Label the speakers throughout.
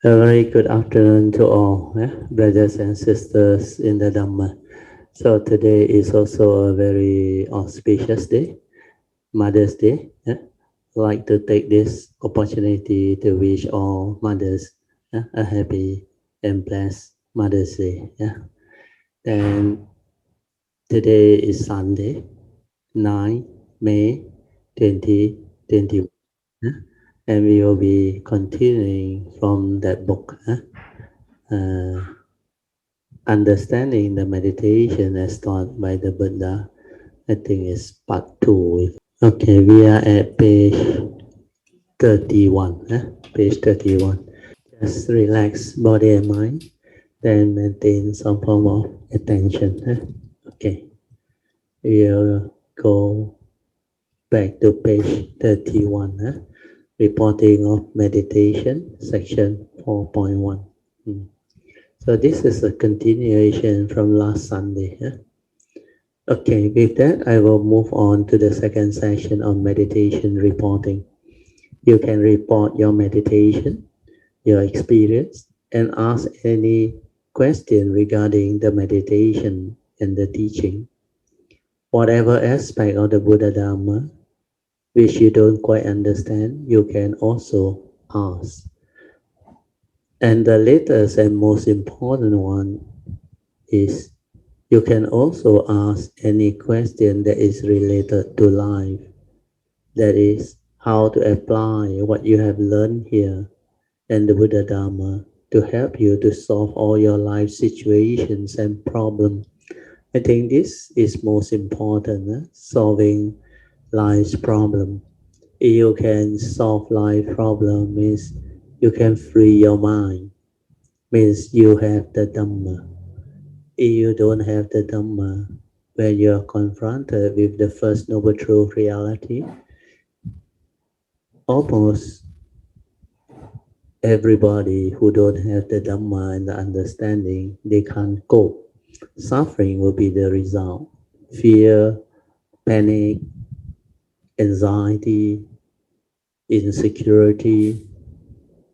Speaker 1: A very good afternoon to all, brothers and sisters in the Dhamma. So today is also a very auspicious day, Mother's Day. I'd like to take this opportunity to wish all mothers a happy and blessed Mother's Day. And today is Sunday, 9 May 2021. And we will be continuing from that book. Uh, Understanding the meditation as taught by the Buddha. I think it's part 2. Okay, we are at page 31. Page 31. Just relax body and mind, then maintain some form of attention. Okay, we'll go back to page 31. Reporting of meditation, section 4.1. So this is a continuation from last Sunday. Okay, with that, I will move on to the second section on meditation reporting. You can report your meditation, your experience, and ask any question regarding the meditation and the teaching. Whatever aspect of the Buddha Dharma which you don't quite understand, you can also ask. And the latest and most important one is you can also ask any question that is related to life. That is, how to apply what you have learned here and the Buddha Dharma to help you to solve all your life situations and problems. I think this is most important, solving life's problem. If you can solve life problem means you can free your mind, means you have the Dhamma. If you don't have the Dhamma, when you are confronted with the first noble truth reality, almost everybody who don't have the Dhamma and the understanding, they can't cope. Suffering will be the result. Fear, panic, anxiety, insecurity,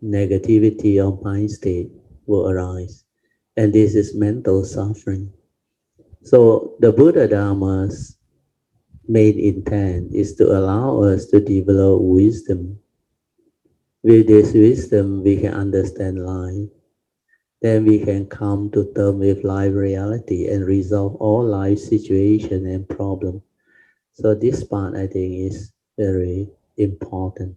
Speaker 1: negativity of mind state will arise. And this is mental suffering. So the Buddha Dharma's main intent is to allow us to develop wisdom. With this wisdom, we can understand life. Then we can come to terms with life reality and resolve all life situation and problem. So this part I think is very important.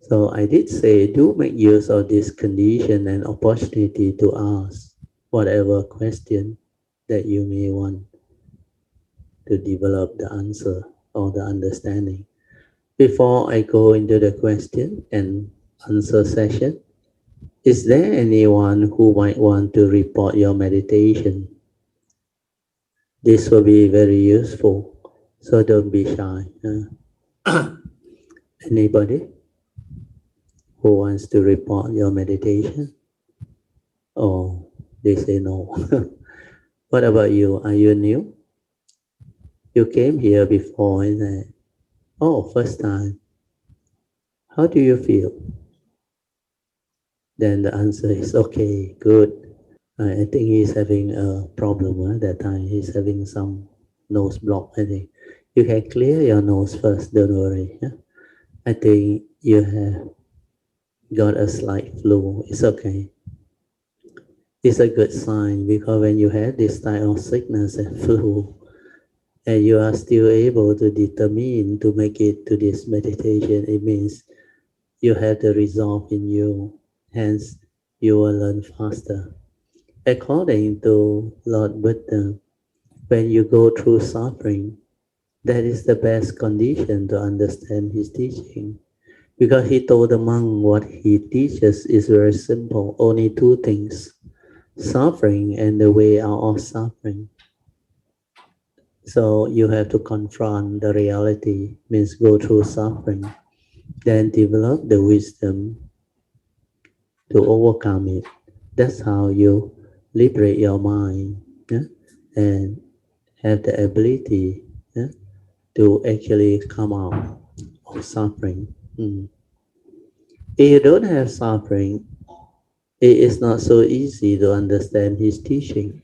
Speaker 1: So I did say do make use of this condition and opportunity to ask whatever question that you may want to develop the answer or the understanding. Before I go into the question and answer session, is there anyone who might want to report your meditation? This will be very useful, so don't be shy. Anybody who wants to report your meditation? Oh, they say no. What about you? Are you new? You came here before, isn't it? Oh, first time. How do you feel? Then the answer is okay, good. I think he's having a problem that time. He's having some nose block, I think. You can clear your nose first, don't worry. I think you have got a slight flu. It's okay. It's a good sign because when you have this type of sickness and flu, and you are still able to determine to make it to this meditation, it means you have the resolve in you. Hence, you will learn faster. According to Lord Buddha, when you go through suffering, that is the best condition to understand his teaching. Because he told the monk what he teaches is very simple, only two things, suffering and the way out of suffering. So you have to confront the reality, means go through suffering, then develop the wisdom to overcome it. That's how you liberate your mind, and have the ability to actually come out of suffering. If you don't have suffering, It is not so easy to understand his teaching.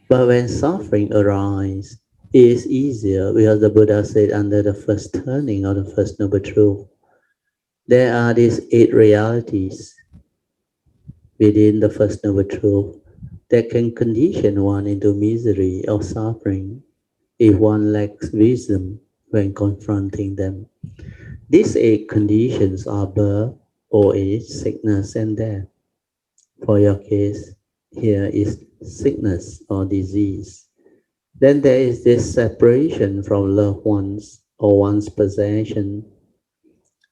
Speaker 1: But when suffering arises, it is easier because the Buddha said under the first turning of the First Noble Truth, there are these 8 realities within the First Noble Truth that can condition one into misery or suffering if one lacks wisdom when confronting them. These 8 conditions are birth, old age, sickness, and death. For your case, here is sickness or disease. Then there is this separation from loved ones or one's possession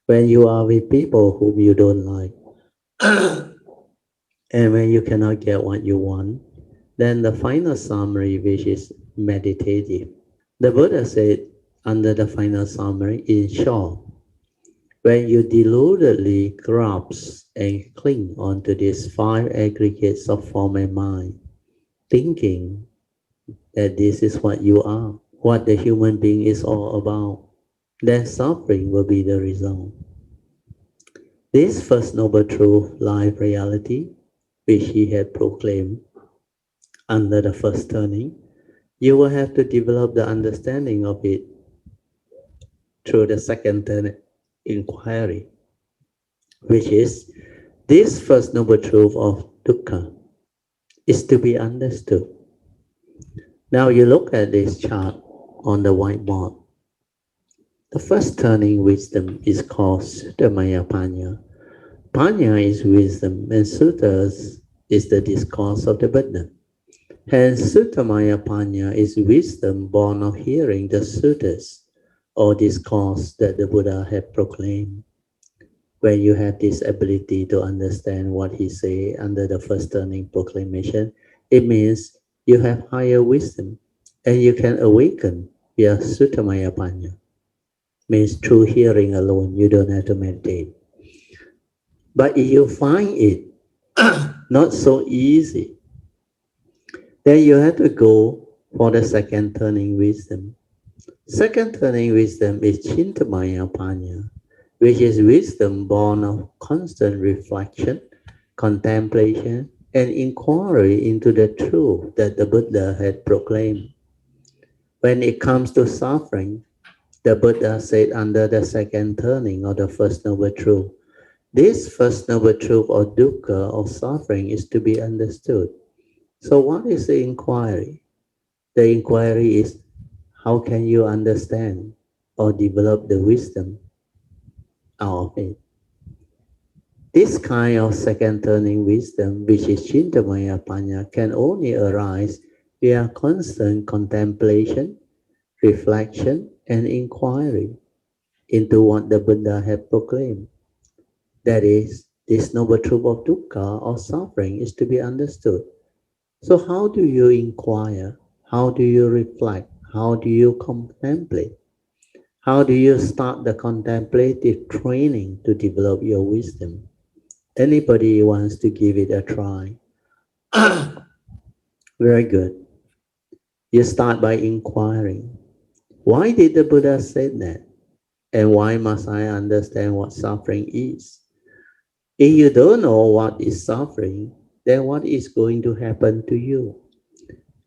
Speaker 1: when you are with people whom you don't like. And when you cannot get what you want, then the final summary, which is meditative. The Buddha said under the final summary, in short, when you deludedly grasp and cling onto these 5 aggregates of form and mind, thinking that this is what you are, what the human being is all about, then suffering will be the result. This First Noble Truth, life reality, which he had proclaimed under the first turning, you will have to develop the understanding of it through the second turn inquiry, which is this First Noble Truth of dukkha is to be understood. Now you look at this chart on the whiteboard. The first turning wisdom is called Suttamaya Panya. Panya is wisdom and suttas is the discourse of the Buddha. Hence, Suttamaya Panya is wisdom born of hearing the suttas or discourse that the Buddha had proclaimed. When you have this ability to understand what he said under the first turning proclamation, it means you have higher wisdom and you can awaken via Suttamaya Panya. Means through hearing alone, you don't have to meditate. But if you find it not so easy, then you have to go for the second turning wisdom. Second turning wisdom is Chintamaya Panya, which is wisdom born of constant reflection, contemplation, and inquiry into the truth that the Buddha had proclaimed. When it comes to suffering, the Buddha said under the second turning of the First Noble Truth, this First Noble Truth or dukkha or suffering is to be understood. So what is the inquiry? The inquiry is how can you understand or develop the wisdom out of it? This kind of second turning wisdom, which is Chintamaya Panya, can only arise via constant contemplation, reflection, and inquiry into what the Buddha had proclaimed. That is, this noble truth of dukkha or suffering is to be understood. So how do you inquire? How do you reflect? How do you contemplate? How do you start the contemplative training to develop your wisdom? Anybody wants to give it a try? Very good. You start by inquiring. Why did the Buddha say that? And why must I understand what suffering is? If you don't know what is suffering, then what is going to happen to you?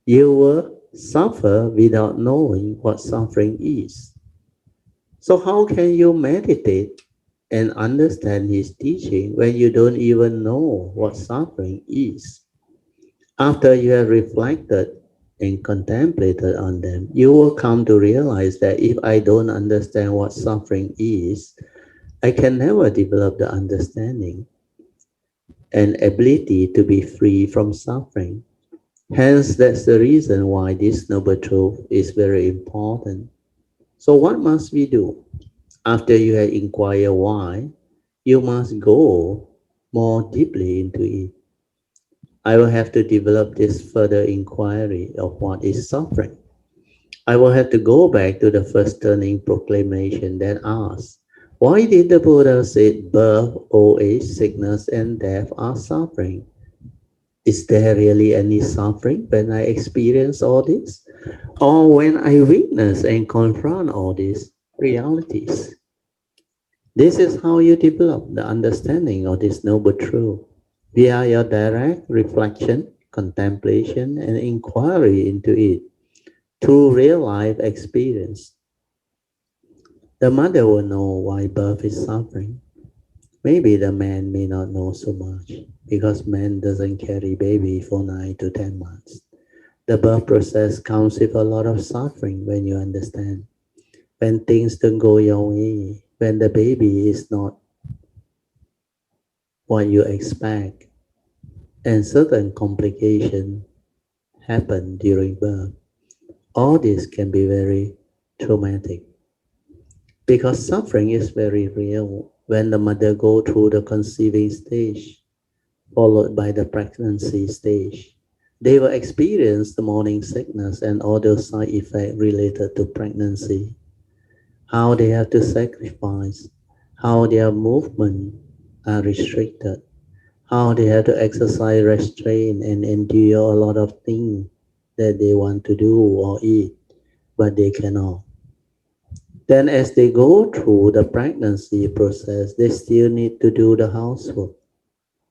Speaker 1: You will suffer without knowing what suffering is. So how can you meditate and understand his teaching when you don't even know what suffering is? After you have reflected and contemplated on them, you will come to realize that if I don't understand what suffering is, I can never develop the understanding and ability to be free from suffering. Hence, that's the reason why this noble truth is very important. So what must we do? After you have inquired why, you must go more deeply into it. I will have to develop this further inquiry of what is suffering. I will have to go back to the first turning proclamation that asks, why did the Buddha say birth, old age, sickness, and death are suffering? Is there really any suffering when I experience all this? Or when I witness and confront all these realities? This is how you develop the understanding of this noble truth. via your direct reflection, contemplation, and inquiry into it through real life experience. The mother will know why birth is suffering. Maybe the man may not know so much because man doesn't carry baby for 9 to 10 months. The birth process comes with a lot of suffering when you understand. When things don't go your way, when the baby is not what you expect, and certain complications happen during birth, all this can be very traumatic because suffering is very real when the mother go through the conceiving stage followed by the pregnancy stage. They will experience the morning sickness and all those side effects related to pregnancy, how they have to sacrifice, how their movement are restricted, how they have to exercise restraint and endure a lot of things that they want to do or eat, but they cannot. Then as they go through the pregnancy process, they still need to do the housework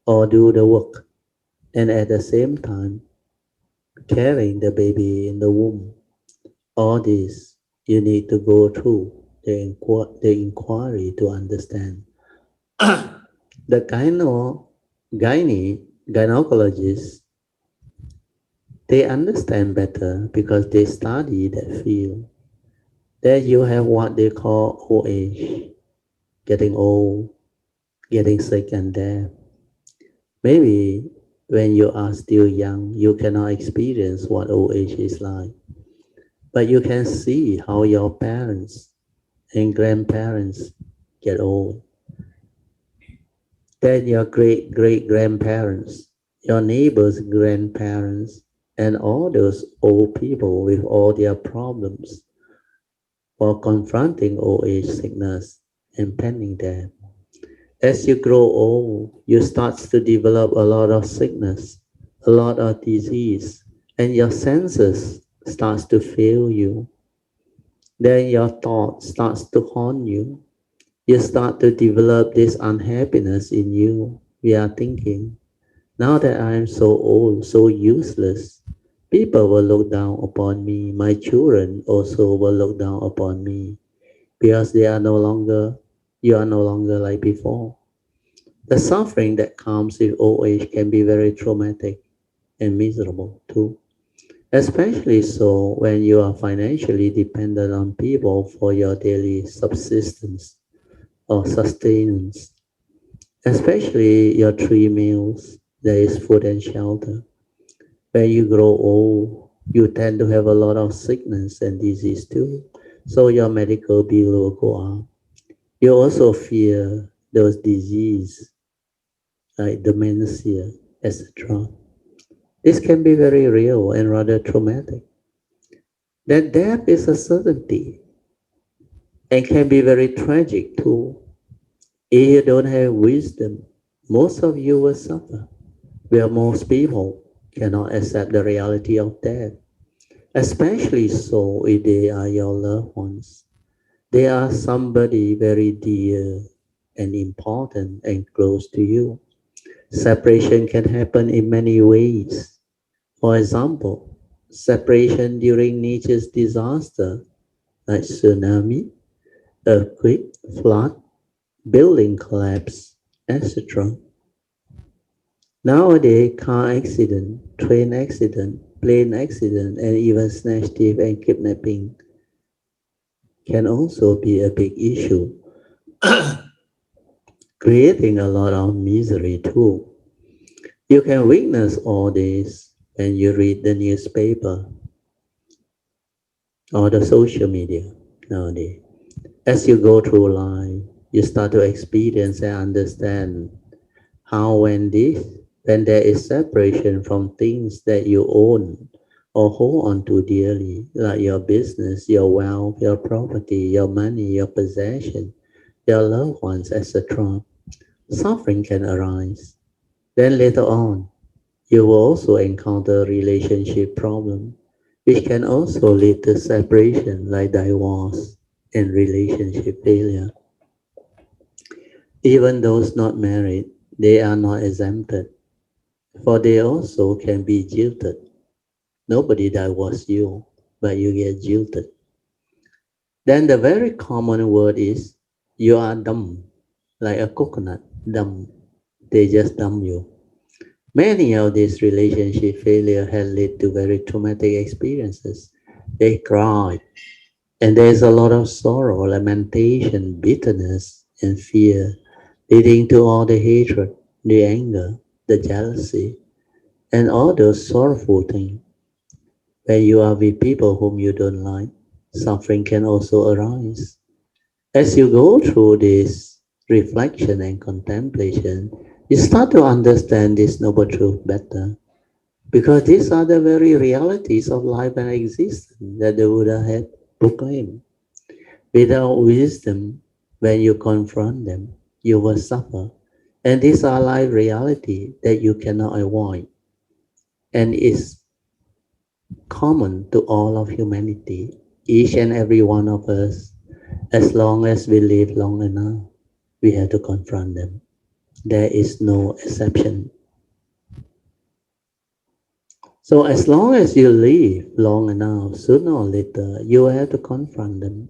Speaker 1: or do the work. And at the same time, carrying the baby in the womb. All this you need to go through the inquiry to understand. The gynecologists, they understand better because they study that field. There you have what they call old age, getting old, getting sick and death. Maybe when you are still young, you cannot experience what old age is like, but you can see how your parents and grandparents get old. Then your great great grandparents, your neighbors' grandparents, and all those old people with all their problems while confronting old age sickness and pending death. As you grow old, you start to develop a lot of sickness, a lot of disease, and your senses starts to fail you. Then your thought starts to haunt you. You start to develop this unhappiness in you. We are thinking, now that I am so old, so useless, people will look down upon me. My children also will look down upon me because you are no longer like before. The suffering that comes with old age can be very traumatic and miserable too. Especially so when you are financially dependent on people for your daily subsistence or sustenance. Especially your 3 meals, there is food and shelter. When you grow old, you tend to have a lot of sickness and disease too. So your medical bill will go up. You also fear those diseases like dementia, etc. This can be very real and rather traumatic. That death is a certainty and can be very tragic too. If you don't have wisdom, most of you will suffer. Where most people cannot accept the reality of death, especially so if they are your loved ones. They are somebody very dear and important and close to you. Separation can happen in many ways. For example, separation during nature's disaster like tsunami, earthquake, flood, building collapse, etc. Nowadays, car accident, train accident, plane accident, and even snatch thief and kidnapping can also be a big issue, creating a lot of misery too. You can witness all this when you read the newspaper or the social media nowadays. As you go through life, you start to experience and understand how when there is separation from things that you own or hold on to dearly, like your business, your wealth, your property, your money, your possession, your loved ones, etc., suffering can arise. Then later on, you will also encounter relationship problem, which can also lead to separation like divorce and relationship failure. Even those not married, they are not exempted. for they also can be jilted. Nobody that was you, but you get jilted. Then the very common word is you are dumb, like a coconut, dumb. They just dumb you. Many of these relationship failure had led to very traumatic experiences. They cried, and there's a lot of sorrow, lamentation, bitterness, and fear, leading to all the hatred, the anger, the jealousy, and all those sorrowful things. When you are with people whom you don't like, suffering can also arise. As you go through this reflection and contemplation, you start to understand this noble truth better. Because these are the very realities of life and existence that the Buddha had proclaimed. Without wisdom, when you confront them, you will suffer. And these are life reality that you cannot avoid and is common to all of humanity, each and every one of us. As long as we live long enough, we have to confront them. There is no exception. So as long as you live long enough, sooner or later, you have to confront them.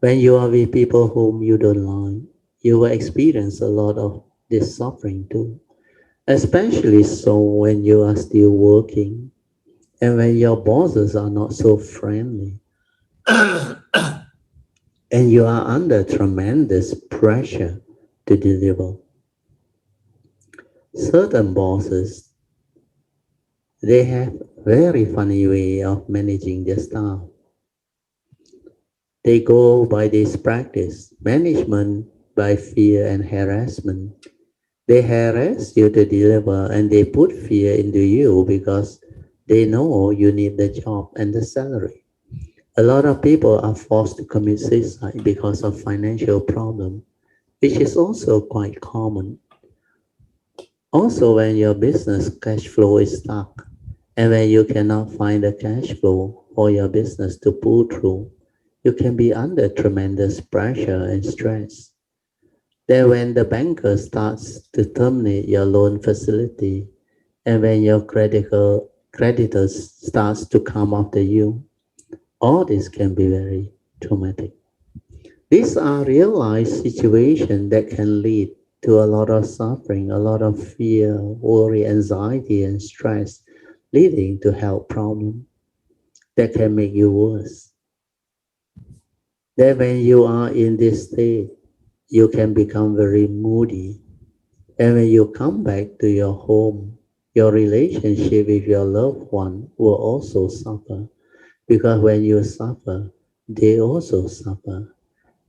Speaker 1: When you are with people whom you don't like, you will experience a lot of this suffering too. Especially so when you are still working and when your bosses are not so friendly and you are under tremendous pressure to deliver. Certain bosses, they have very funny way of managing their staff. They go by this practice, management by fear and harassment. They harass you to deliver and they put fear into you because they know you need the job and the salary. A lot of people are forced to commit suicide because of financial problem, which is also quite common. Also, when your business cash flow is stuck and when you cannot find the cash flow for your business to pull through, you can be under tremendous pressure and stress. Then when the banker starts to terminate your loan facility and when your creditors starts to come after you, all this can be very traumatic. These are real life situations that can lead to a lot of suffering, a lot of fear, worry, anxiety, and stress, leading to health problems that can make you worse. Then when you are in this state, you can become very moody. And when you come back to your home, your relationship with your loved one will also suffer. Because when you suffer, they also suffer.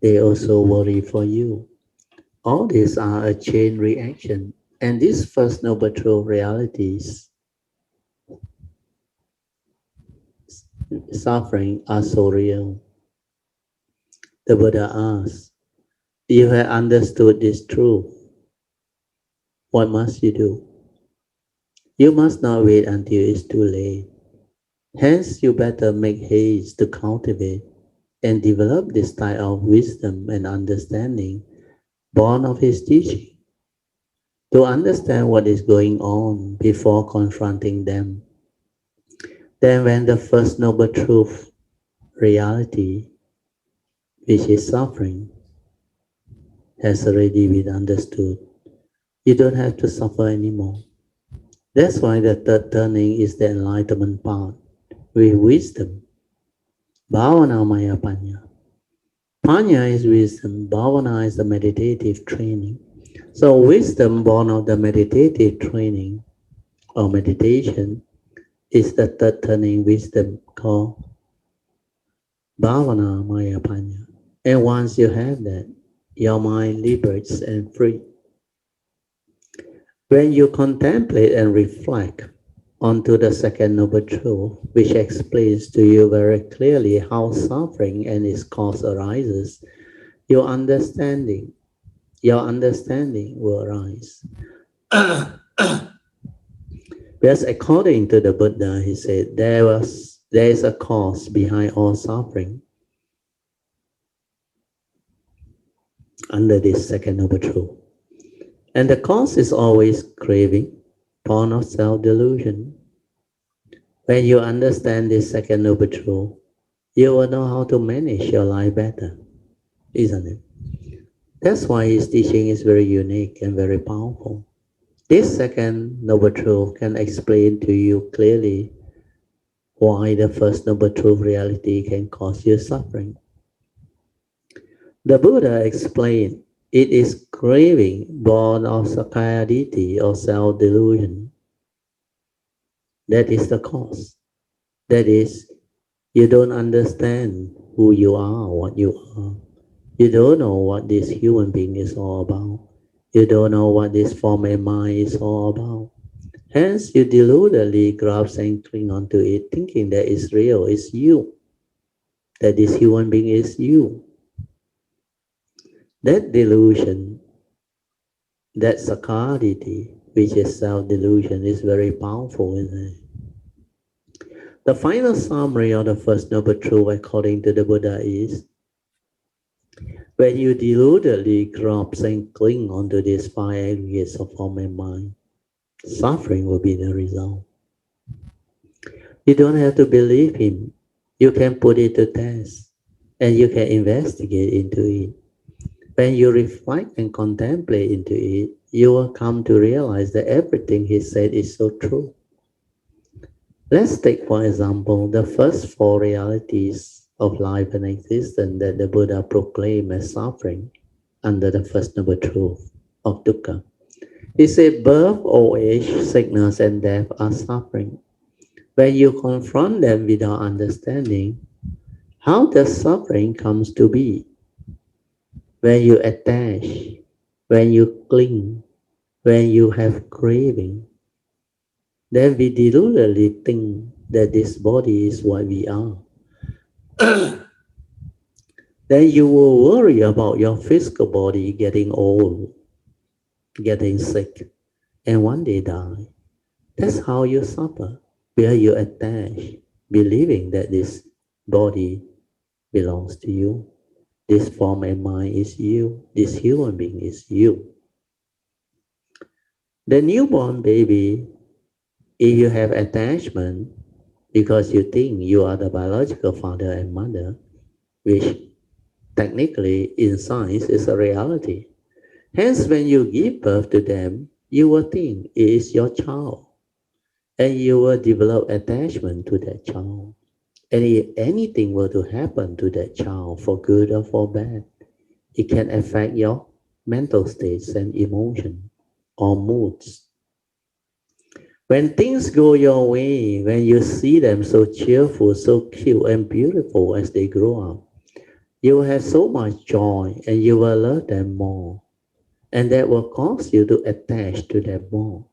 Speaker 1: They also worry for you. All these are a chain reaction. And these first noble truth realities, suffering, are so real. The Buddha asks, you have understood this truth. What must you do? You must not wait until it's too late. Hence, you better make haste to cultivate and develop this type of wisdom and understanding born of his teaching, to understand what is going on before confronting them. Then when the first noble truth, reality, which is suffering, has already been understood, you don't have to suffer anymore. That's why the third turning is the enlightenment path with wisdom. Bhavana Maya Panya. Panya is wisdom, Bhavana is the meditative training. So wisdom born of the meditative training or meditation is the third turning wisdom called Bhavana Maya Panya. And once you have that, your mind liberates and free. When you contemplate and reflect onto the second noble truth, which explains to you very clearly how suffering and its cause arises, your understanding will arise. Because according to the Buddha, he said there is a cause behind all suffering under this second noble truth. And the cause is always craving, born of self-delusion. When you understand this second noble truth, you will know how to manage your life better, isn't it? That's why his teaching is very unique and very powerful. This second noble truth can explain to you clearly why the first noble truth reality can cause you suffering. The Buddha explained it is craving born of sakayaditi or self-delusion. That is the cause. That is, you don't understand who you are, what you are. You don't know what this human being is all about. You don't know what this form and mind is all about. Hence, you deludedly grasp and cling onto it, thinking that it's real, it's you, that this human being is you. That delusion, that sakkaditi, which is self-delusion, is very powerful, isn't it? The final summary of the first noble truth according to the Buddha is when you deludedly grasp and cling onto these five aggregates of form and mind, suffering will be the result. You don't have to believe him. You can put it to test and you can investigate into it. When you reflect and contemplate into it, you will come to realize that everything he said is so true. Let's take, for example, the first four realities of life and existence that the Buddha proclaimed as suffering under the first noble truth of dukkha. He said birth, old age, sickness, and death are suffering. When you confront them without understanding how the suffering comes to be, when you attach, when you cling, when you have craving, then we deludedly think that this body is what we are. Then you will worry about your physical body getting old, getting sick, and one day die. That's how you suffer, where you attach, believing that this body belongs to you. This form and mind is you. This human being is you. The newborn baby, if you have attachment because you think you are the biological father and mother, which technically in science is a reality. Hence, when you give birth to them, you will think it is your child and you will develop attachment to that child. And if anything were to happen to that child for good or for bad, it can affect your mental states and emotion or moods. When things go your way, when you see them so cheerful, so cute and beautiful as they grow up, you will have so much joy and you will love them more. And that will cause you to attach to them more.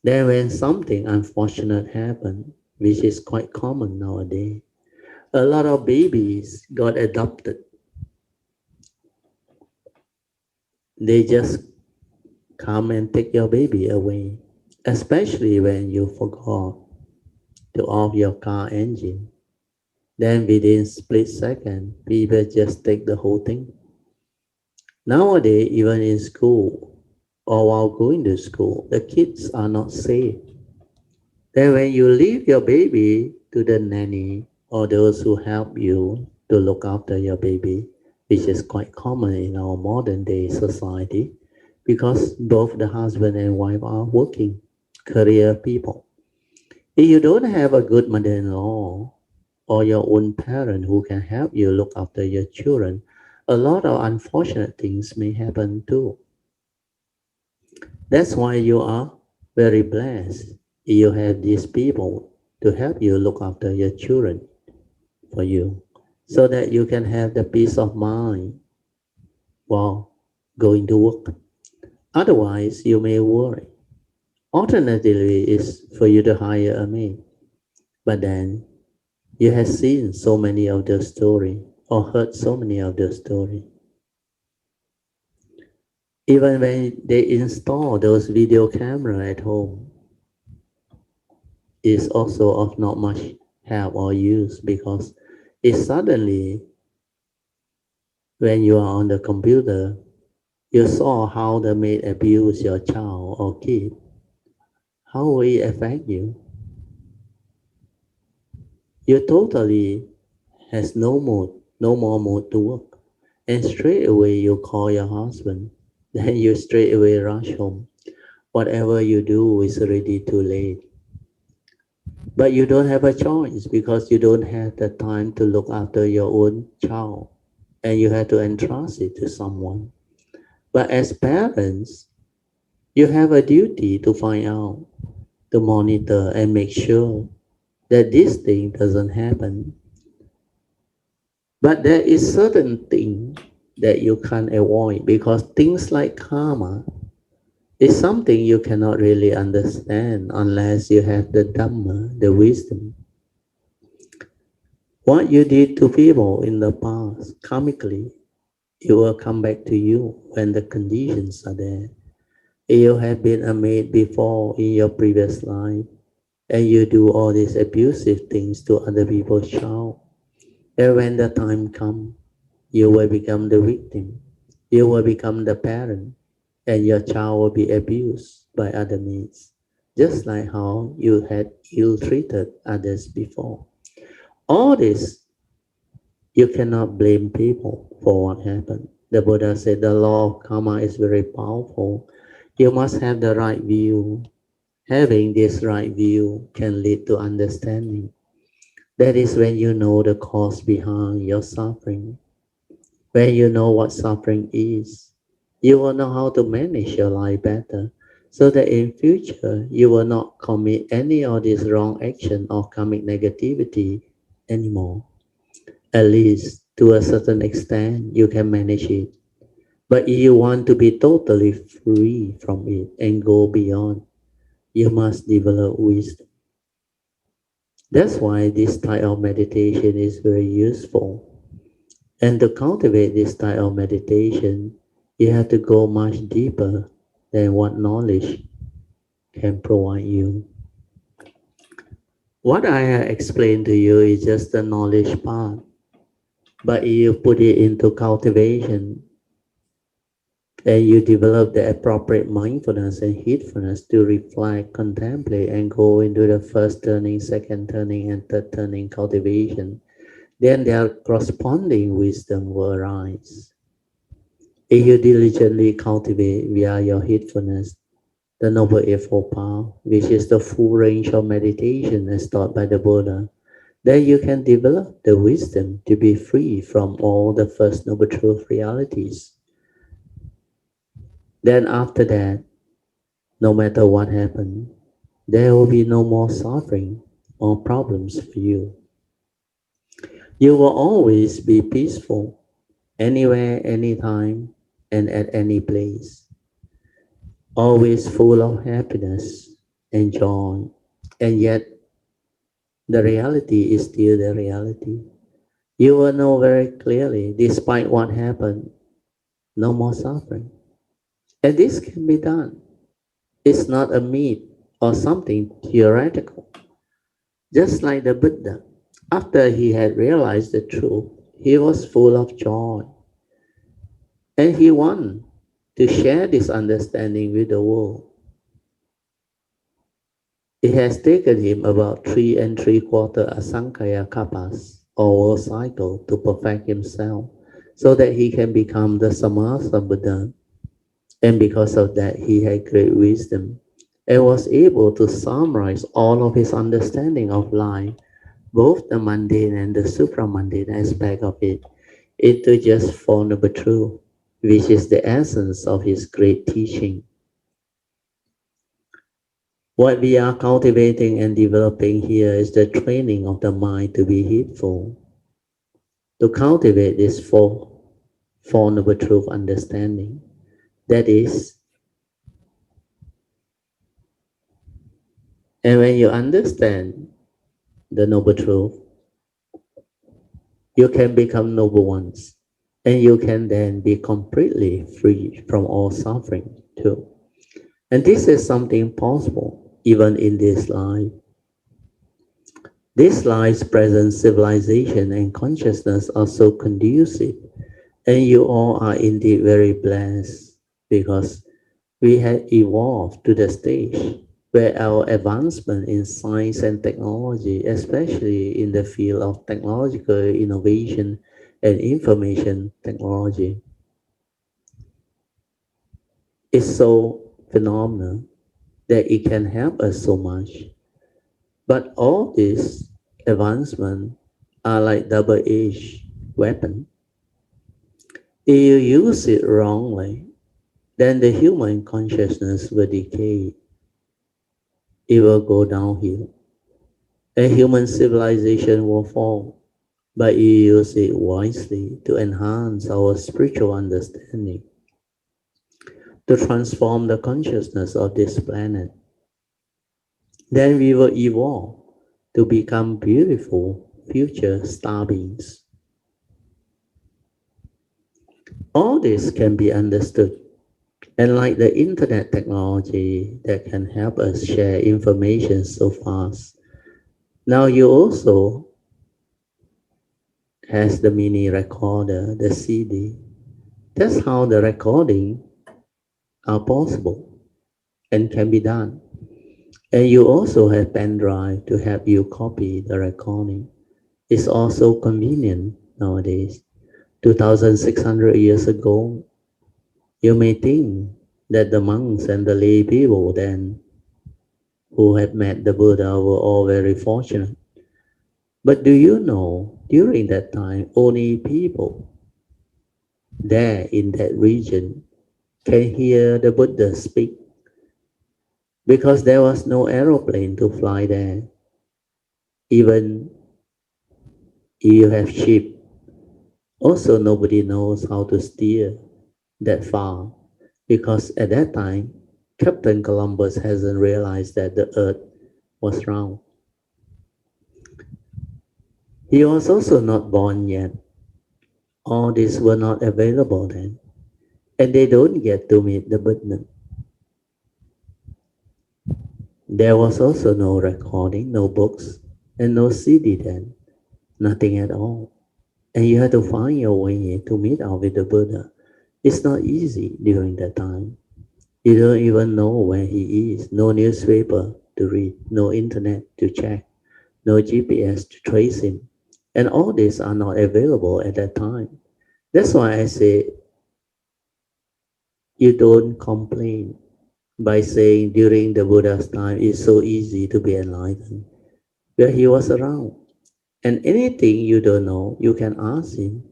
Speaker 1: Then when something unfortunate happens, which is quite common nowadays, a lot of babies got adopted. They just come and take your baby away, especially when you forgot to off your car engine. Then within split second, people just take the whole thing. Nowadays, even in school or while going to school, the kids are not safe. Then when you leave your baby to the nanny or those who help you to look after your baby, which is quite common in our modern day society, because both the husband and wife are working, career people. If you don't have a good mother-in-law or your own parent who can help you look after your children, a lot of unfortunate things may happen too. That's why you are very blessed. You have these people to help you look after your children for you so that you can have the peace of mind while going to work. Otherwise, you may worry. Alternatively is for you to hire a maid. But then you have seen so many of those stories or heard so many of those stories. Even when they install those video camera at home, is also of not much help or use because it suddenly, when you are on the computer, you saw how the maid abuse your child or kid. how will it affect you? You totally has no mood, no more mood to work. And straight away you call your husband. Then you straight away rush home. Whatever you do is already too late. But you don't have a choice because you don't have the time to look after your own child. And you have to entrust it to someone. But as parents, you have a duty to find out, to monitor and make sure that this thing doesn't happen. But there is certain thing that you can't avoid because things like karma is something you cannot really understand unless you have the Dhamma, the wisdom. What you did to people in the past, karmically, it will come back to you when the conditions are there. You have been a maid before in your previous life, and you do all these abusive things to other people's child. And when the time comes, you will become the victim. You will become the parent, and your child will be abused by other maids, just like how you had ill-treated others before. All this, you cannot blame people for what happened. The Buddha said the law of karma is very powerful. You must have the right view. Having this right view can lead to understanding. That is when you know the cause behind your suffering. When you know what suffering is, you will know how to manage your life better so that in future you will not commit any of this wrong action or commit negativity anymore. At least to a certain extent you can manage it. But if you want to be totally free from it and go beyond, you must develop wisdom. That's why this type of meditation is very useful. And to cultivate this type of meditation, you have to go much deeper than what knowledge can provide you. What I have explained to you is just the knowledge part. But if you put it into cultivation and you develop the appropriate mindfulness and heedfulness to reflect, contemplate, and go into the first turning, second turning, and third turning cultivation, then their corresponding wisdom will arise. If you diligently cultivate via your heedfulness the Noble Eightfold Path, which is the full range of meditation as taught by the Buddha, then you can develop the wisdom to be free from all the First Noble Truth realities. Then after that, no matter what happens, there will be no more suffering or problems for you. You will always be peaceful, anywhere, anytime, and at any place. Always full of happiness and joy. And yet, the reality is still the reality. You will know very clearly, despite what happened, no more suffering. And this can be done. It's not a myth or something theoretical. Just like the Buddha, after he had realized the truth, he was full of joy. And he wanted to share this understanding with the world. It has taken him about 3 3/4 Asankhya Kapas or world cycle to perfect himself so that he can become the Samatha Buddha. And because of that, he had great wisdom and was able to summarize all of his understanding of life, both the mundane and the supramundane aspect of it, into just Four Noble Truths, which is the essence of his great teaching. What we are cultivating and developing here is the training of the mind to be heedful, to cultivate this four noble truth understanding. That is, and when you understand the noble truth, you can become noble ones, and you can then be completely free from all suffering too. And this is something possible even in this life. This life's present civilization and consciousness are so conducive, and you all are indeed very blessed because we have evolved to the stage where our advancement in science and technology, especially in the field of technological innovation and information technology, is so phenomenal that it can help us so much. But all these advancements are like double-edged weapon. If you use it wrongly, then the human consciousness will decay. It will go downhill. A human civilization will fall. But you use it wisely to enhance our spiritual understanding, to transform the consciousness of this planet. Then we will evolve to become beautiful future star beings. All this can be understood. And like the internet technology that can help us share information so fast, now you also has the mini recorder, the CD. That's how the recording are possible and can be done. And you also have pen drive to help you copy the recording. It's also convenient nowadays. 2,600 years ago, you may think that the monks and the lay people then who had met the Buddha were all very fortunate. But do you know, during that time, only people there in that region can hear the Buddha speak because there was no aeroplane to fly there. Even if you have ship, also nobody knows how to steer that far because at that time, Captain Columbus hasn't realized that the earth was round. He was also not born yet. All these were not available then, and they don't get to meet the Buddha. There was also no recording, no books, and no CD then, nothing at all. And you had to find your way to meet up with the Buddha. It's not easy during that time. You don't even know where he is, no newspaper to read, no internet to check, no GPS to trace him. And all these are not available at that time. That's why I say you don't complain by saying during the Buddha's time it's so easy to be enlightened. Where he was around. And anything you don't know, you can ask him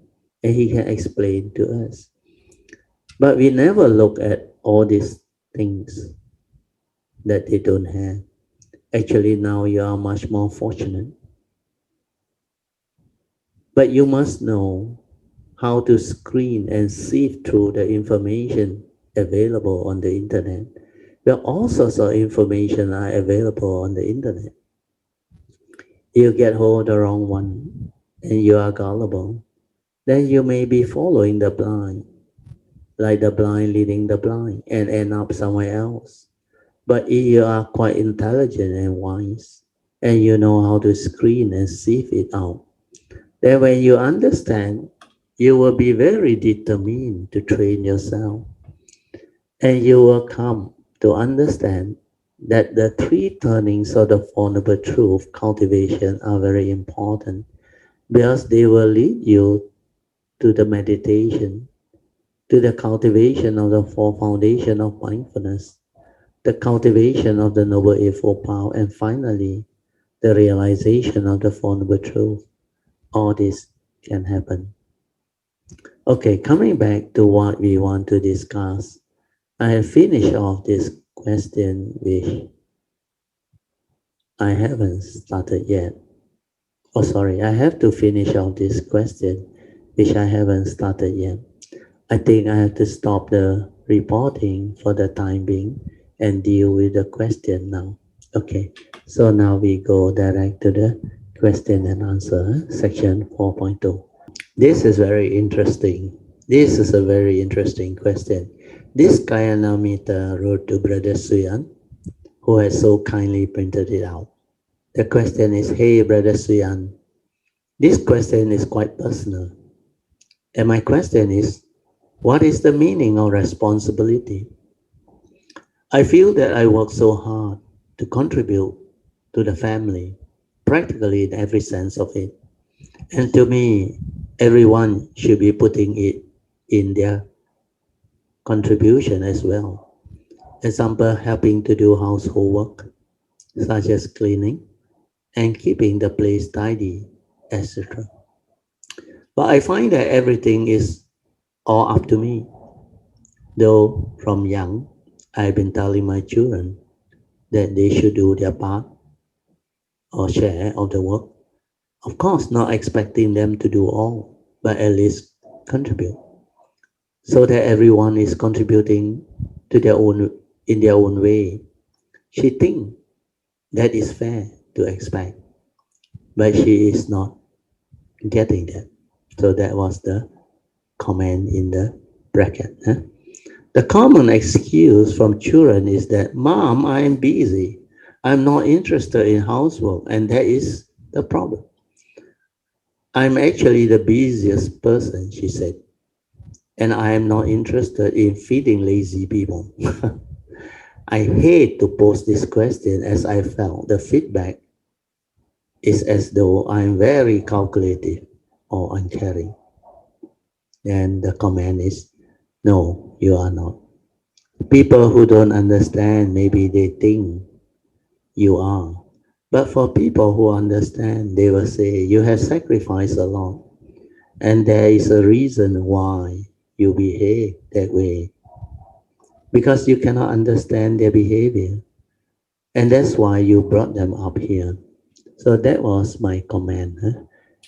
Speaker 1: and he can explain to us. But we never look at all these things that they don't have. Actually, now you are much more fortunate. But you must know how to screen and sift through the information available on the internet. Well, all sorts of information are available on the internet. You get hold of the wrong one and you are gullible. Then you may be following the blind, like the blind leading the blind, and end up somewhere else. But if you are quite intelligent and wise, and you know how to screen and sieve it out, then when you understand, you will be very determined to train yourself. And you will come to understand that the three turnings of the Four Noble Truth cultivation are very important because they will lead you to the meditation, to the cultivation of the four foundation of mindfulness, the cultivation of the Noble Eightfold Path, and finally, the realization of the Four Noble Truth. All this can happen. Okay, coming back to what we want to discuss, I have finished off this question which I haven't started yet. Oh, sorry, I have to finish off this question which I haven't started yet. I think I have to stop the reporting for the time being and deal with the question now. Okay, so now we go direct to the question and answer, section 4.2. This is very interesting. This is a very interesting question. This Kayanamita wrote to Brother Suyan, who has so kindly printed it out. The question is, hey, Brother Suyan, this question is quite personal. And my question is, what is the meaning of responsibility? I feel that I work so hard to contribute to the family, practically in every sense of it. And to me, everyone should be putting it in their contribution as well. Example, helping to do household work, such as cleaning and keeping the place tidy, etc. But I find that everything is all up to me. Though from young, I've been telling my children that they should do their part or share of the work. Of course, not expecting them to do all, but at least contribute, so that everyone is contributing to their own in their own way. She thinks that is fair to expect, but she is not getting that. So that was the comment in the bracket. Huh? The common excuse from children is that, Mom, I am busy. I'm not interested in housework, and that is the problem. I'm actually the busiest person, she said, and I am not interested in feeding lazy people. I hate to pose this question as I felt the feedback is as though I'm very calculative or uncaring. And the comment is, no, you are not. People who don't understand, maybe they think you are. But for people who understand, they will say, you have sacrificed a lot. And there is a reason why you behave that way. Because you cannot understand their behavior. And that's why you brought them up here. So that was my comment. Huh?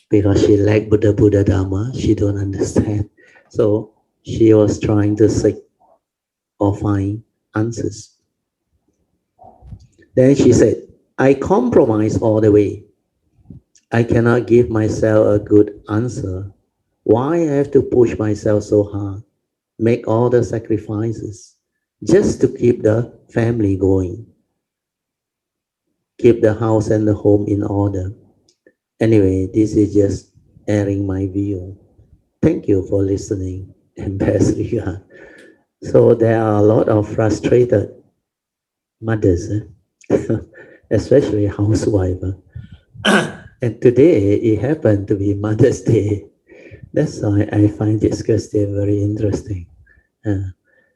Speaker 1: Because she lacked Buddha Dharma, she don't understand. So she was trying to seek or find answers. Then she said, I compromise all the way. I cannot give myself a good answer. Why I have to push myself so hard, make all the sacrifices just to keep the family going, keep the house and the home in order. Anyway, this is just airing my view. Thank you for listening and best regard. So there are a lot of frustrated mothers, especially housewives. And today it happened to be Mother's Day. That's why I find this question very interesting.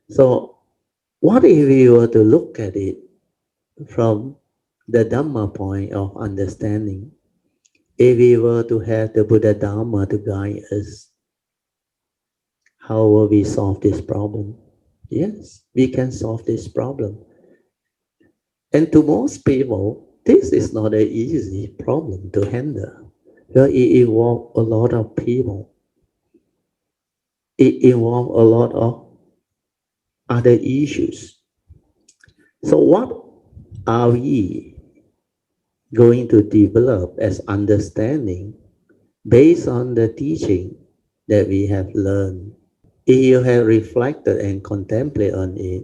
Speaker 1: So what if we were to look at it from the Dhamma point of understanding? If we were to have the Buddha Dharma to guide us, how will we solve this problem? Yes, we can solve this problem. And to most people, this is not an easy problem to handle. Well, it involves a lot of people. It involves a lot of other issues. So what are we going to develop as understanding based on the teaching that we have learned? If you have reflected and contemplated on it,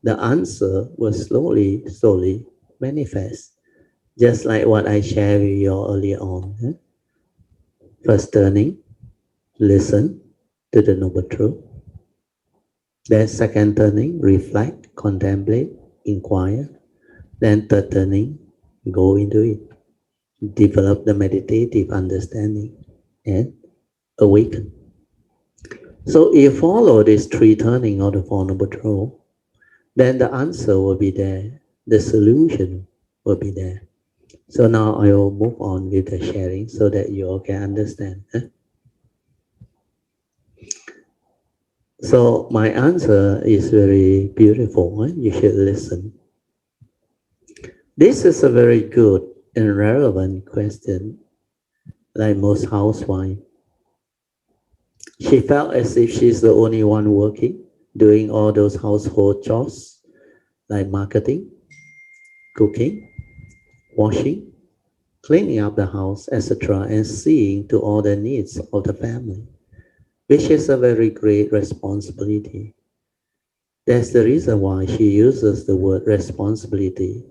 Speaker 1: the answer will slowly manifest. Just like what I shared with you earlier on. First turning, listen to the Noble Truth. Then second turning, reflect, contemplate, inquire. Then third turning, go into it. Develop the meditative understanding and awaken. So if you follow this three turning of the Four Noble Truth, then the answer will be there. The solution will be there. So now I will move on with the sharing so that you all can understand. So my answer is very beautiful. You should listen. This is a very good and relevant question, like most housewives. She felt as if she's the only one working, doing all those household chores, like marketing, cooking, washing, cleaning up the house, etc., and seeing to all the needs of the family, which is a very great responsibility. That's the reason why she uses the word responsibility,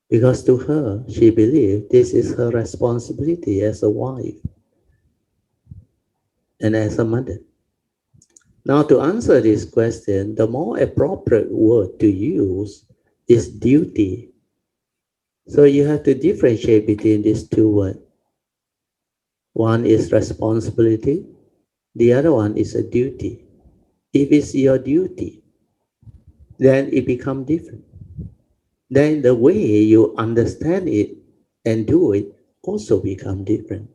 Speaker 1: because to her, she believes this is her responsibility as a wife and as a mother. Now, to answer this question, the more appropriate word to use is duty. So you have to differentiate between these two words. One is responsibility, the other one is a duty. If it's your duty, then it becomes different. Then the way you understand it and do it also become different.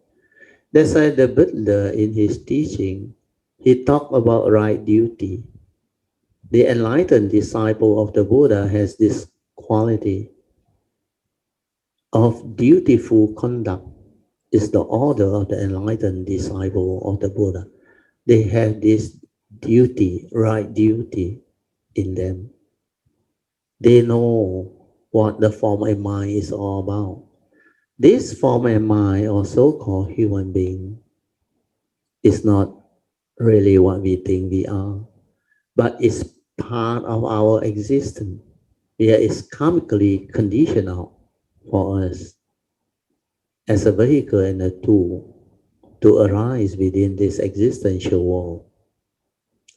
Speaker 1: That's why the Buddha in his teaching, he talked about right duty. The enlightened disciple of the Buddha has this quality of dutiful conduct is the order of the enlightened disciple of the Buddha. They have this duty, right duty in them. They know what the form and mind is all about. This form and mind, or so-called human being, is not really what we think we are, but it's part of our existence. Yeah, it's karmically conditional for us as a vehicle and a tool to arise within this existential world.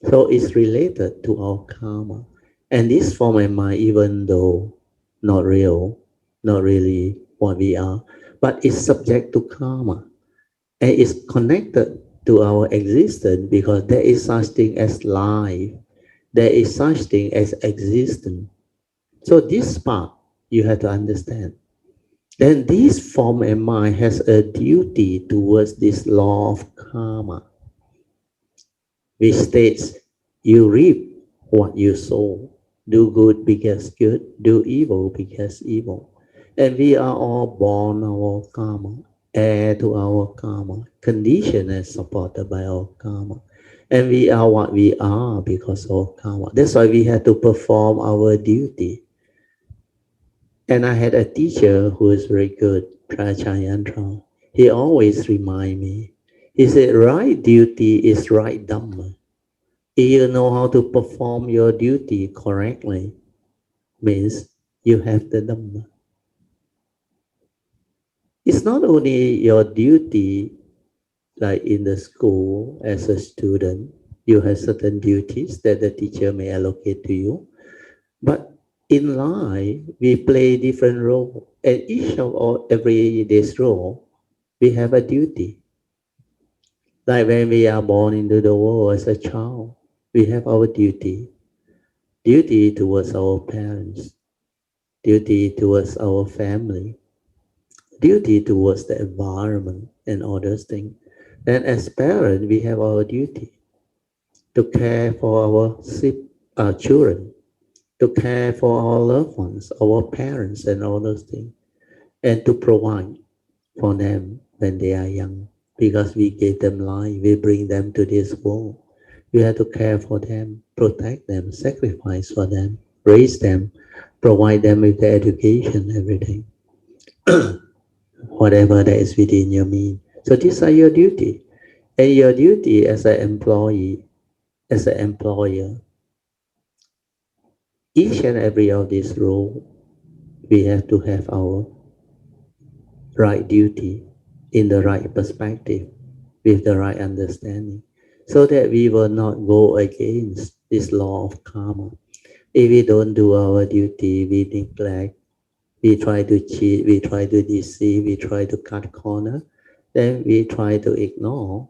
Speaker 1: So it's related to our karma. And this form and mind, even though not real, not really what we are, but it's subject to karma. And it's connected to our existence because there is such thing as life. There is such thing as existence. So this part you have to understand. Then this form and mind has a duty towards this law of karma, which states you reap what you sow. Do good because good, do evil because evil. And we are all born our karma, heir to our karma, conditioned and supported by our karma. And we are what we are because of karma. That's why we have to perform our duty. And I had a teacher who is very good, Prachayantra. He always remind me. He said, right duty is right dhamma. If you know how to perform your duty correctly, means you have the Dhamma. It's not only your duty, like in the school as a student, you have certain duties that the teacher may allocate to you, but in life, we play different roles, and each of our every day's role, we have a duty. Like when we are born into the world as a child, we have our duty towards our parents, duty towards our family, duty towards the environment and all those things. Then as parents, we have our duty to care for our children, to care for our loved ones, our parents and all those things, and to provide for them when they are young. Because we gave them life, we bring them to this world. We have to care for them, protect them, sacrifice for them, raise them, provide them with the education, everything. Whatever that is within your means. So these are your duty. And your duty as an employee, as an employer, each and every of these role, we have to have our right duty in the right perspective, with the right understanding, so that we will not go against this law of karma. If we don't do our duty, we neglect, we try to cheat, we try to deceive, we try to cut corner, then we try to ignore,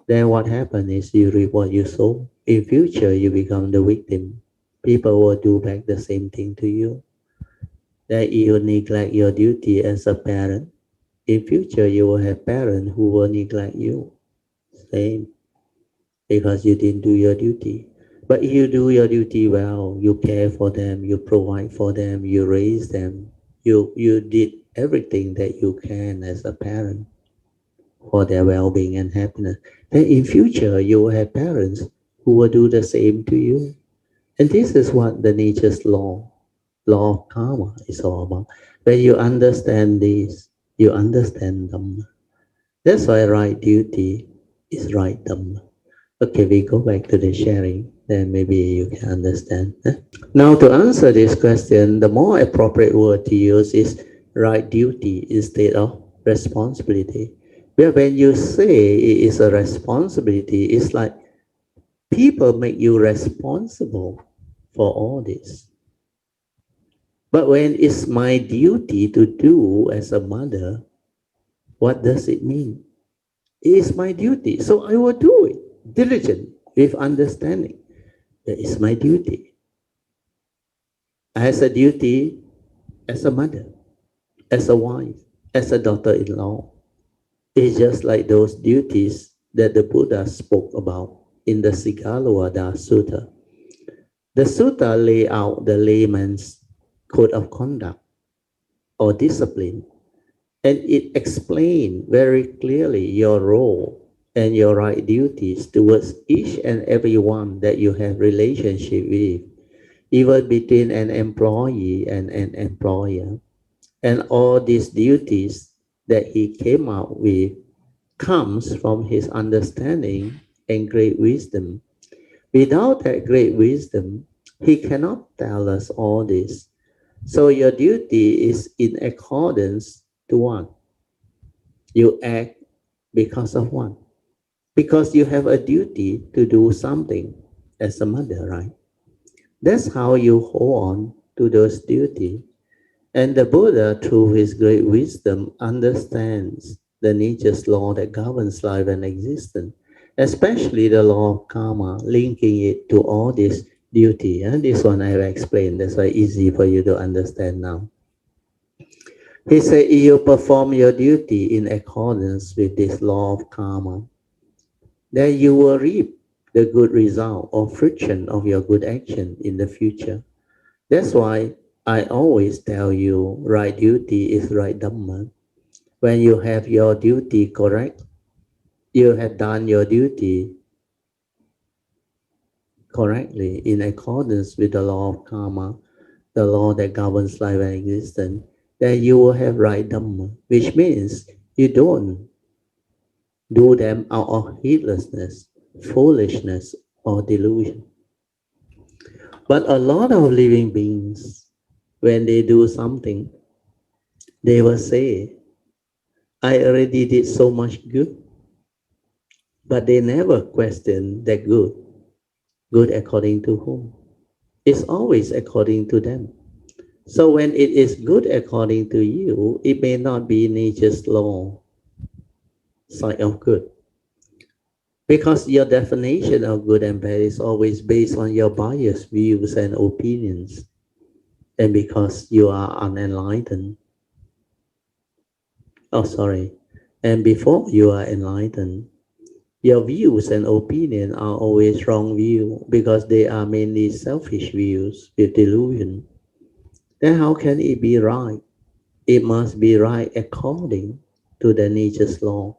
Speaker 1: then what happens is you reap what you sow. In future, you become the victim. People will do back the same thing to you. That you neglect your duty as a parent. In future, you will have parents who will neglect you. Same, because you didn't do your duty. But if you do your duty well, you care for them, you provide for them, you raise them, you did everything that you can as a parent for their well-being and happiness. Then in future, you will have parents who will do the same to you. And this is what the nature's law of karma is all about. When you understand this, you understand Dhamma. That's why right duty is right Dhamma. Okay, we go back to the sharing, then maybe you can understand. Now to answer this question, the more appropriate word to use is right duty instead of responsibility. Where when you say it is a responsibility, it's like people make you responsible for all this. But when it's my duty to do as a mother, what does it mean? It is my duty, so I will do it diligent with understanding. That is my duty. I have a duty as a mother, as a wife, as a daughter-in-law. It's just like those duties that the Buddha spoke about in the Sigalwada Sutta. The sutta lay out the layman's code of conduct or discipline, and it explains very clearly your role and your right duties towards each and every one that you have relationship with, even between an employee and an employer. And all these duties that he came out with comes from his understanding and great wisdom. Without that great wisdom, he cannot tell us all this. So your duty is in accordance to what? You act because of what? Because you have a duty to do something as a mother, right? That's how you hold on to those duties. And the Buddha, through his great wisdom, understands the nature's law that governs life and existence, especially the law of karma, linking it to all this duty. And this one I have explained, that's why easy for you to understand now. He said, if you perform your duty in accordance with this law of karma, then you will reap the good result or fruition of your good action in the future. That's why I always tell you right duty is right dhamma. When you have your duty correct, you have done your duty correctly in accordance with the law of karma, the law that governs life and existence, then you will have right dhamma, which means you don't do them out of heedlessness, foolishness, or delusion. But a lot of living beings, when they do something, they will say, I already did so much good, but they never question that good. Good according to whom? It's always according to them. So when it is good according to you, it may not be nature's law side of good. Because your definition of good and bad is always based on your biased views and opinions. And because you are unenlightened, oh sorry, and before you are enlightened, your views and opinion are always wrong view because they are mainly selfish views with delusion. Then how can it be right? It must be right according to the nature's law.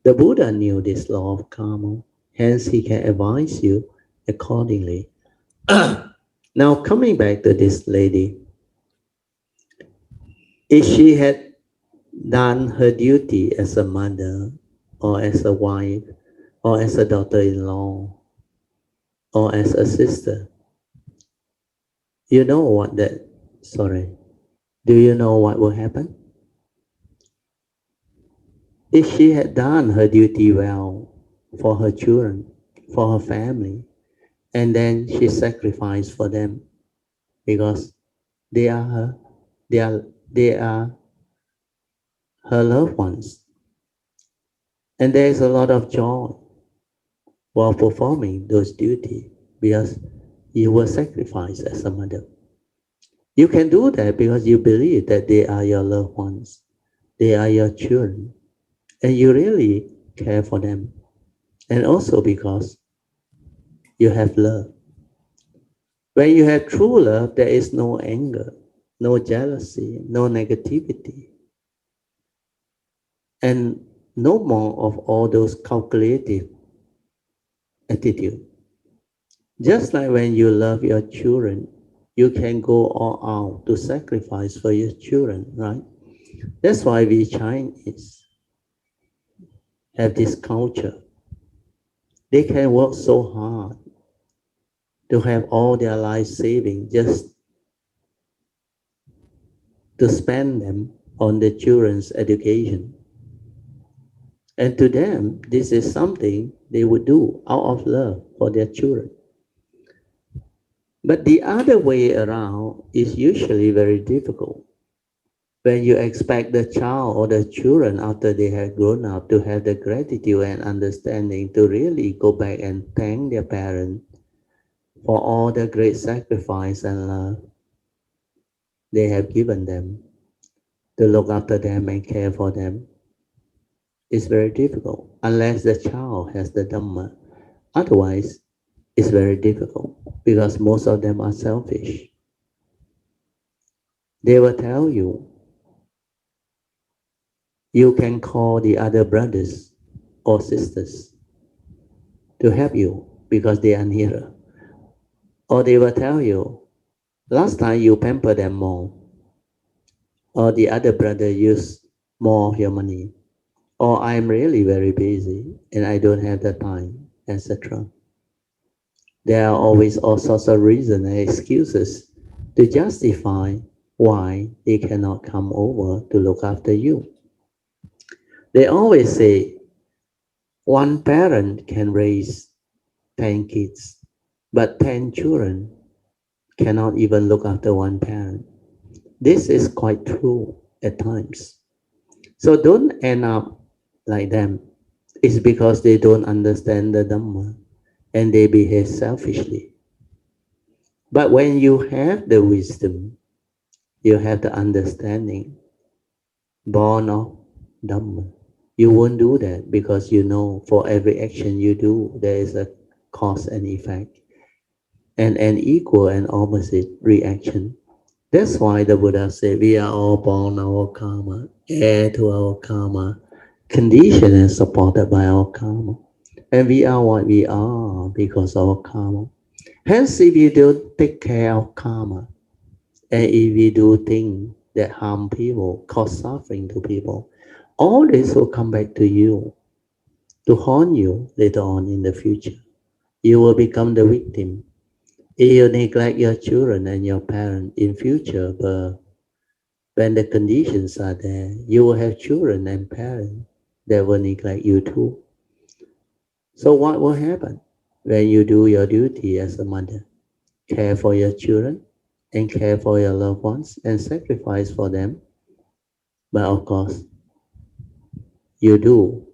Speaker 1: The Buddha knew this law of karma, hence he can advise you accordingly. Now coming back to this lady, if she had done her duty as a mother or as a wife or as a daughter-in-law or as a sister, you know what that, sorry, do you know what will happen? If she had done her duty well for her children, for her family, and then she sacrificed for them because they are her, they are her loved ones, and there is a lot of joy while performing those duties because you were sacrificed as a mother. You can do that because you believe that they are your loved ones, they are your children, and you really care for them. And also because you have love. When you have true love, there is no anger, no jealousy, no negativity, and no more of all those calculative attitude. Just like when you love your children, you can go all out to sacrifice for your children, right? That's why we Chinese have this culture. They can work so hard to have all their life saving just to spend them on the children's education. And to them, this is something they would do out of love for their children. But the other way around is usually very difficult. When you expect the child or the children after they have grown up to have the gratitude and understanding to really go back and thank their parents for all the great sacrifice and love they have given them, to look after them and care for them, is very difficult unless the child has the Dhamma. Otherwise, it's very difficult because most of them are selfish. They will tell you, you can call the other brothers or sisters to help you because they are nearer. Or they will tell you, last time you pamper them more, or the other brother used more of your money, or I'm really very busy and I don't have the time, etc. There are always all sorts of reasons and excuses to justify why they cannot come over to look after you. They always say one parent can raise 10 kids, but 10 children cannot even look after one parent. This is quite true at times. So don't end up like them. It's because they don't understand the Dhamma and they behave selfishly. But when you have the wisdom, you have the understanding, born of Dhamma, you won't do that because you know for every action you do, there is a cause and effect and an equal and opposite reaction. That's why the Buddha said we are all born our karma, heir to our karma, conditioned and supported by our karma. And we are what we are because of our karma. Hence, if you don't take care of karma, and if we do things that harm people, cause suffering to people, all this will come back to you, to haunt you later on in the future. You will become the victim. If you neglect your children and your parents in future, but when the conditions are there, you will have children and parents that will neglect you too. So what will happen when you do your duty as a mother? Care for your children and care for your loved ones and sacrifice for them. But of course, you do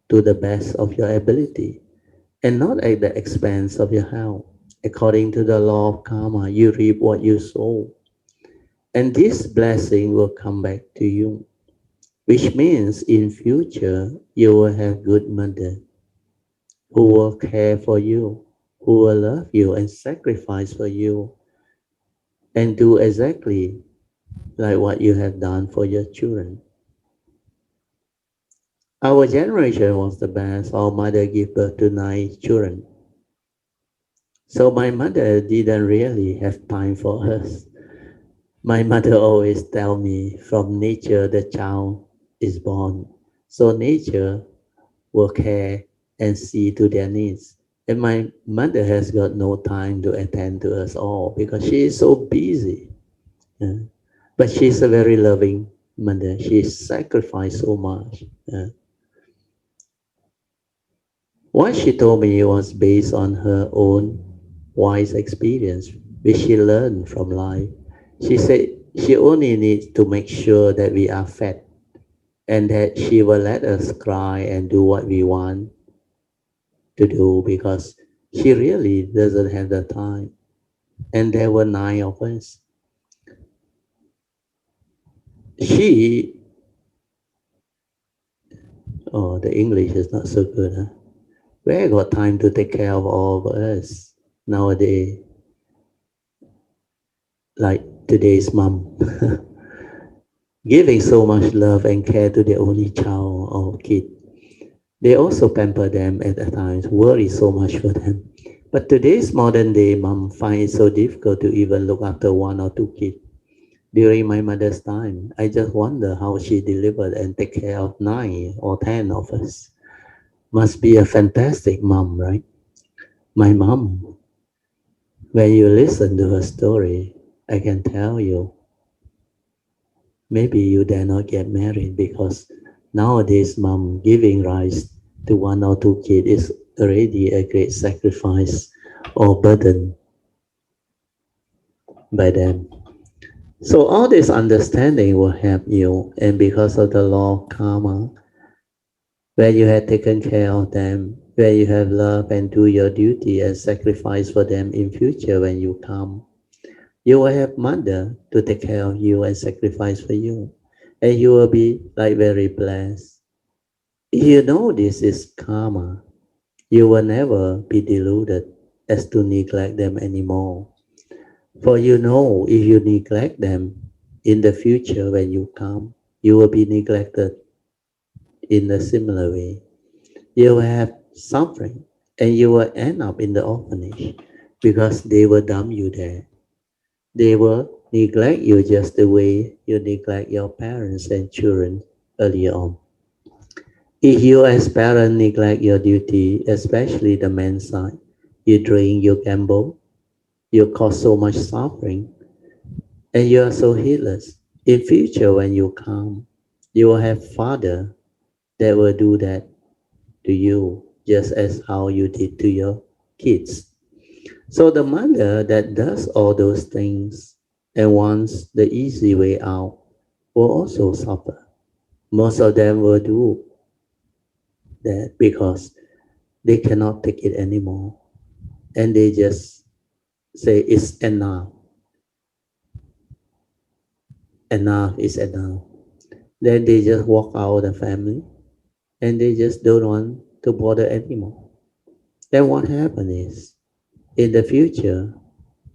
Speaker 1: to the best of your ability and not at the expense of your health. According to the law of karma, you reap what you sow. And this blessing will come back to you, which means in future you will have good mother who will care for you, who will love you and sacrifice for you and do exactly like what you have done for your children. Our generation was the best. Our mother gave birth to 9 children. So my mother didn't really have time for us. My mother always tell me from nature the child is born. So nature will care and see to their needs. And my mother has got no time to attend to us all because she is so busy. Yeah. But she's a very loving mother. She sacrificed so much. Yeah. What she told me was based on her own wise experience, which she learned from life. She said she only needs to make sure that we are fed and that she will let us cry and do what we want to do because she really doesn't have the time. And there were 9 of us. She, oh, the English is not so good, huh? Where got time to take care of all of us nowadays, like today's mom? Giving so much love and care to their only child or kid. They also pamper them at times, worry so much for them. But today's modern day mom finds it so difficult to even look after 1 or 2 kids. During my mother's time, I just wonder how she delivered and take care of 9 or 10 of us. Must be a fantastic mom, right? My mom, when you listen to her story, I can tell you, maybe you dare not get married because nowadays mom giving rise to 1 or 2 kids is already a great sacrifice or burden. by them. So all this understanding will help you, and because of the law of karma, where you have taken care of them, where you have loved and do your duty and sacrifice for them in future when you come, you will have mother to take care of you and sacrifice for you, and you will be like very blessed. If you know this is karma, you will never be deluded as to neglect them anymore. For you know if you neglect them in the future when you come, you will be neglected in a similar way. You will have suffering and you will end up in the orphanage because they will dump you there. They will neglect you just the way you neglect your parents and children earlier on. If you as parent neglect your duty, especially the men's side, you drink, you gamble, you cause so much suffering, and you are so heedless. In future, when you come, you will have father that will do that to you, just as how you did to your kids. So the mother that does all those things and wants the easy way out will also suffer. Most of them will do that because they cannot take it anymore, and they just say it's enough. Enough is enough. Then they just walk out of the family and they just don't want to bother anymore. Then what happens is in the future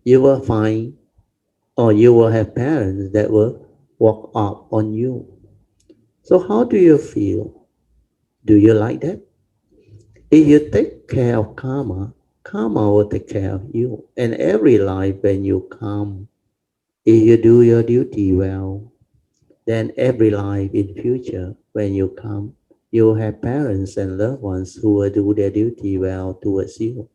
Speaker 1: you will find or you will have parents that will walk up on you. So how do you feel? Do you like that? If you take care of karma, karma will take care of you. And every life when you come, if you do your duty well, then every life in future when you come, you will have parents and loved ones who will do their duty well towards you.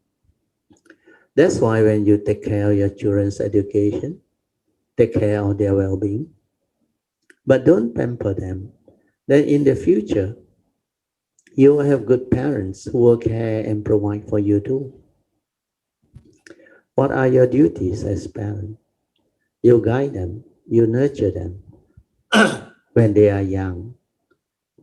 Speaker 1: That's why when you take care of your children's education, take care of their well-being, but don't pamper them. Then in the future, you will have good parents who will care and provide for you too. What are your duties as parents? You guide them, you nurture them when they are young,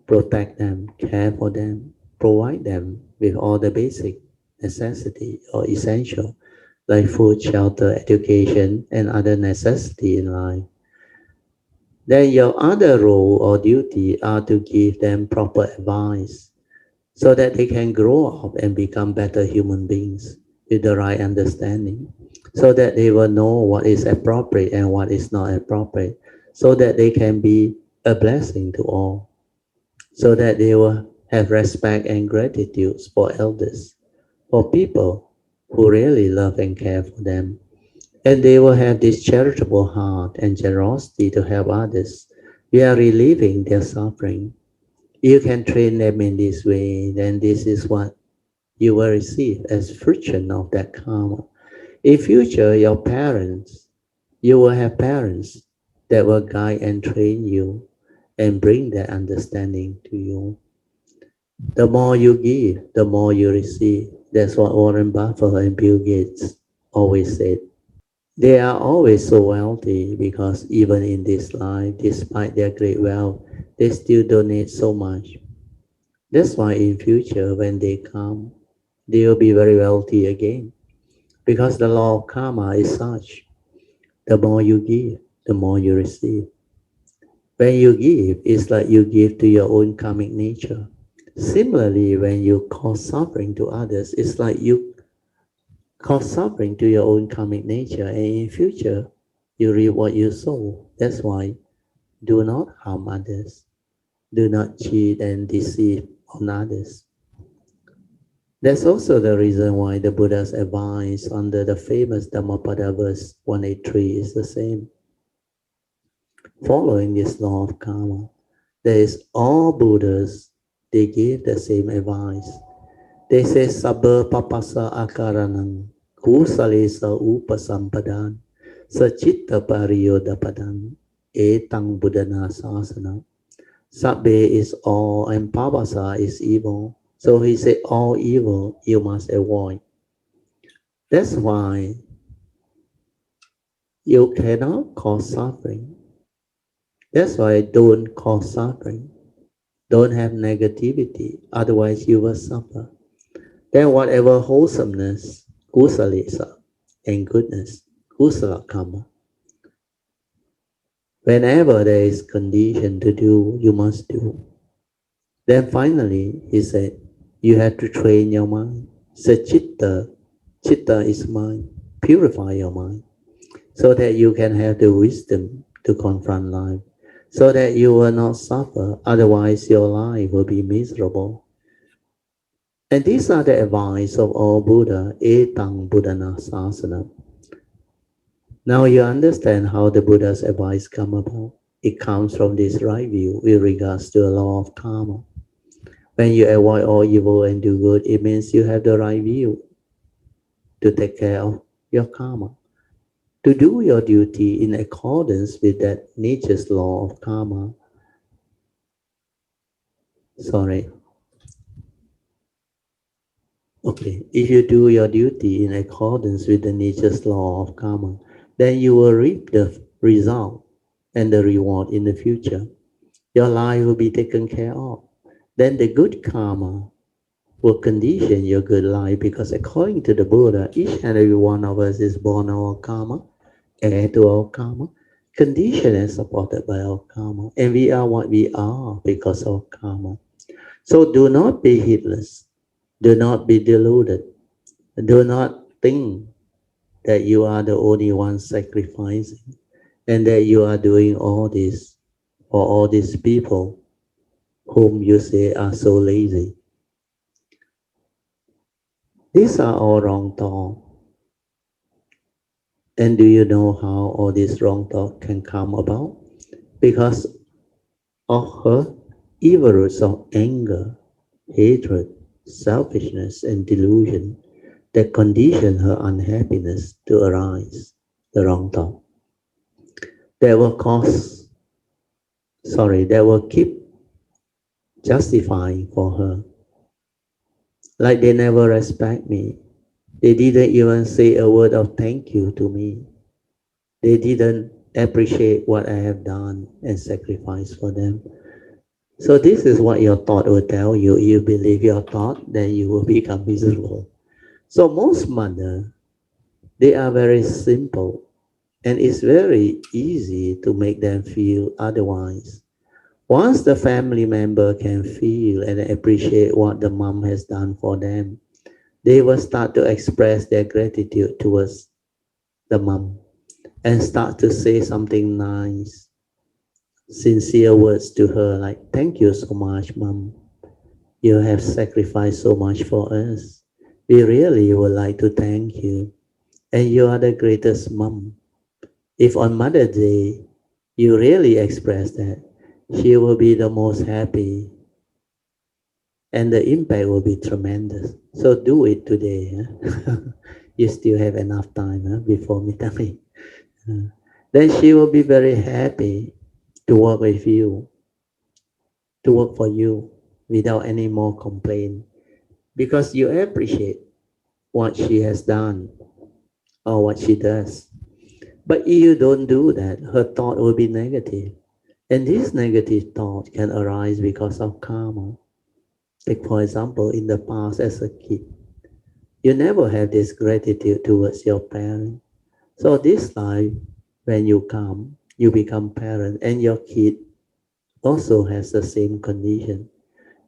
Speaker 1: protect them, care for them, provide them with all the basic necessity or essential like food, shelter, education, and other necessity in life. Then your other role or duty are to give them proper advice so that they can grow up and become better human beings with the right understanding, so that they will know what is appropriate and what is not appropriate, so that they can be a blessing to all, so that they will have respect and gratitude for elders, for people who really love and care for them. And they will have this charitable heart and generosity to help others. We are relieving their suffering. You can train them in this way, then this is what you will receive as fruition of that karma. In future, your parents, you will have parents that will guide and train you and bring that understanding to you. The more you give, the more you receive. That's what Warren Buffett and Bill Gates always said. They are always so wealthy because even in this life, despite their great wealth, they still donate so much. That's why in future, when they come, they will be very wealthy again. Because the law of karma is such. The more you give, the more you receive. When you give, it's like you give to your own karmic nature. Similarly, when you cause suffering to others, it's like you cause suffering to your own karmic nature, and in future, you reap what you sow. That's why do not harm others. Do not cheat and deceive on others. That's also the reason why the Buddha's advice under the famous Dhammapada verse 183 is the same. Following this law of karma, there is all Buddhas, they give the same advice. They say sabba papasa akaranam kusalesa upasampadan sachitta pariyodapadam etang buddhana sasana. Sabbe is all and papasa is evil. So he said all evil you must avoid. That's why You cannot cause suffering. That's why don't cause suffering. Don't have negativity, otherwise you will suffer. Then whatever wholesomeness, kusalisa, and goodness, kusala karma, whenever there is condition to do, you must do. Then finally, he said, you have to train your mind. So chitta is mind. Purify your mind so that you can have the wisdom to confront life, so that you will not suffer. Otherwise, your life will be miserable. And these are the advice of all Buddha, Etang Buddhana Sasana. Now you understand how the Buddha's advice come about. It comes from this right view with regards to the law of karma. When you avoid all evil and do good, it means you have the right view to take care of your karma, to do your duty in accordance with that nature's law of karma. Sorry. Okay, if you do your duty in accordance with the nature's law of karma, then you will reap the result and the reward in the future. Your life will be taken care of. Then the good karma will condition your good life, because according to the Buddha, each and every one of us is born our karma, heir to our karma, conditioned and supported by our karma. And we are what we are because of karma. So do not be heedless. Do not be deluded. Do not think that you are the only one sacrificing and that you are doing all this for all these people whom you say are so lazy. These are all wrong thoughts. And do you know how all this wrong thought can come about? Because of her evil roots of anger, hatred, selfishness, and delusion that condition her unhappiness to arise, the wrong thought. That will that will keep justifying for her. Like they never respect me. They didn't even say a word of thank you to me. They didn't appreciate what I have done and sacrificed for them. So this is what your thought will tell you. You believe your thought, then you will become miserable. So most mother, they are very simple, and it's very easy to make them feel otherwise. Once the family member can feel and appreciate what the mom has done for them, they will start to express their gratitude towards the mom and start to say something nice, sincere words to her like, thank you so much, mom. You have sacrificed so much for us. We really would like to thank you. And you are the greatest mom. If on Mother's Day you really express that, she will be the most happy and the impact will be tremendous. So do it today. Huh? You still have enough time before midnight. Then she will be very happy to work with you, to work for you without any more complaint, because you appreciate what she has done or what she does. But if you don't do that, her thought will be negative. And this negative thought can arise because of karma. Like for example, in the past as a kid, you never have this gratitude towards your parent. So this life, when you come, you become parent, and your kid also has the same condition.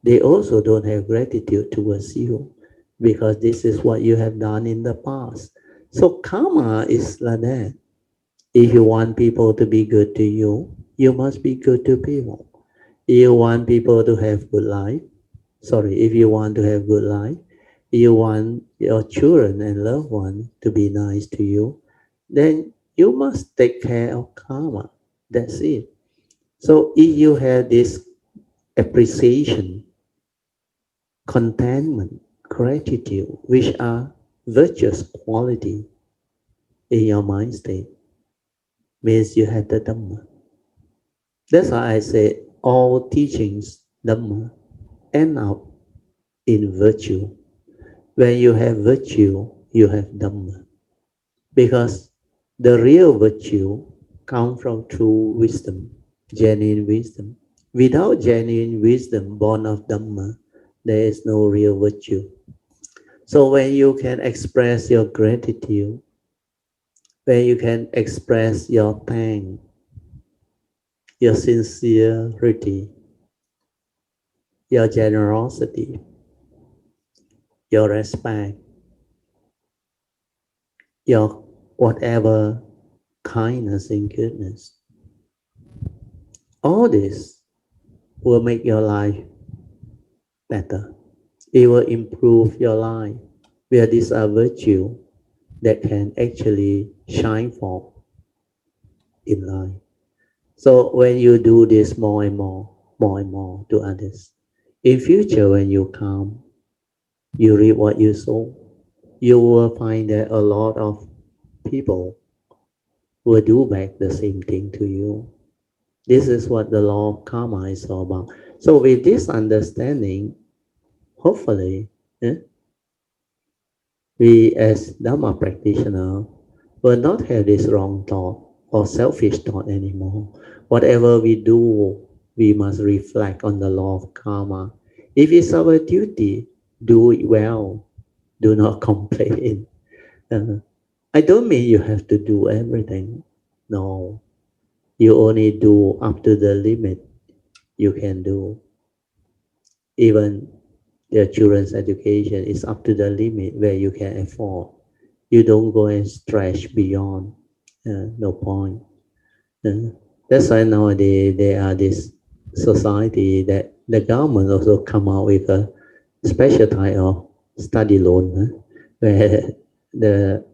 Speaker 1: They also don't have gratitude towards you because this is what you have done in the past. So karma is like that. If you want people to be good to you, you must be good to people. If you want people to have good life, if you want to have good life, you want your children and loved ones to be nice to you, then you must take care of karma. That's it. So if you have this appreciation, contentment, gratitude, which are virtuous quality in your mind state, means you have the Dhamma. That's why I say all teachings, Dhamma, end up in virtue. When you have virtue, you have Dhamma. Because The real virtue comes from true wisdom, genuine wisdom. Without genuine wisdom born of Dhamma, there is no real virtue. So when you can express your gratitude, when you can express your thanks, your sincerity, your generosity, your respect, your whatever kindness and goodness, all this will make your life better. It will improve your life. Where these are virtue that can actually shine forth in life. So when you do this more and more to others, in future when you come, you reap what you sow. You will find that a lot of people will do back the same thing to you. This is what the law of karma is all about. So with this understanding, hopefully, eh, we as Dhamma practitioner will not have this wrong thought or selfish thought anymore. Whatever we do, we must reflect on the law of karma. If it's our duty, do it well. Do not complain. Uh, I don't mean you have to do everything. No, you only do up to the limit you can do. Even their children's education is up to the limit where you can afford. You don't go and stretch beyond. No point. That's why nowadays there are this society that the government also come out with a special type of study loan, where the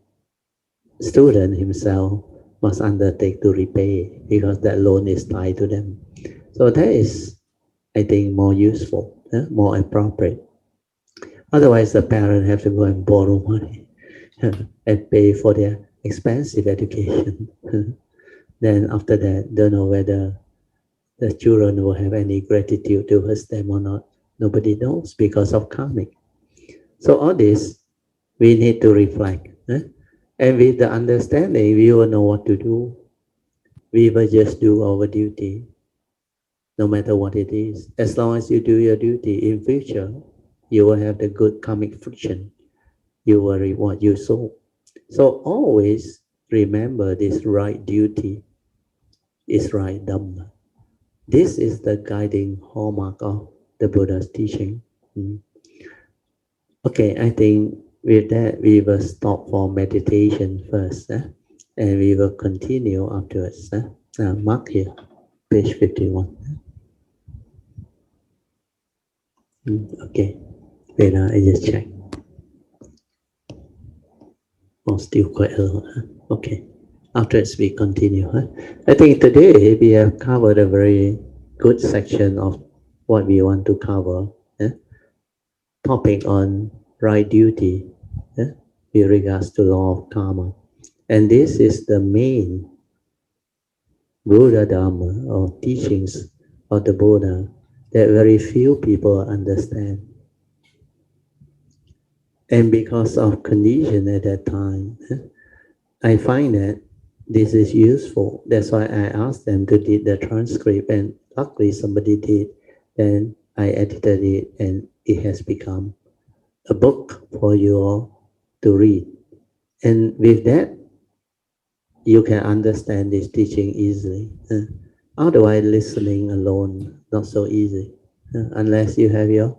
Speaker 1: student himself must undertake to repay because that loan is tied to them. So that is, I think, more useful, more appropriate. Otherwise, the parent have to go and borrow money and pay for their expensive education. Then after that, don't know whether the children will have any gratitude towards them or not. Nobody knows because of karmic. So all this, we need to reflect. And with the understanding, we will know what to do. We will just do our duty, no matter what it is. As long as you do your duty in future, you will have the good karmic friction. You will reap what you sow. So always remember this right duty is right Dhamma. This is the guiding hallmark of the Buddha's teaching. Okay, I think with that we will stop for meditation first, and we will continue afterwards. Mark here, page 51. Okay, wait, I just check. Oh, still quite a lot. Okay, afterwards we continue. I think today we have covered a very good section of what we want to cover. Topic on right duty, with regards to law of karma. And this is the main Buddha Dharma or teachings of the Buddha that very few people understand. And because of condition at that time, I find that this is useful. That's why I asked them to do the transcript, and luckily somebody did. Then I edited it, and it has become a book for you all to read. And with that, you can understand this teaching easily. Otherwise, listening alone, not so easy, unless you have your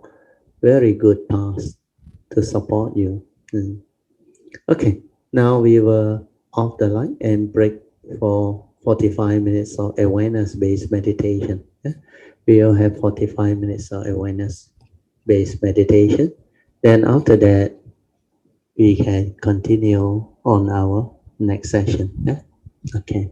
Speaker 1: very good past to support you. Okay, now we will off the line and break for 45 minutes of awareness-based meditation. We will have 45 minutes of awareness-based meditation. Then after that, we can continue on our next session. Okay.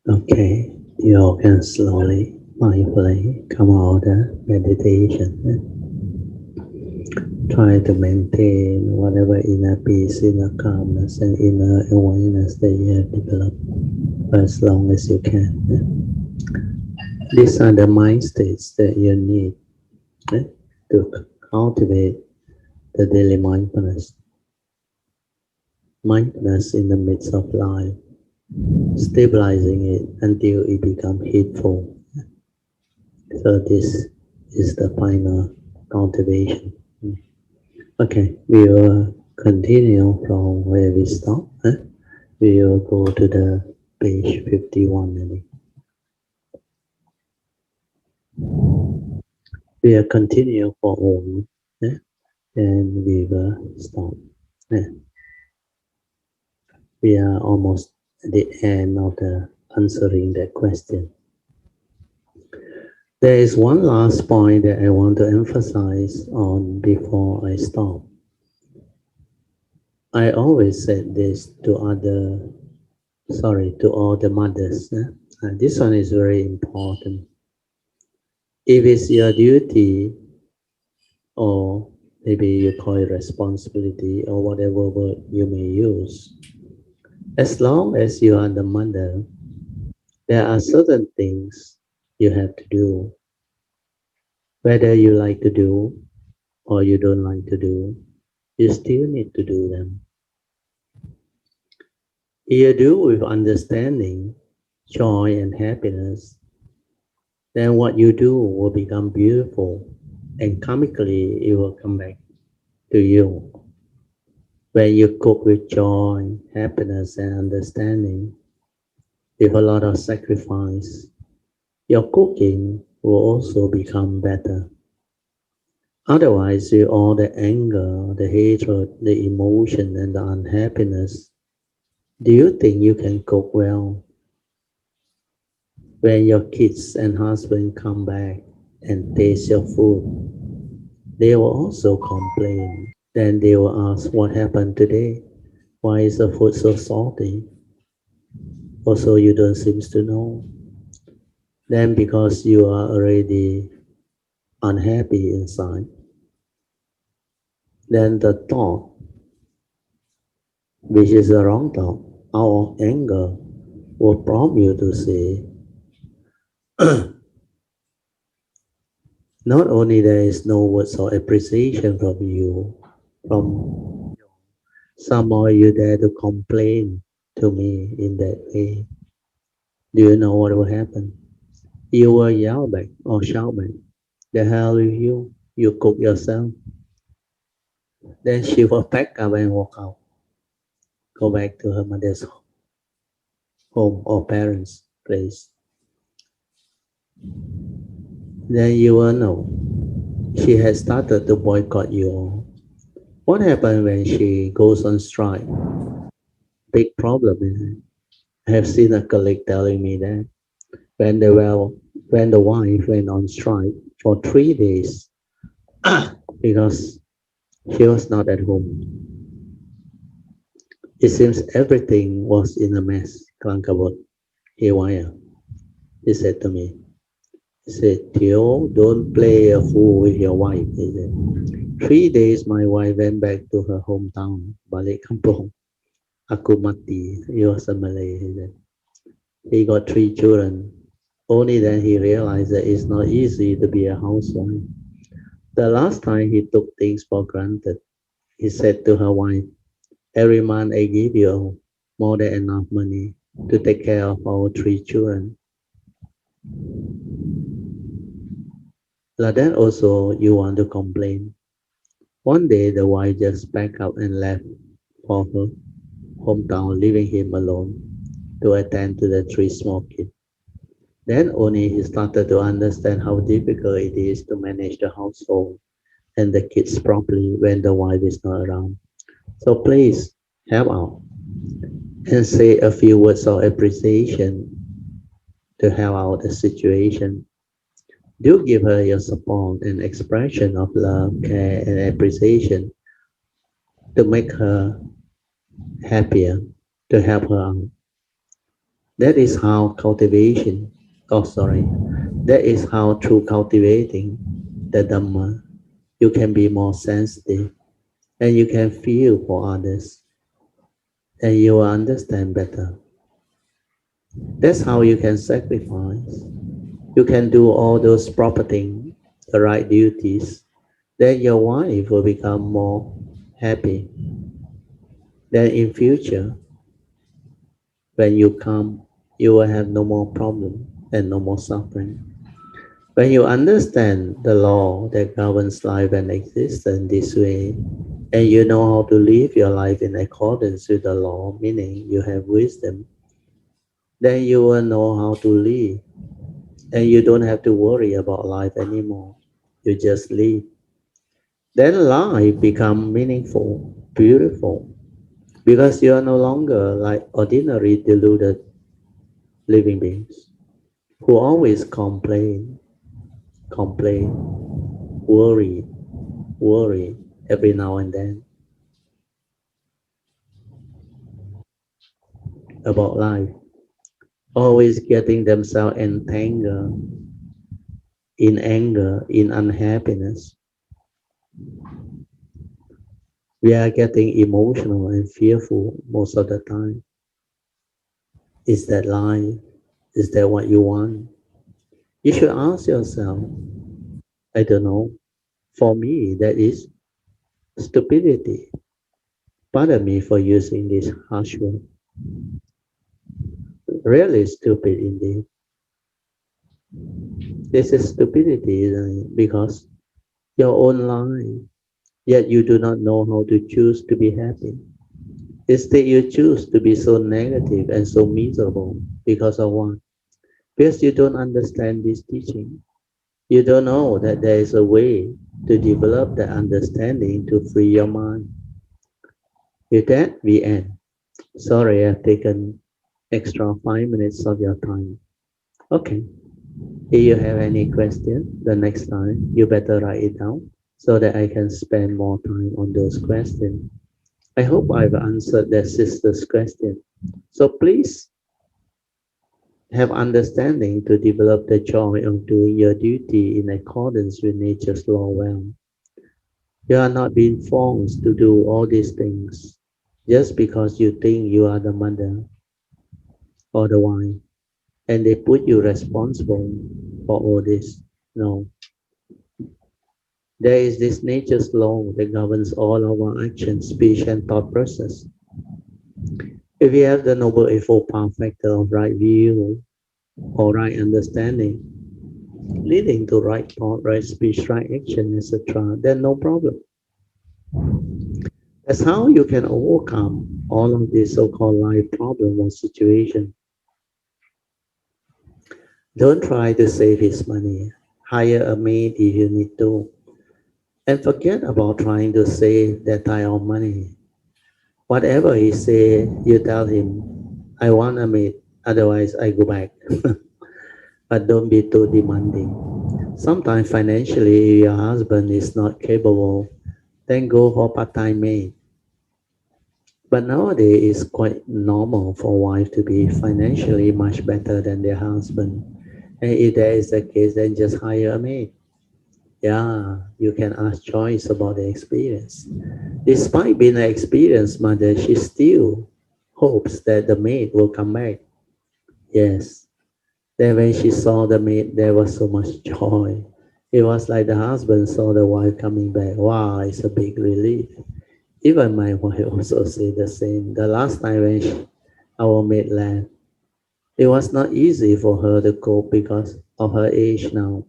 Speaker 1: Okay, you can slowly, mindfully come out of the meditation. Try to maintain whatever inner peace, inner calmness, and inner awareness that you have developed for as long as you can. These are the mind states that you need to cultivate the daily mindfulness. mindfulness in the midst of life, stabilizing it until it becomes heedful. So this is the final cultivation. Okay, we will continue from where we stop. We will go to the page 51 maybe. We will continue for all, and we will stop. Eh, We are almost at the end of the answering that question. There is one last point that I want to emphasize on before I stop. I always said this to all the mothers. This one is very important. If it's your duty, or maybe you call it responsibility, or whatever word you may use, as long as you are the mother, there are certain things you have to do, whether you like to do or you don't like to do, you still need to do them. You do with understanding, joy, and happiness, then what you do will become beautiful, and karmically it will come back to you. When you cook with joy, happiness, and understanding, with a lot of sacrifice, your cooking will also become better. Otherwise, with all the anger, the hatred, the emotion, and the unhappiness, do you think you can cook well? When your kids and husband come back and taste your food, they will also complain. Then they will ask, what happened today? Why is the food so salty? Also, you don't seem to know. Then because you are already unhappy inside, then the thought, which is the wrong thought, out of anger, will prompt you to say, not only there is no words of appreciation from you, from some of you dare to complain to me in that way. Do you know what will happen? You will yell back or shout back. The hell with you? You cook yourself. Then she will pack up and walk out, go back to her mother's home or parents' place. Then you will know she has started to boycott you all. What happens when she goes on strike? Big problem, isn't it? I have seen a colleague telling me that when the well, when the wife went on strike for 3 days because she was not at home. It seems everything was in a mess. Klangkabut, haywire. He said to me. He said, Theo, don't play a fool with your wife. He said, 3 days my wife went back to her hometown, balik kampung. Aku mati. He was a Malay. He said. He got 3 children. Only then he realized that it's not easy to be a housewife. The last time he took things for granted, he said to her wife, every month I give you more than enough money to take care of our 3 children. Like that also you want to complain. One day the wife just packed up and left for her hometown, leaving him alone to attend to the 3 small kids. Then only he started to understand how difficult it is to manage the household and the kids properly when the wife is not around. So please help out and say a few words of appreciation to help out the situation. Do give her your support and expression of love, care, and appreciation to make her happier, to help her out. That is how cultivation, oh sorry, that is how through cultivating the Dhamma, you can be more sensitive and you can feel for others and you will understand better. That's how you can sacrifice. You can do all those proper things, the right duties, then your wife will become more happy. Then in future, when you come, you will have no more problem and no more suffering. When you understand the law that governs life and existence this way, and you know how to live your life in accordance with the law, meaning you have wisdom, then you will know how to live. And you don't have to worry about life anymore. You just live. Then life become meaningful, beautiful, because you are no longer like ordinary deluded living beings who always complain, worry, worry every now and then about life, always getting themselves entangled in anger, in unhappiness. We are getting emotional and fearful most of the time. Is that life? Is that what you want? You should ask yourself, I don't know. For me, that is stupidity. Pardon me for using this harsh word. Really stupid indeed. This is stupidity, isn't it? Because your own life, yet you do not know how to choose to be happy. Instead, you choose to be so negative and so miserable because of what? Because you don't understand this teaching. You don't know that there is a way to develop that understanding to free your mind. With that, we end. Sorry, I've taken extra 5 minutes of your time. Okay. If you have any question, the next time you better write it down so that I can spend more time on those questions. I hope I've answered that sister's question. So please have understanding to develop the joy of doing your duty in accordance with nature's law well. You are not being forced to do all these things just because you think you are the mother or the wife and they put you responsible for all this. No, there is this nature's law that governs all of our actions, speech, and thought process. If we have the noble eightfold path factor of right view or right understanding, leading to right thought, right speech, right action, etc., then no problem. That's how you can overcome all of these so-called life problem or situation. Don't try to save his money. Hire a maid if you need to. And forget about trying to save that type of money. Whatever he say, you tell him, I want a maid, otherwise I go back. But don't be too demanding. Sometimes financially your husband is not capable, then go for part-time maid. But nowadays it's quite normal for wife to be financially much better than their husband. And if that is the case, then just hire a maid. Yeah, you can ask Joyce about the experience. Despite being an experienced mother, she still hopes that the maid will come back. Yes. Then when she saw the maid, there was so much joy. It was like the husband saw the wife coming back. Wow, it's a big relief. Even my wife also said the same. The last time when our maid left, it was not easy for her to cope because of her age now.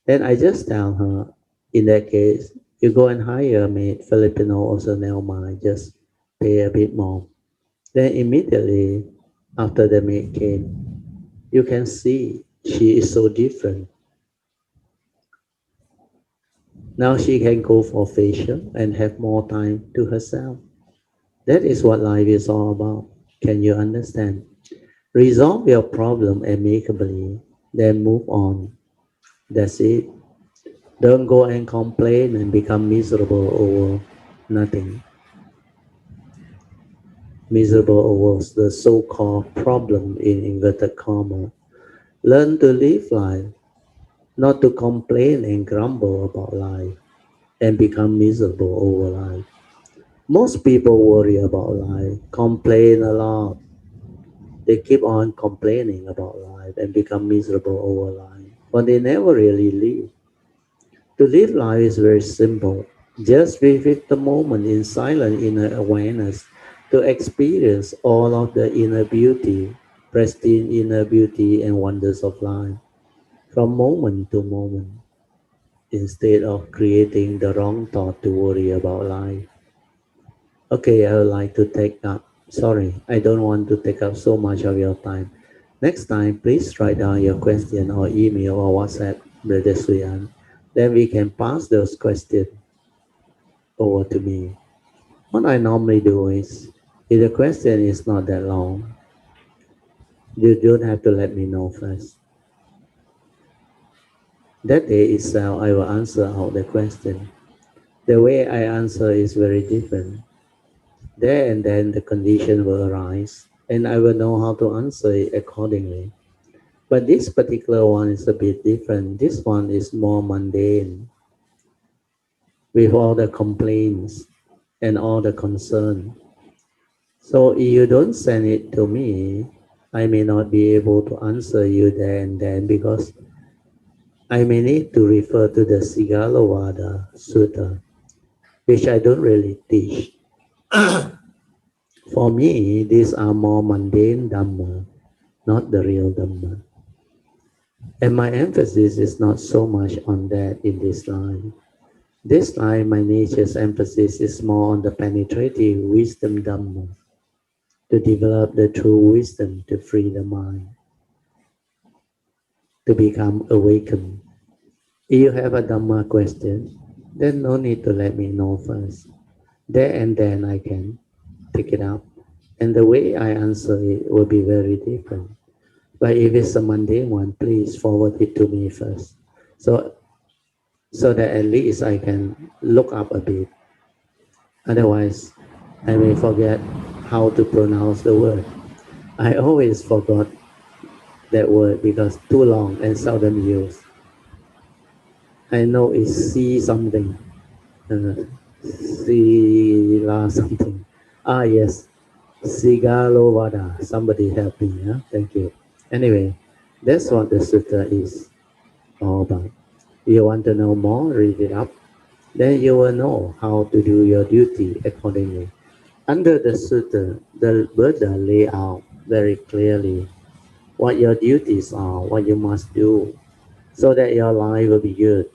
Speaker 1: Then I just tell her, in that case, you go and hire a maid, Filipino also never mind, just pay a bit more. Then immediately after the maid came, you can see she is so different. Now she can go for facial and have more time to herself. That is what life is all about. Can you understand? Resolve your problem amicably, then move on. That's it. Don't go and complain and become miserable over nothing. Miserable over the so-called problem in inverted comma. Learn to live life, not to complain and grumble about life and become miserable over life. Most people worry about life, complain a lot. They keep on complaining about life and become miserable over life, but they never really live. To live life is very simple. Just visit the moment in silent inner awareness to experience all of the inner beauty, pristine inner beauty and wonders of life from moment to moment instead of creating the wrong thought to worry about life. Okay, I would like to take up, sorry, I don't want to take up so much of your time. Next time, please write down your question or email or WhatsApp, Brother Suyan. Then we can pass those questions over to me. What I normally do is, if the question is not that long, you don't have to let me know first. That day itself, I will answer out the question. The way I answer is very different. There and then the condition will arise, and I will know how to answer it accordingly. But this particular one is a bit different. This one is more mundane, with all the complaints and all the concern. So if you don't send it to me, I may not be able to answer you there and then because I may need to refer to the Sigalovada Sutta, which I don't really teach. For me, these are more mundane Dhamma, not the real Dhamma. And my emphasis is not so much on that in this line. This line, my nature's emphasis is more on the penetrative wisdom Dhamma, to develop the true wisdom to free the mind, to become awakened. If you have a Dhamma question, then no need to let me know first. There and then I can pick it up. And the way I answer it will be very different. But if it's a mundane one, please forward it to me first. So so that at least I can look up a bit. Otherwise, I may forget how to pronounce the word. I always forgot that word because too long and seldom used. I know it's see something, Sila something. Ah, yes, Sigalovada. Somebody help me. Yeah? Thank you. Anyway, that's what the sutta is all about. You want to know more? Read it up. Then you will know how to do your duty accordingly. Under the sutta, the Buddha lay out very clearly what your duties are, what you must do, so that your life will be good.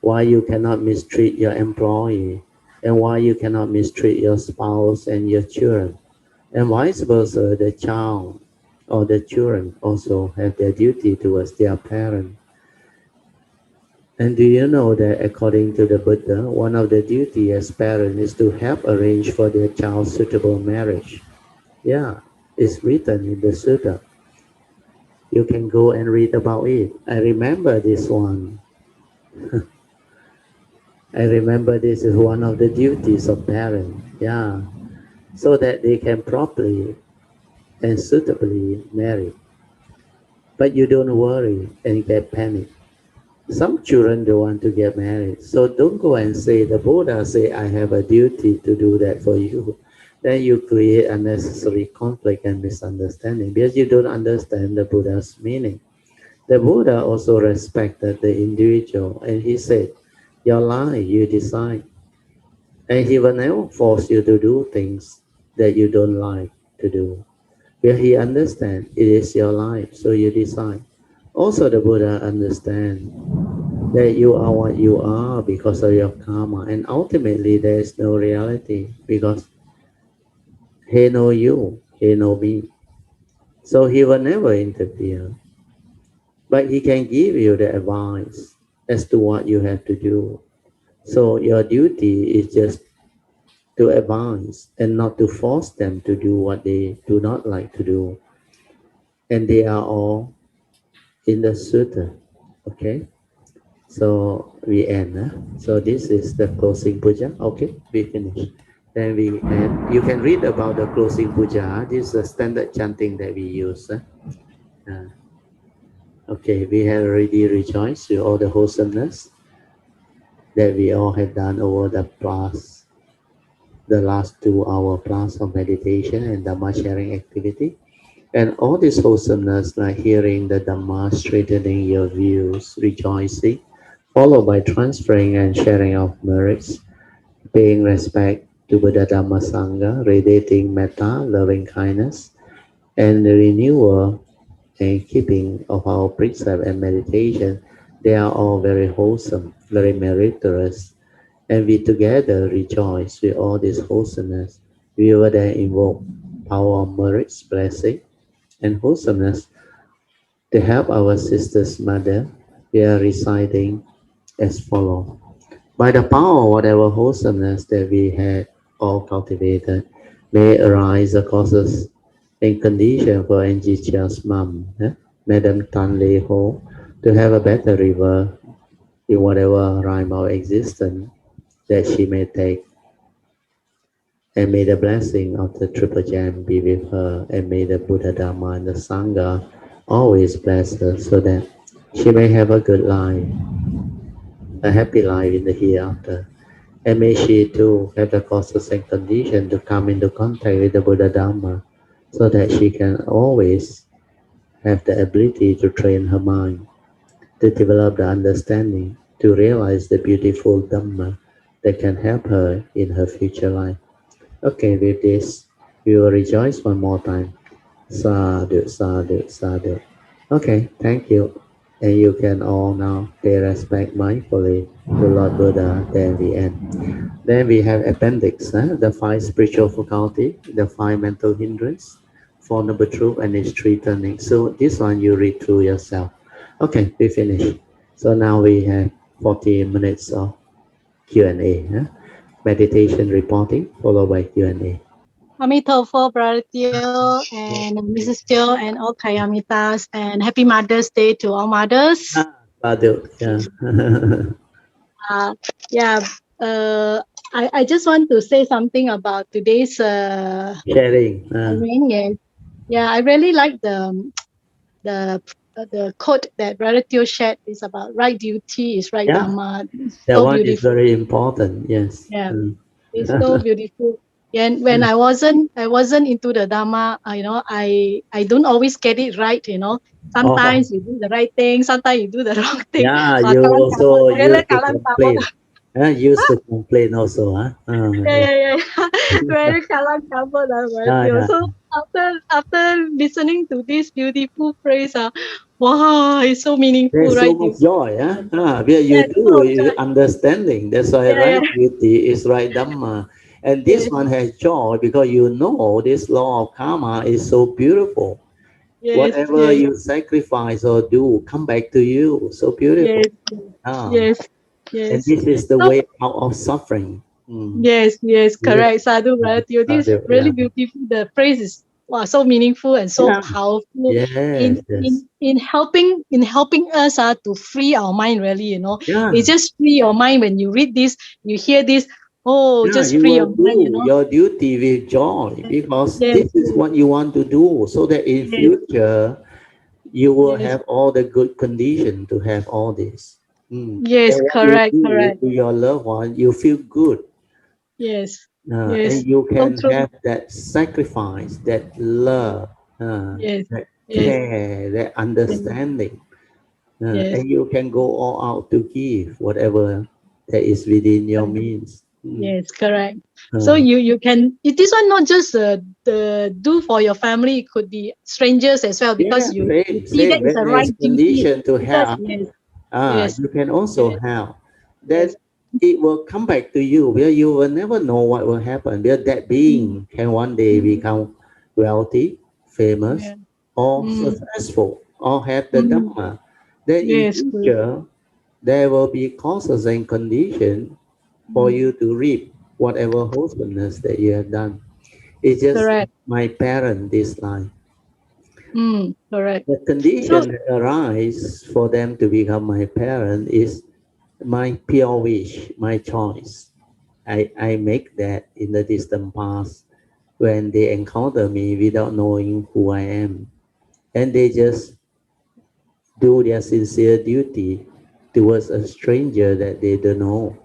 Speaker 1: Why you cannot mistreat your employee, and why you cannot mistreat your spouse and your children, and vice versa, the child or the children also have their duty towards their parent. And do you know that according to the Buddha, one of the duty as parent is to help arrange for their child's suitable marriage? Yeah, it's written in the sutta. You can go and read about it. I remember this one. I remember this is one of the duties of parent. Yeah, so that they can properly and suitably marry. But you don't worry and get panic. Some children don't want to get married, so don't go and say the Buddha say I have a duty to do that for you. Then you create unnecessary conflict and misunderstanding because you don't understand the Buddha's meaning. The Buddha also respected the individual and he said, your life you decide. And he will never force you to do things that you don't like to do. Where he understands it is your life, so you decide. Also the Buddha understands that you are what you are because of your karma, and ultimately there is no reality because he know you, he know me. So he will never interfere. But he can give you the advice as to what you have to do. So your duty is just to advise and not to force them to do what they do not like to do. And they are all in the sutta. Okay? So we end. So this is the closing puja. Okay, we finish. Then we end. You can read about the closing puja. This is the standard chanting that we use. Okay, we have already rejoiced with all the wholesomeness that we all have done over the last 2 hour plus of meditation and Dhamma sharing activity. And all this wholesomeness, like hearing the Dhamma, straightening your views, rejoicing, followed by transferring and sharing of merits, paying respect to Buddha Dhamma Sangha, radiating metta, loving kindness, and the renewal and keeping of our precept and meditation, they are all very wholesome, very meritorious, and we together rejoice with all this wholesomeness. We will then invoke power of merits, blessing, and wholesomeness to help our sister's mother. We are reciting as follows. By the power of whatever wholesomeness that we had all cultivated, may arise the causes and condition for Angie Chia's mom, Madam Tan Lei Ho, to have a better river in whatever rhyme of existence that she may take. And may the blessing of the Triple Gem be with her, and may the Buddha Dharma and the Sangha always bless her so that she may have a good life, a happy life in the hereafter. And may she too have the causes and condition to come into contact with the Buddha Dharma so that she can always have the ability to train her mind, to develop the understanding, to realize the beautiful Dhamma that can help her in her future life. Okay, with this, we will rejoice one more time. Sadhu, sadhu, sadhu. Okay, thank you. And you can all now pay respect mindfully to Lord Buddha, then we end. Then we have appendix, the five spiritual faculty, the five mental hindrance, four noble truth, and its three turning. So this one you read through yourself. Okay, we finish. So now we have 40 minutes of Q&A. Meditation reporting followed by Q&A.
Speaker 2: Amitabha, Brother Teo, and Mrs. Teo, and all Kayamitas, and happy Mother's Day to all mothers.
Speaker 1: Sadhu, yeah.
Speaker 2: Uh, yeah, I just want to say something about today's
Speaker 1: Sharing.
Speaker 2: Yes. Yeah, I really like the the quote that Brother Teo shared is about right duty is right
Speaker 1: Yeah,
Speaker 2: Dharma. It's
Speaker 1: that
Speaker 2: so
Speaker 1: one is
Speaker 2: beautiful.
Speaker 1: very important. Yes.
Speaker 2: Yeah, it's so beautiful. And when I wasn't into the Dharma, I don't always get it right.
Speaker 1: Oh,
Speaker 2: Sometimes you do the right thing, sometimes you do the wrong thing.
Speaker 1: yeah,
Speaker 2: Wah,
Speaker 1: you
Speaker 2: kalang kabut,
Speaker 1: also
Speaker 2: really
Speaker 1: used to
Speaker 2: kalang kabut.
Speaker 1: complain. Used to complain also, huh?
Speaker 2: Yeah,
Speaker 1: Yeah.
Speaker 2: yeah, yeah, yeah. Very kalang kabut,
Speaker 1: Yeah, yeah.
Speaker 2: So after listening to this beautiful phrase, wow, it's so meaningful,
Speaker 1: There's so
Speaker 2: right?
Speaker 1: much joy, huh? Where you
Speaker 2: Yes,
Speaker 1: do
Speaker 2: so
Speaker 1: you understanding. That's why
Speaker 2: yeah,
Speaker 1: right
Speaker 2: yeah,
Speaker 1: beauty is right Dhamma. And this
Speaker 2: yes,
Speaker 1: one has joy because you know this law of karma is so beautiful.
Speaker 2: yes,
Speaker 1: Whatever
Speaker 2: yes,
Speaker 1: you sacrifice or do, come back to you. So beautiful.
Speaker 2: yes,
Speaker 1: Ah,
Speaker 2: yes,
Speaker 1: and
Speaker 2: yes.
Speaker 1: this is the
Speaker 2: So
Speaker 1: way out of suffering. Mm.
Speaker 2: yes, yes,
Speaker 1: Yes.
Speaker 2: correct. Sadhu, right? This is
Speaker 1: Yeah.
Speaker 2: really beautiful. The phrase is wow, so meaningful and so
Speaker 1: Yeah.
Speaker 2: powerful
Speaker 1: Yes.
Speaker 2: in
Speaker 1: Yes.
Speaker 2: in helping us to free our mind. Really,
Speaker 1: Yeah.
Speaker 2: it's just free your mind when you read this, you hear this. Oh,
Speaker 1: Yeah.
Speaker 2: just
Speaker 1: You
Speaker 2: free
Speaker 1: will
Speaker 2: your mind.
Speaker 1: do your duty with joy because
Speaker 2: Yes,
Speaker 1: this is what you want to do, so that in
Speaker 2: yes,
Speaker 1: future you will
Speaker 2: yes,
Speaker 1: have all the good condition to have all this.
Speaker 2: yes,
Speaker 1: And what you
Speaker 2: correct,
Speaker 1: do
Speaker 2: correct.
Speaker 1: to your loved one, you feel good.
Speaker 2: Yes,
Speaker 1: And
Speaker 2: yes,
Speaker 1: you
Speaker 2: so
Speaker 1: can
Speaker 2: true.
Speaker 1: have that sacrifice, that love,
Speaker 2: Yes,
Speaker 1: that
Speaker 2: yes,
Speaker 1: care, that
Speaker 2: yes,
Speaker 1: understanding.
Speaker 2: yes.
Speaker 1: And you can go all out to give whatever that is within your
Speaker 2: Correct.
Speaker 1: means.
Speaker 2: Yes, correct. So
Speaker 1: Uh,
Speaker 2: you can this one not just the do for your family, it could be strangers as well because
Speaker 1: yeah,
Speaker 2: you
Speaker 1: same,
Speaker 2: see that
Speaker 1: same.
Speaker 2: is
Speaker 1: When
Speaker 2: a
Speaker 1: there's
Speaker 2: right duty
Speaker 1: condition to
Speaker 2: because
Speaker 1: help,
Speaker 2: yes, yes,
Speaker 1: you can also
Speaker 2: yes,
Speaker 1: help. Then
Speaker 2: yes,
Speaker 1: it will come back to you where you will never know what will happen. Where that
Speaker 2: mm,
Speaker 1: being can one day
Speaker 2: mm,
Speaker 1: become wealthy, famous,
Speaker 2: yeah,
Speaker 1: or
Speaker 2: mm,
Speaker 1: successful, or have the
Speaker 2: mm,
Speaker 1: Dhamma. Then in
Speaker 2: yes, good,
Speaker 1: future, there will be causes and conditions for
Speaker 2: mm,
Speaker 1: you to reap whatever wholesomeness that you have done. It's just
Speaker 2: correct,
Speaker 1: my parent this life.
Speaker 2: correct.
Speaker 1: The
Speaker 2: So
Speaker 1: condition that arise for them to become my parent is my pure wish, my choice. I make that in the distant past when they encounter me without knowing who I am. And they just do their sincere duty towards a stranger that they don't know.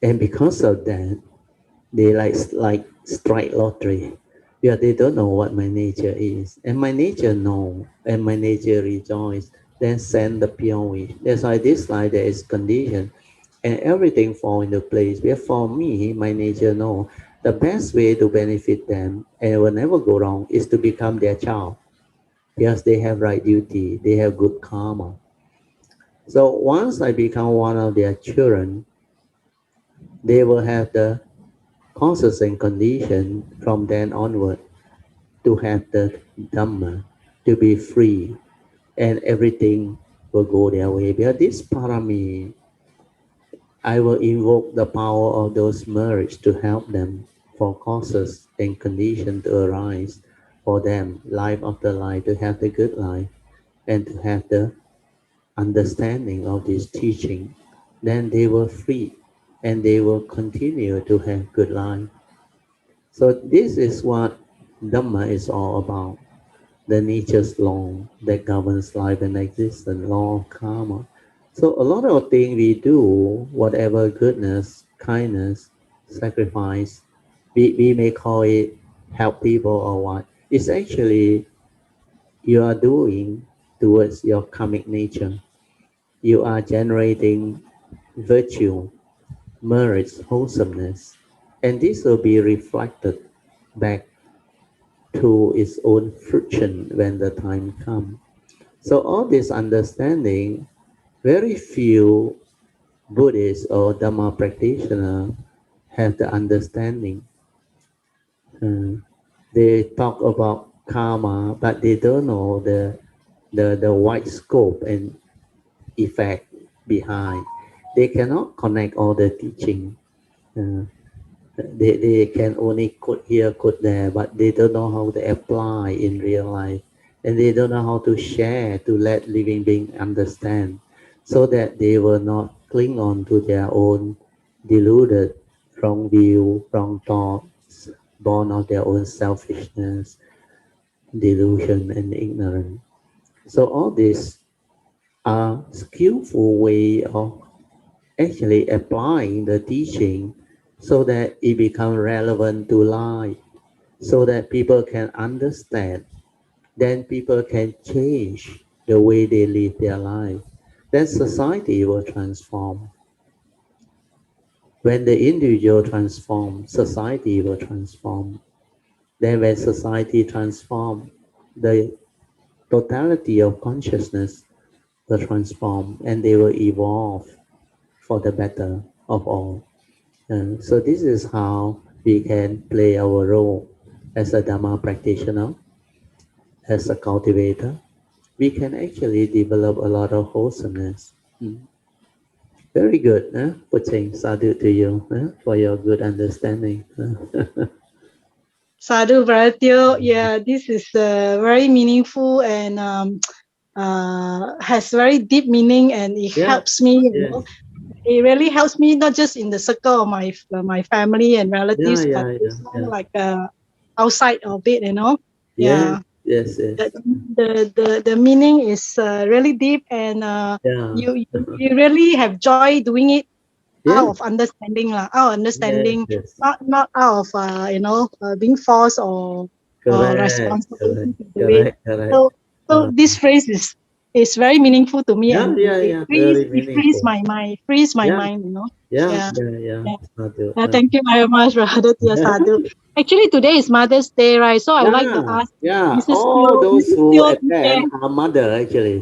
Speaker 1: And because of that, they like strike lottery. Yeah, they don't know what my nature is. And my nature know, and my nature rejoice. Then send the pure wish. That's why this life there is condition. and everything fall into place. But for me, my nature know the best way to benefit them and it will never go wrong is to become their child because they have right duty, they have good karma. So once I become one of their children, they will have the causes and condition from then onward to have the Dhamma, to be free, and everything will go their way. Because this parami, I will invoke the power of those merits to help them for causes and conditions to arise for them, life after life, to have the good life and to have the understanding of this teaching. Then they will free and they will continue to have good life. So this is what Dhamma is all about. The nature's law that governs life and existence, law of karma. So a lot of things we do, whatever goodness, kindness, sacrifice, we may call it help people or what, it's actually you are doing towards your karmic nature. You are generating virtue, merits, wholesomeness, and this will be reflected back to its own fruition when the time comes. So all this understanding, very few Buddhists or Dhamma practitioners have the understanding. Uh, they talk about karma, but they don't know the wide scope and effect behind. They cannot connect all the teaching. Uh, they can only quote here, quote there, but they don't know how to apply in real life. And they don't know how to share to let living beings understand so that they will not cling on to their own deluded, wrong view, wrong thoughts, born of their own selfishness, delusion, and ignorance. So all these are skillful way of actually applying the teaching so that it becomes relevant to life, so that people can understand, then people can change the way they live their life. Then society will transform. When the individual transforms, society will transform. Then when society transforms, the totality of consciousness will transform and they will evolve for the better of all. And so this is how we can play our role as a Dhamma practitioner, as a cultivator. We can actually develop a lot of wholesomeness. Very good, Puching. Sadhu to you for your good understanding.
Speaker 2: Sadhu Bharatyo. Yeah, this is very meaningful and has very deep meaning, and it
Speaker 1: Yeah,
Speaker 2: helps me.
Speaker 1: yes,
Speaker 2: It really helps me not just in the circle of my family and
Speaker 1: yeah,
Speaker 2: relatives, but
Speaker 1: yeah, yeah,
Speaker 2: also
Speaker 1: yeah.
Speaker 2: like outside of it.
Speaker 1: Yes,
Speaker 2: Yeah.
Speaker 1: yes,
Speaker 2: The
Speaker 1: yes.
Speaker 2: the meaning is really deep, and
Speaker 1: Yeah,
Speaker 2: you really have joy doing it out
Speaker 1: yes,
Speaker 2: of understanding lah, out of
Speaker 1: yes,
Speaker 2: understanding,
Speaker 1: yes.
Speaker 2: not out of being forced or
Speaker 1: Correct,
Speaker 2: responsibility
Speaker 1: correct,
Speaker 2: to do it.
Speaker 1: correct, correct.
Speaker 2: So this phrase is very meaningful to me,
Speaker 1: Yeah,
Speaker 2: and
Speaker 1: yeah,
Speaker 2: it
Speaker 1: yeah.
Speaker 2: frees
Speaker 1: Very
Speaker 2: it frees
Speaker 1: meaningful.
Speaker 2: my
Speaker 1: Yeah,
Speaker 2: mind.
Speaker 1: yeah,
Speaker 2: Yeah.
Speaker 1: yeah, yeah.
Speaker 2: Yeah.
Speaker 1: Sadhu.
Speaker 2: Yeah, thank you very much, Radha Tia Sadhu. Actually, today is Mother's Day, right? So I would like to
Speaker 1: Yeah,
Speaker 2: ask
Speaker 1: yeah.
Speaker 2: Mrs.
Speaker 1: All
Speaker 2: Teo,
Speaker 1: those
Speaker 2: Mrs.
Speaker 1: who
Speaker 2: Teo to share.
Speaker 1: attend are mother actually.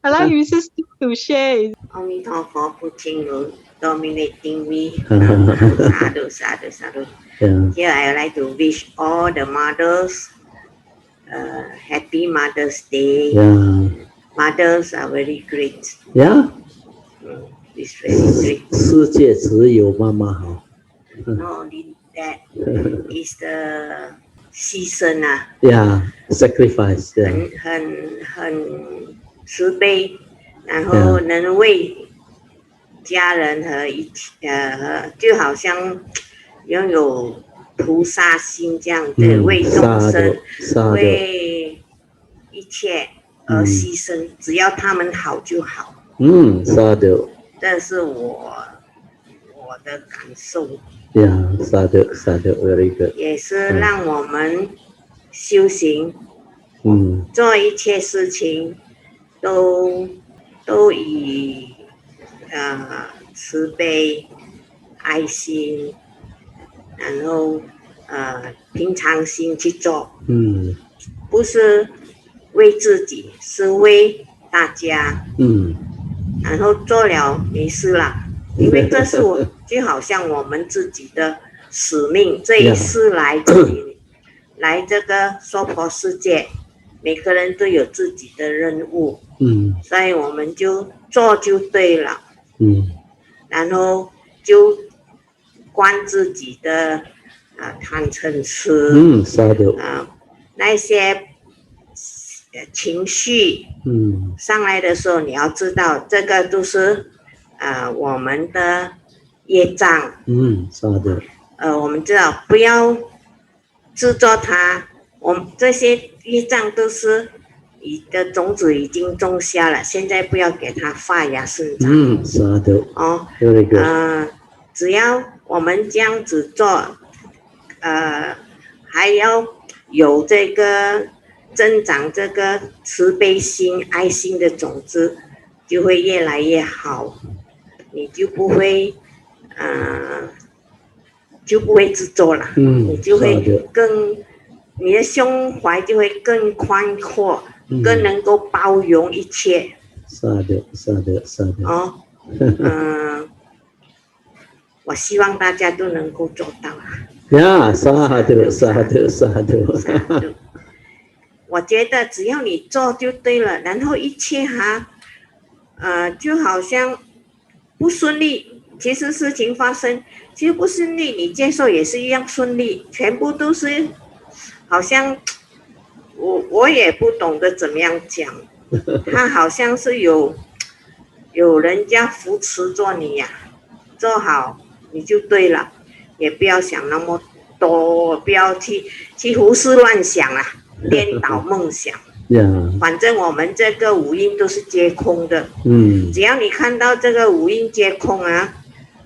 Speaker 2: I like Mrs. Teo to share.
Speaker 3: Amitofo Puching dominating me. Sadhu, sadhu, sadhu.
Speaker 1: Yeah,
Speaker 3: Here I would like to wish all the mothers happy Mother's Day.
Speaker 1: yeah,
Speaker 3: Mothers are very great.
Speaker 1: yeah.
Speaker 3: It's very great.
Speaker 1: 世界只有妈妈好。
Speaker 3: Not only that, is the season
Speaker 1: Yeah, sacrifice. Yeah,
Speaker 3: 很慈悲，然后能为家人和就好像拥有菩萨心这样的，为众生，为一切而牺牲，只要他们好就好。
Speaker 1: sadhu.
Speaker 3: 这是我的感受。
Speaker 1: Yeah, sadhu, sadhu, very good.
Speaker 3: 也是让我们修行，做一切事情都以慈悲、爱心，然后平常心去做，不是为自己，是为大家，然后做了没事了，因为这是就好像我们自己的使命，这一世来这里，来这个娑婆世界，每个人都有自己的任务，所以我们就做就对了，然后就观自己的贪嗔痴，那些情绪上来的时候，你要知道这个都是我们的业障，我们知道不要制作它，我们这些业障都是你的种子已经种下了，现在不要给它发芽生长。只要我们这样子做，还要有这个增长这个慈悲心、爱心的种子，就会越来越好，你就不会执着了，你就会你的胸怀就会更宽阔，更能够包容一切。我希望大家都能够做到啊！
Speaker 1: 萨土。
Speaker 3: 我觉得只要你做就对了，然后一切就好像不顺利，其实事情发生其实不顺利，你接受也是一样顺利，全部都是好像我也不懂得怎么样讲，他好像是有人家扶持着你呀，做好你就对了，也不要想那么多，不要去胡思乱想啊，颠倒梦想。反正我们这个五蕴都是皆空的，只要你看到这个五蕴皆空啊，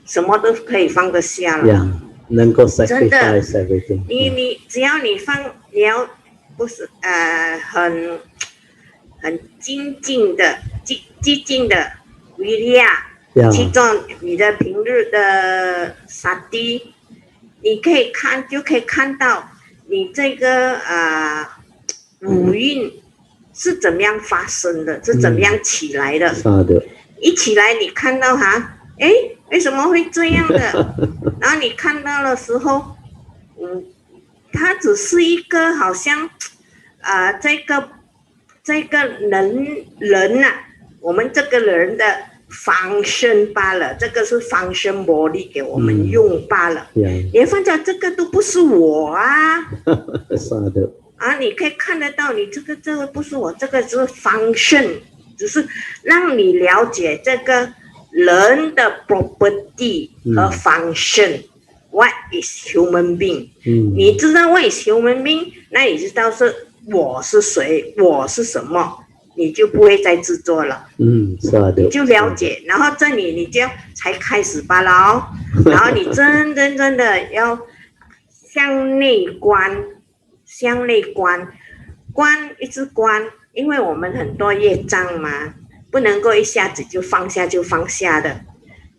Speaker 3: 什么都可以放得下了。
Speaker 1: 能够 sacrifice everything。
Speaker 3: 你只要你要不是很激进的维去做你的平日的萨蒂，你就可以看到你这个五蕴是怎么样发生的，是怎么样起来的。一起来你看到为什么会这样的？然后你看到的时候，它只是一个好像这个人啊，我们这个人的function罢了，这个是 function body 给我们用罢了。你发觉这个都不是我啊。你可以看得到，你这个不是我，这个是 function， 只是让你了解这个人的 property 和 function。What is human being？你知道 what is human being， 那你知道是我是谁，我是什么，你就不会再制作了。你就了解，然后这里你就才开始罢了哦。然后你真的要向内观，一直观，因为我们很多业障嘛，不能够一下子就放下的。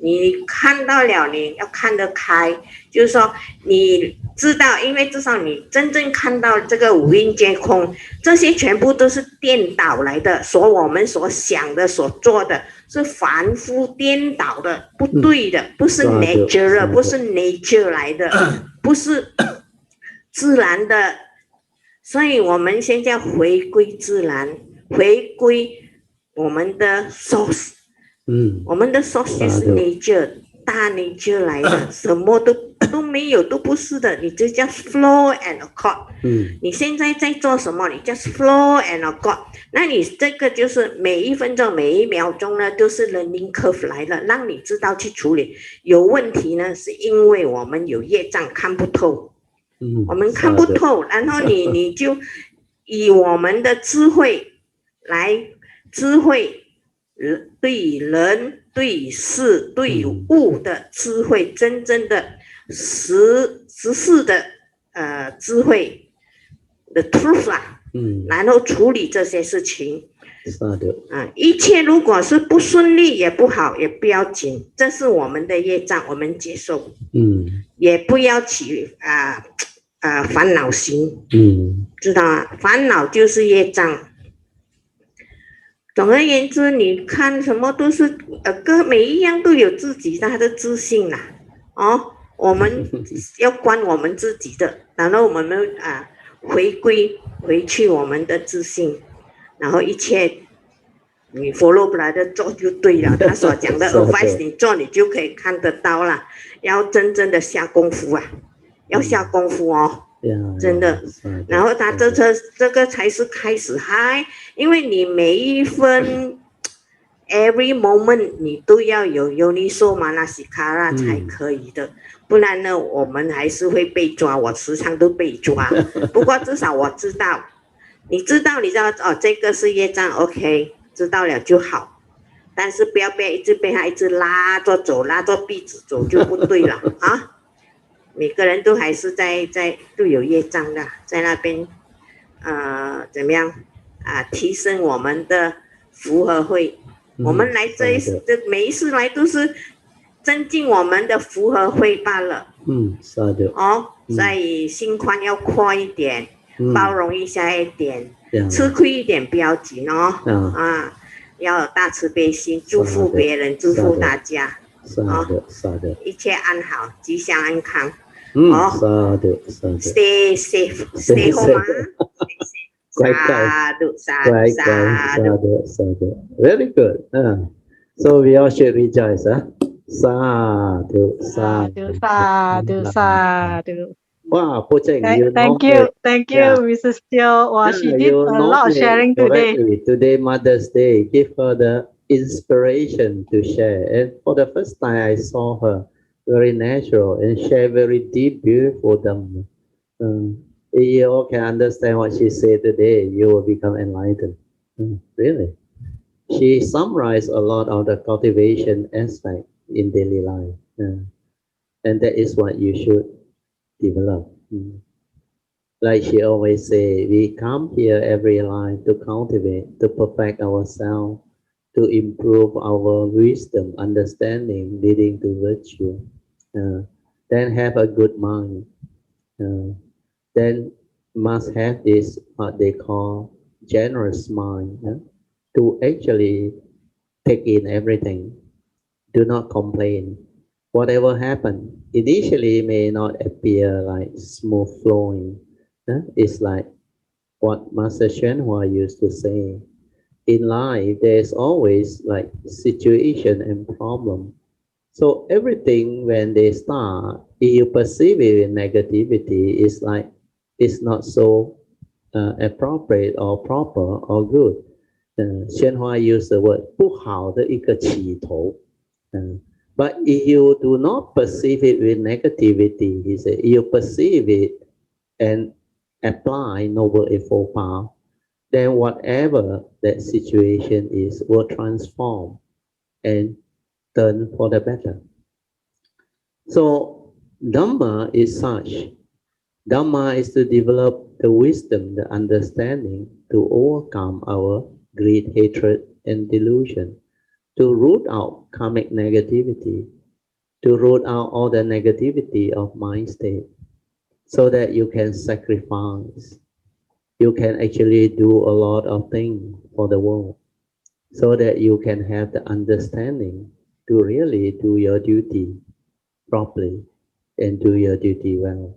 Speaker 3: 你看到了，你要看得开，就是说你知道，因为至少你真正看到这个五蕴皆空，这些全部都是颠倒来的，我们所想的所做的是凡夫颠倒的，不对的，不是 nature， 不是 nature 来的，不是自然的。所以我们现在回归自然，回归我们的 source。我们的 source 就是 nature， 大 nature 来的，什么都没有，都不是的，你就 just flow and accord。你现在在做什么？你 just flow and accord。那你这个就是每一分钟、每一秒钟呢，都是 learning curve 来了，让你知道去处理。有问题呢，是因为我们有业障看不透，我们看不透，然后你就以我们的智慧来对人、对事、对物的智慧，真正的实事的智慧的 truth 然后处理这些事情，一切如果是不顺利也不好也不要紧，这是我们的业障，我们接受。也不要起烦恼心。知道吗？烦恼就是业障。总而言之，你看什么都是每一样都有自己他的自信啦。我们要关我们自己的，然后我们回归回去我们的自信，然后一切你 follow 不来的做就对了。他所讲的 advice 你做你就可以看得到了。要真正的下功夫啊，要下功夫哦。真的，然后他这个才是开始嗨，因为你每一分 every moment 你都要有 Yoniso Manasikara 才可以的，不然呢我们还是会被抓，我时常都被抓。不过至少我知道，你知道哦，这个是业障 OK， 知道了就好，但是不要一直被他一直拉着走，拉着鼻子走就不对了啊。每个人都还是都有业障的，在那边怎么样提升我们的福和慧。我们来这每一次来都是增进我们的福和慧罢了。所以心宽要阔一点，包容一下一点，吃亏一点不要紧哦。要有大慈悲心，祝福别人，祝福大家。一切安好，吉祥安康。Stay safe, stay home.
Speaker 1: Sadhu. Very good. So we all should rejoice. Sadhu,
Speaker 2: sadhu, sadhu, sadhu.
Speaker 1: Wow, Puja,
Speaker 2: thank you, Mrs. Teo. Wow, she did a lot of sharing today.
Speaker 1: Today, Mother's Day, give her the inspiration to share. And for the first time, I saw her very natural and share very deep, beautiful Dhamma. If you all can understand what she said today, you will become enlightened. Really. She summarized a lot of the cultivation aspect in daily life. And that is what you should develop. Like she always say, we come here every life to cultivate, to perfect ourselves, to improve our wisdom, understanding, leading to virtue. Then have a good mind. Then must have this, what they call generous mind, to actually take in everything. Do not complain. Whatever happens, initially may not appear like smooth flowing. It's like what Master Shenhua used to say. In life, there's always like situation and problem. So everything when they start, if you perceive it in negativity, it's like it's not so appropriate or proper or good. Shenhua used the word 不好的一个起头. But if you do not perceive it with negativity, he said, you perceive it and apply Noble Eightfold Path, then whatever that situation is will transform and turn for the better. So Dhamma is such. Dhamma is to develop the wisdom, the understanding to overcome our greed, hatred, and delusion, to root out karmic negativity, to root out all the negativity of mind state, so that you can sacrifice. You can actually do a lot of things for the world, so that you can have the understanding to really do your duty properly and do your duty well.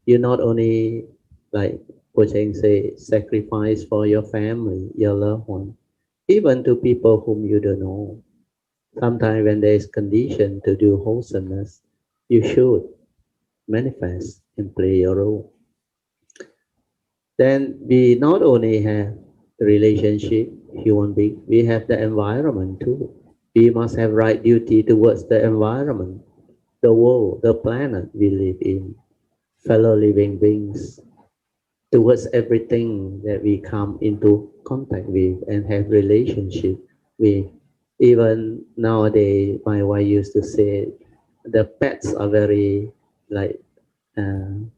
Speaker 1: You not only, like Pocheng say, sacrifice for your family, your loved one, even to people whom you don't know. Sometimes when there is condition to do wholesomeness, you should manifest and play your role. Then we not only have the relationship, human being, we have the environment too. We must have right duty towards the environment, the world, the planet we live in, fellow living beings, towards everything that we come into contact with and have relationship with. Even nowadays, my wife used to say, the pets are very like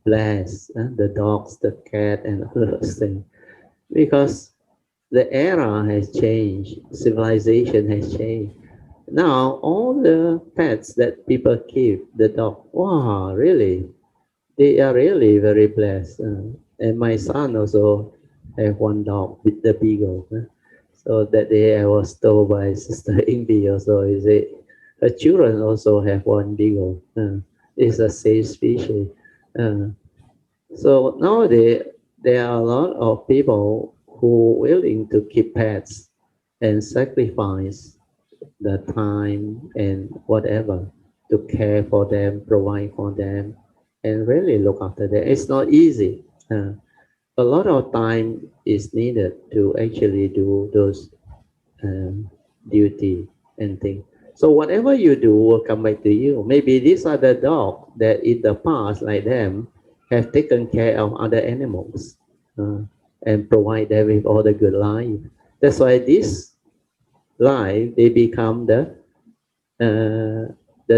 Speaker 1: blessed, the dogs, the cat, and other things, because the era has changed, civilization has changed. Now all the pets that people keep, the dog, wow, really, they are really very blessed. And my son also have one dog with the beagle. So that day I was told by Sister Ingbi also, is it her children also have one beagle. It's a safe species. Uh, so nowadays there are a lot of people who willing to keep pets and sacrifice the time and whatever to care for them, provide for them, and really look after them. It's not easy. A lot of time is needed to actually do those um, duty and things. So whatever you do will come back to you. Maybe these are the dog that in the past, like them, have taken care of other animals and provide them with all the good life. That's why this life they become the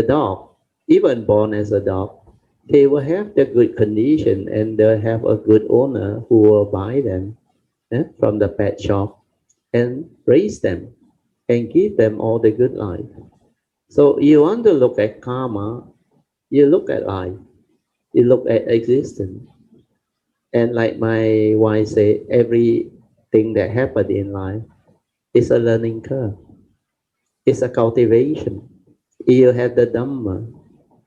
Speaker 1: dog, even born as a dog. They will have the good condition and they'll have a good owner who will buy them from the pet shop and raise them and give them all the good life. So you want to look at karma, you look at life, you look at existence. And like my wife said, everything that happened in life is a learning curve. It's a cultivation. You have the Dhamma.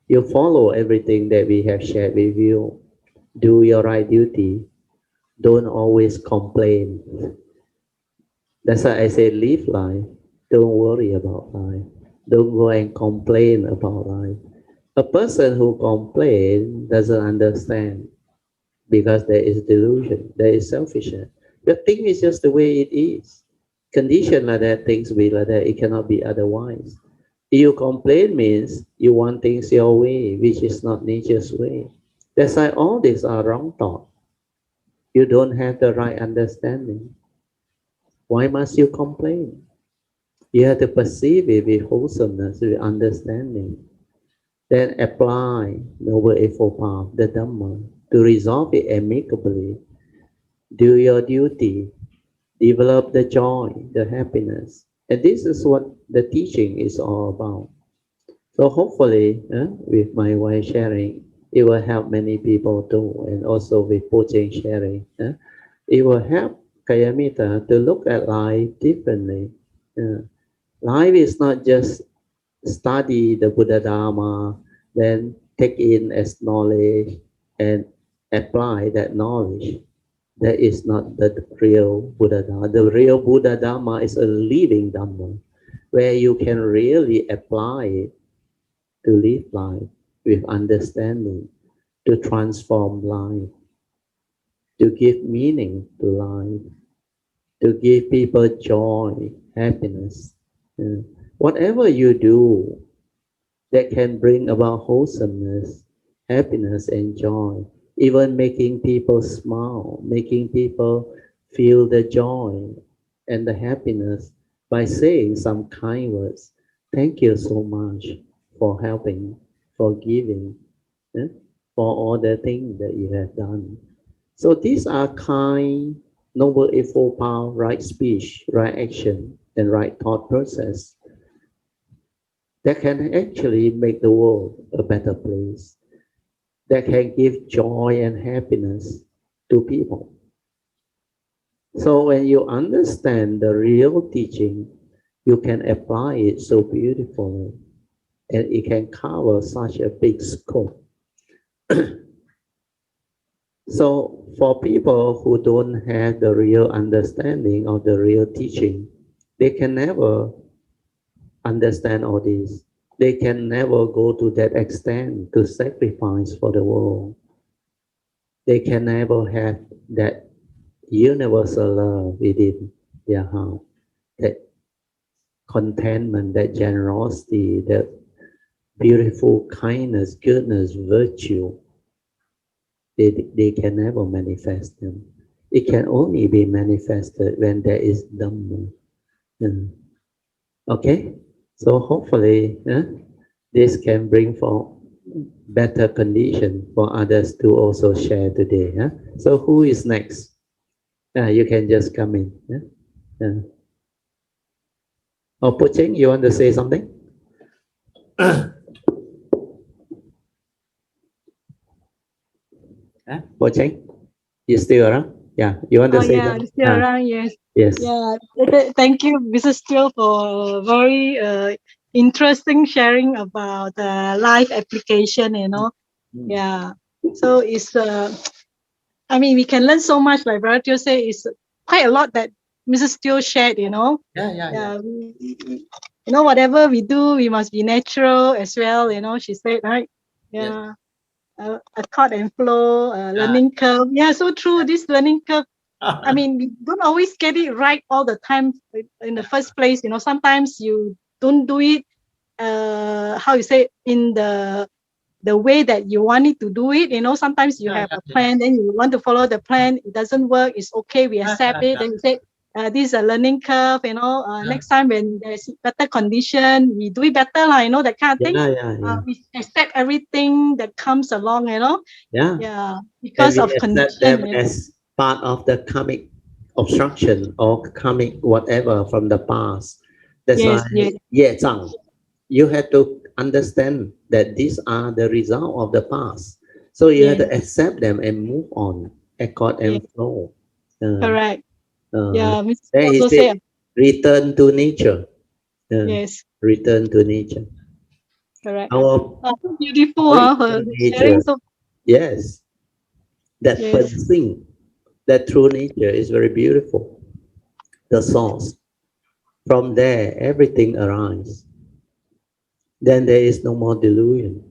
Speaker 1: You follow everything that we have shared with you. Do your right duty. Don't always complain. That's why I say live life. Don't worry about life. Don't go and complain about life. A person who complains doesn't understand because there is delusion, there is selfishness. The thing is just the way it is. Condition like that, things be like that. It cannot be otherwise. You complain means you want things your way, which is not nature's way. That's why all these are wrong thought. You don't have the right understanding. Why must you complain? You have to perceive it with wholesomeness, with understanding. Then apply Noble Eightfold Path, the Dhamma, to resolve it amicably. Do your duty, develop the joy, the happiness. And this is what the teaching is all about. So hopefully, with my wife sharing, it will help many people too, and also with Puja sharing. It will help Kayamita to look at life differently. Life is not just study the Buddha Dharma, then take in as knowledge and apply that knowledge. That is not the real Buddha Dharma. The real Buddha Dharma is a living Dharma where you can really apply it to live life with understanding, to transform life, to give meaning to life, to give people joy, happiness. Whatever you do that can bring about wholesomeness, happiness, and joy, even making people smile, making people feel the joy and the happiness by saying some kind words. Thank you so much for helping, for giving, eh, for all the things that you have done. So these are kind, noble, eightfold path, right speech, right action, and right thought process that can actually make the world a better place, that can give joy and happiness to people. So when you understand the real teaching, you can apply it so beautifully, and it can cover such a big scope. So for people who don't have the real understanding of the real teaching, they can never understand all this. They can never go to that extent to sacrifice for the world. They can never have that universal love within their heart, that contentment, that generosity, that beautiful kindness, goodness, virtue. They can never manifest them. It can only be manifested when there is Dhamma. Okay, so hopefully this can bring for better condition for others to also share today. So who is next? You can just come in. Yeah. Oh, Puching, you want to say something? Puching, you still around? Yeah, you want to
Speaker 2: Oh
Speaker 1: say
Speaker 2: yeah,
Speaker 1: something?
Speaker 2: still around. Yes.
Speaker 1: Yes.
Speaker 2: Yeah. Thank you, Mrs. Steele, for very interesting sharing about life application. Yeah. So it's I mean, we can learn so much. Like Brother Teo say, it's quite a lot that Mrs. Steele shared.
Speaker 1: Yeah.
Speaker 2: Whatever we do, we must be natural as well. She said, right?
Speaker 1: Yes.
Speaker 2: Yeah. A cut and flow,
Speaker 1: Yeah.
Speaker 2: learning curve. Yeah, so true. This learning curve. I mean, we don't always get it right all the time in the first place. Sometimes you don't do it. How you say, in the way that you want it to do it. Sometimes you have a plan, then you want to follow the plan. It doesn't work. It's okay. We accept it. Then we say, this is a learning curve. Next time when there's better condition, we do it better, that kind of thing.
Speaker 1: Yeah.
Speaker 2: We accept everything that comes along.
Speaker 1: Yeah.
Speaker 2: Yeah,
Speaker 1: And
Speaker 2: because
Speaker 1: we
Speaker 2: of
Speaker 1: accept
Speaker 2: condition.
Speaker 1: them as part of the karmic obstruction or karmic whatever from the past. That's why,
Speaker 2: Yes.
Speaker 1: yeah, Zhang, you have to understand that these are the result of the past. So you have
Speaker 2: Yes.
Speaker 1: to accept them and move on, accord
Speaker 2: Yes.
Speaker 1: and flow. Uh,
Speaker 2: Correct.
Speaker 1: uh,
Speaker 2: Yeah, Miss
Speaker 1: then he
Speaker 2: also
Speaker 1: said,
Speaker 2: say
Speaker 1: return to nature.
Speaker 2: yes.
Speaker 1: Return to nature.
Speaker 2: Correct.
Speaker 1: Our
Speaker 2: So beautiful,
Speaker 1: point
Speaker 2: her
Speaker 1: to
Speaker 2: sharing
Speaker 1: nature,
Speaker 2: so
Speaker 1: yes, that
Speaker 2: yes.
Speaker 1: first thing, that true nature is very beautiful. The source. From there, everything arises. Then there is no more delusion.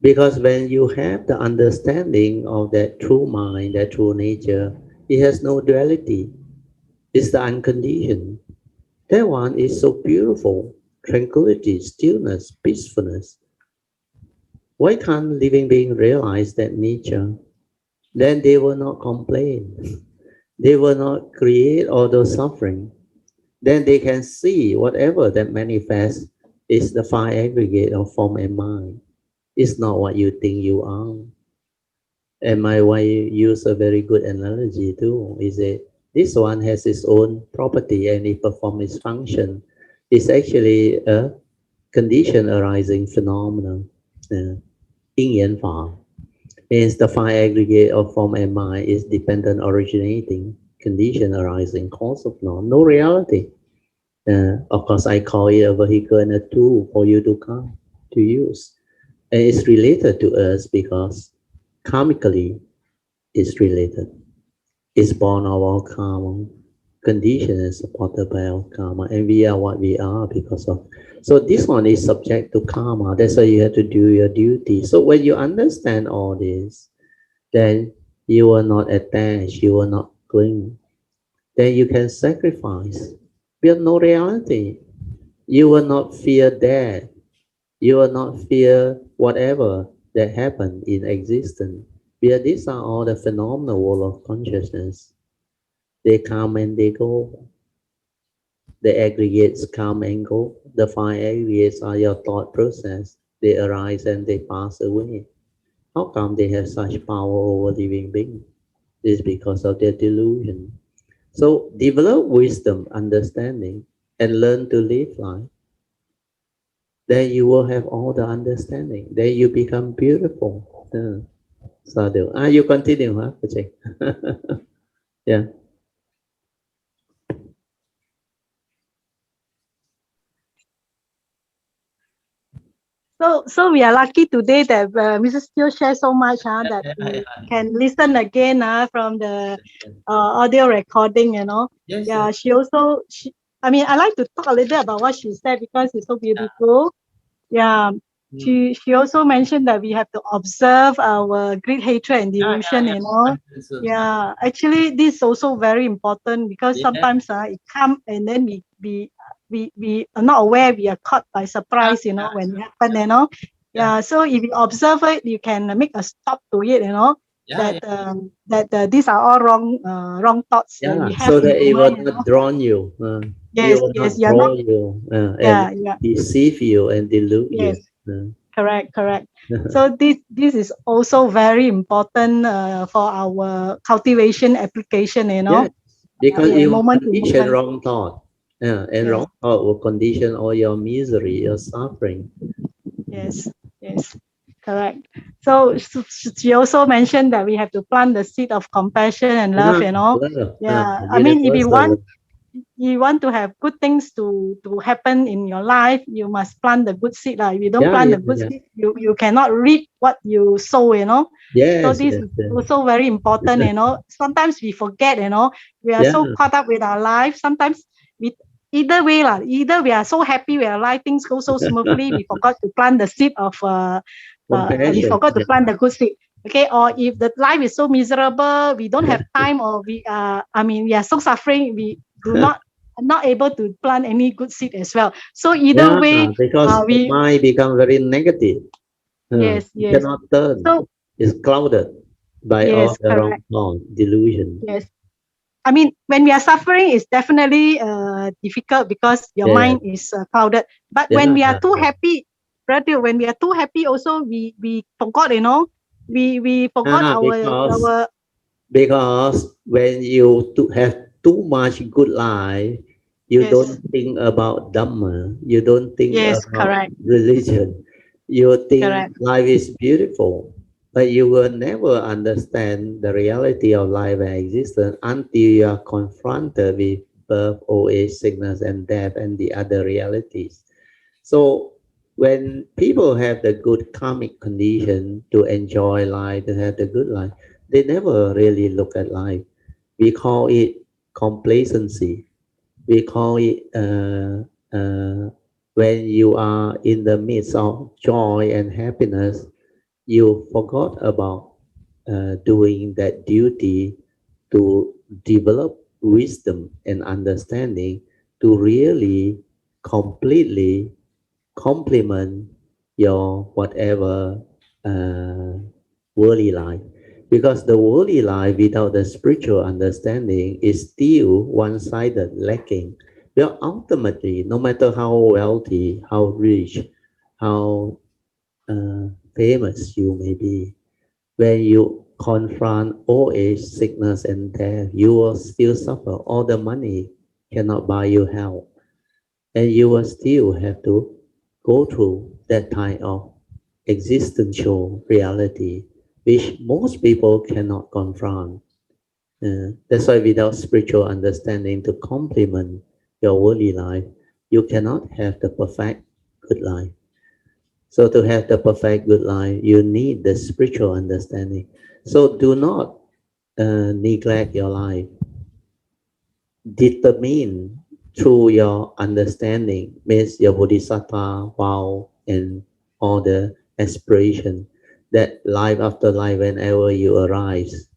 Speaker 1: Because when you have the understanding of that true mind, that true nature, it has no duality. It's the unconditioned. That one is so beautiful. Tranquility, stillness, peacefulness. Why can't living being realize that nature? Then they will not complain. They will not create all those suffering. Then they can see whatever that manifests is the five aggregate of form and mind. It's not what you think you are. And my wife used a very good analogy too. Is that this one has its own property and it performs its function. It's actually a condition arising phenomenon. Uh, 因缘法 means the five aggregate of form and mind is dependent originating, condition arising, cause of no reality. Of course, I call it a vehicle and a tool for you to come to use. And it's related to us because karmically it's related. It's born of our karma. Condition is supported by our karma, and we are what we are because of. So this one is subject to karma. That's why you have to do your duty. So when you understand all this, then you will not attach, you will not cling. Then you can sacrifice. We have no reality. You will not fear death. You will not fear whatever that happened in existence. Because these are all the phenomenal world of consciousness. They come and they go. The aggregates come and go. The five aggregates are your thought process. They arise and they pass away. How come they have such power over living beings? It's because of their delusion. So develop wisdom, understanding, and learn to live life. Then you will have all the understanding. Then you become beautiful. Sadhu. You continue, huh, Puchek? Yeah.
Speaker 2: So we are lucky today that Mrs. Steele shared so much that we can listen again from the audio recording.
Speaker 1: Yes,
Speaker 2: Yeah, I mean, I like to talk a little bit about what she said because it's so beautiful. Yeah. She also mentioned that we have to observe our greed, hatred, and delusion. Yeah, actually, this is also very important because sometimes it come and then we are not aware, we are caught by surprise, when it happen. Yeah, so if you observe it, you can make a stop to it, that these are all wrong thoughts that we have
Speaker 1: so
Speaker 2: in
Speaker 1: that
Speaker 2: our
Speaker 1: it will
Speaker 2: mind.
Speaker 1: not drawn you. It
Speaker 2: Yes,
Speaker 1: will
Speaker 2: yes,
Speaker 1: not
Speaker 2: you're not.
Speaker 1: draw you and
Speaker 2: Yeah.
Speaker 1: deceive you and delude you.
Speaker 2: Yes. Correct. So this is also very important for our cultivation application.
Speaker 1: Yes, Because
Speaker 2: yeah,
Speaker 1: you will
Speaker 2: moment to
Speaker 1: condition
Speaker 2: moment.
Speaker 1: wrong thought. And
Speaker 2: Yes,
Speaker 1: wrong thought will condition all your misery, your suffering.
Speaker 2: yes, yes, correct. So she also mentioned that we have to plant the seed of compassion and love, you know.
Speaker 1: Love,
Speaker 2: Yeah, I mean, if
Speaker 1: universal.
Speaker 2: you want to have good things to happen in your life, you must plant the good seed. If you don't
Speaker 1: Yeah,
Speaker 2: plant
Speaker 1: yeah,
Speaker 2: the good
Speaker 1: yeah.
Speaker 2: seed, you cannot reap what you sow, you know. So
Speaker 1: Yes,
Speaker 2: this
Speaker 1: yes,
Speaker 2: is
Speaker 1: yes.
Speaker 2: also very important, you know. Sometimes we forget, you know, we are
Speaker 1: Yeah,
Speaker 2: so caught up with our life. Sometimes we either way, either we are so happy with our life, things go so smoothly, we forgot to plant the seed of we
Speaker 1: compassion.
Speaker 2: forgot to
Speaker 1: Yeah.
Speaker 2: plant the good seed. Okay, or if the life is so miserable, we don't have time, or we I mean we are so suffering, we do not able to plant any good seed as well. So either
Speaker 1: Yeah,
Speaker 2: way,
Speaker 1: because the
Speaker 2: we
Speaker 1: mind become very negative.
Speaker 2: yes,
Speaker 1: You
Speaker 2: yes.
Speaker 1: cannot turn.
Speaker 2: So
Speaker 1: It's clouded by all
Speaker 2: yes,
Speaker 1: the wrong
Speaker 2: correct.
Speaker 1: thought, delusion.
Speaker 2: Yes. I mean, when we are suffering, it's definitely difficult because your
Speaker 1: Yeah,
Speaker 2: mind is clouded. But
Speaker 1: yeah,
Speaker 2: when we are
Speaker 1: yeah,
Speaker 2: too
Speaker 1: yeah.
Speaker 2: happy, brother, when we are too happy, also we forgot, you know, we forgot
Speaker 1: Because
Speaker 2: our
Speaker 1: when you have too much good life, you
Speaker 2: yes,
Speaker 1: don't think about Dhamma, you don't think
Speaker 2: yes,
Speaker 1: about
Speaker 2: correct,
Speaker 1: religion, you think
Speaker 2: correct.
Speaker 1: life is beautiful, but you will never understand the reality of life and existence until you are confronted with birth, old age, sickness, and death, and the other realities. So when people have the good karmic condition to enjoy life, to have the good life, they never really look at life. We call it complacency. We call it when you are in the midst of joy and happiness, you forgot about doing that duty to develop wisdom and understanding to really completely complement your whatever uh, worldly life, because the worldly life without the spiritual understanding is still one-sided, lacking. Well, ultimately, no matter how wealthy, how rich, how famous you may be, when you confront old age, sickness, and death, you will still suffer. All the money cannot buy you health, and you will still have to go through that kind of existential reality, which most people cannot confront. That's why without spiritual understanding to complement your worldly life, you cannot have the perfect good life. So to have the perfect good life, you need the spiritual understanding. So do not neglect your life. Determine through your understanding, means your bodhisattva vow and all the aspiration, that life after life, whenever you arise,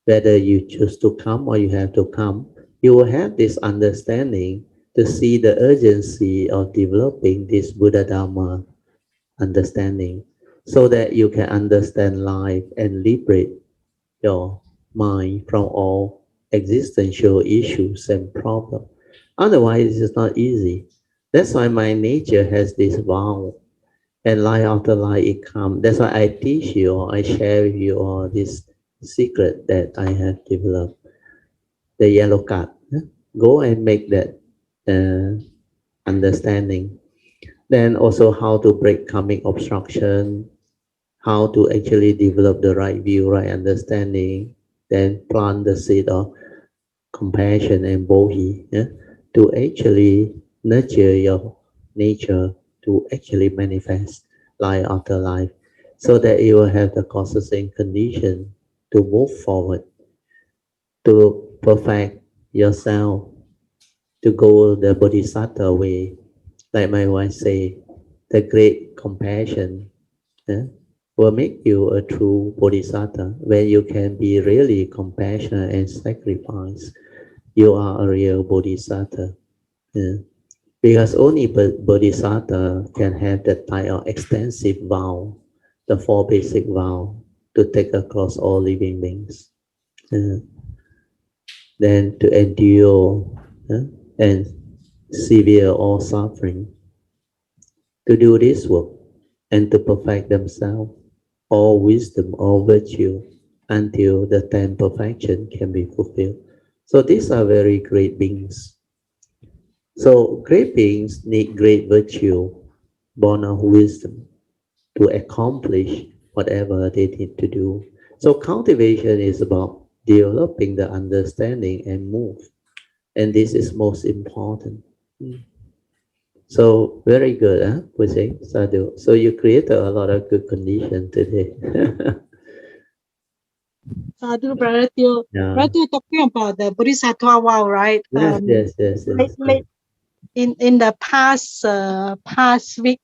Speaker 1: whether you choose to come or you have to come, you will have this understanding to see the urgency of developing this Buddha Dharma understanding, so that you can understand life and liberate your mind from all existential issues and problems. Otherwise, it's not easy. That's why my nature has this vow, and life after life it comes. That's why I teach you, or I share with you all this secret that I have developed. The yellow card. Go and make that uh, understanding. Then also how to break karmic obstruction, how to actually develop the right view, right understanding, then plant the seed of compassion and bodhi, to actually nurture your nature to actually manifest life after life, so that you will have the causes and condition to move forward, to perfect yourself, to go the bodhisattva way. Like my wife say, the great compassion will make you a true bodhisattva. When you can be really compassionate and sacrifice, you are a real bodhisattva. Yeah. Because only bodhisattva can have that type of extensive vow, the four basic vow to take across all living beings. Uh, then to endure and severe all suffering, to do this work and to perfect themselves, all wisdom, all virtue, until the ten perfection can be fulfilled. So these are very great beings. So great beings need great virtue, born of wisdom, to accomplish whatever they need to do. So cultivation is about developing the understanding and move. And this is most important. Mm. So very good, huh, Puja, Sadhu. So you created a lot of good condition today.
Speaker 2: Sadhu, Brother Teo.
Speaker 1: Yeah.
Speaker 2: Brother Teo talking about the Bodhisattva vow, right?
Speaker 1: Yes.
Speaker 2: Late in the past week,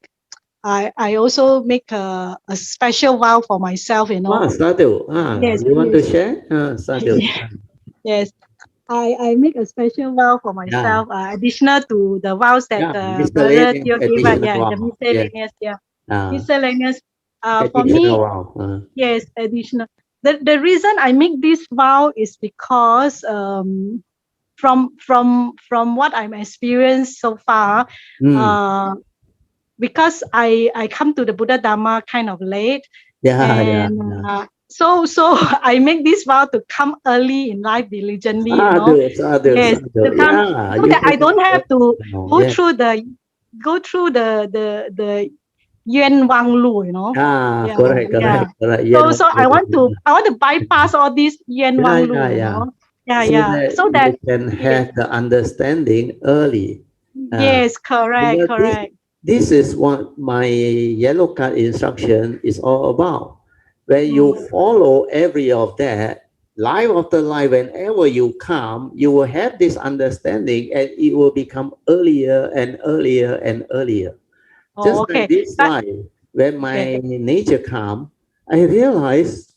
Speaker 2: I also make a special vow for myself, you know.
Speaker 1: Ah, Sadhu.
Speaker 2: Yes,
Speaker 1: You want to
Speaker 2: yes.
Speaker 1: share? Sadhu.
Speaker 2: Yes. I make a special vow for
Speaker 1: Yeah.
Speaker 2: myself, additional to the vows that
Speaker 1: Yeah.
Speaker 2: Brother
Speaker 1: Miscellaneous
Speaker 2: Teo gave us.
Speaker 1: additional
Speaker 2: Yeah, the
Speaker 1: wow. Yes.
Speaker 2: miscellaneous. Yeah,
Speaker 1: Uh,
Speaker 2: miscellaneous. For
Speaker 1: additional
Speaker 2: me,
Speaker 1: wow.
Speaker 2: yes, additional. The reason I make this vow is because from what I'm experienced so far,
Speaker 1: Mm.
Speaker 2: uh, because I come to the Buddha Dharma kind of late,
Speaker 1: Yeah.
Speaker 2: and so I make this vow to come early in life diligently, you know. Yes,
Speaker 1: Sadhu.
Speaker 2: to come
Speaker 1: Yeah.
Speaker 2: so
Speaker 1: You
Speaker 2: that I
Speaker 1: can.
Speaker 2: don't have to go
Speaker 1: Yes.
Speaker 2: through the Yuan Wang Lu, you know.
Speaker 1: Ah,
Speaker 2: Yeah,
Speaker 1: correct.
Speaker 2: yeah.
Speaker 1: Yeah,
Speaker 2: So I want to bypass all these Yuan Wang Lu, you
Speaker 1: yeah.
Speaker 2: know. Yeah,
Speaker 1: So
Speaker 2: yeah.
Speaker 1: that
Speaker 2: So
Speaker 1: you
Speaker 2: that
Speaker 1: can
Speaker 2: yes,
Speaker 1: have the understanding early. Uh,
Speaker 2: yes, correct,
Speaker 1: because
Speaker 2: correct.
Speaker 1: this is what my yellow card instruction is all about. When you follow every of that, life after life, whenever you come, you will have this understanding and it will become earlier and earlier and earlier.
Speaker 2: Oh,
Speaker 1: Just like
Speaker 2: okay.
Speaker 1: this
Speaker 2: But
Speaker 1: life, when
Speaker 2: okay.
Speaker 1: my nature come, I realize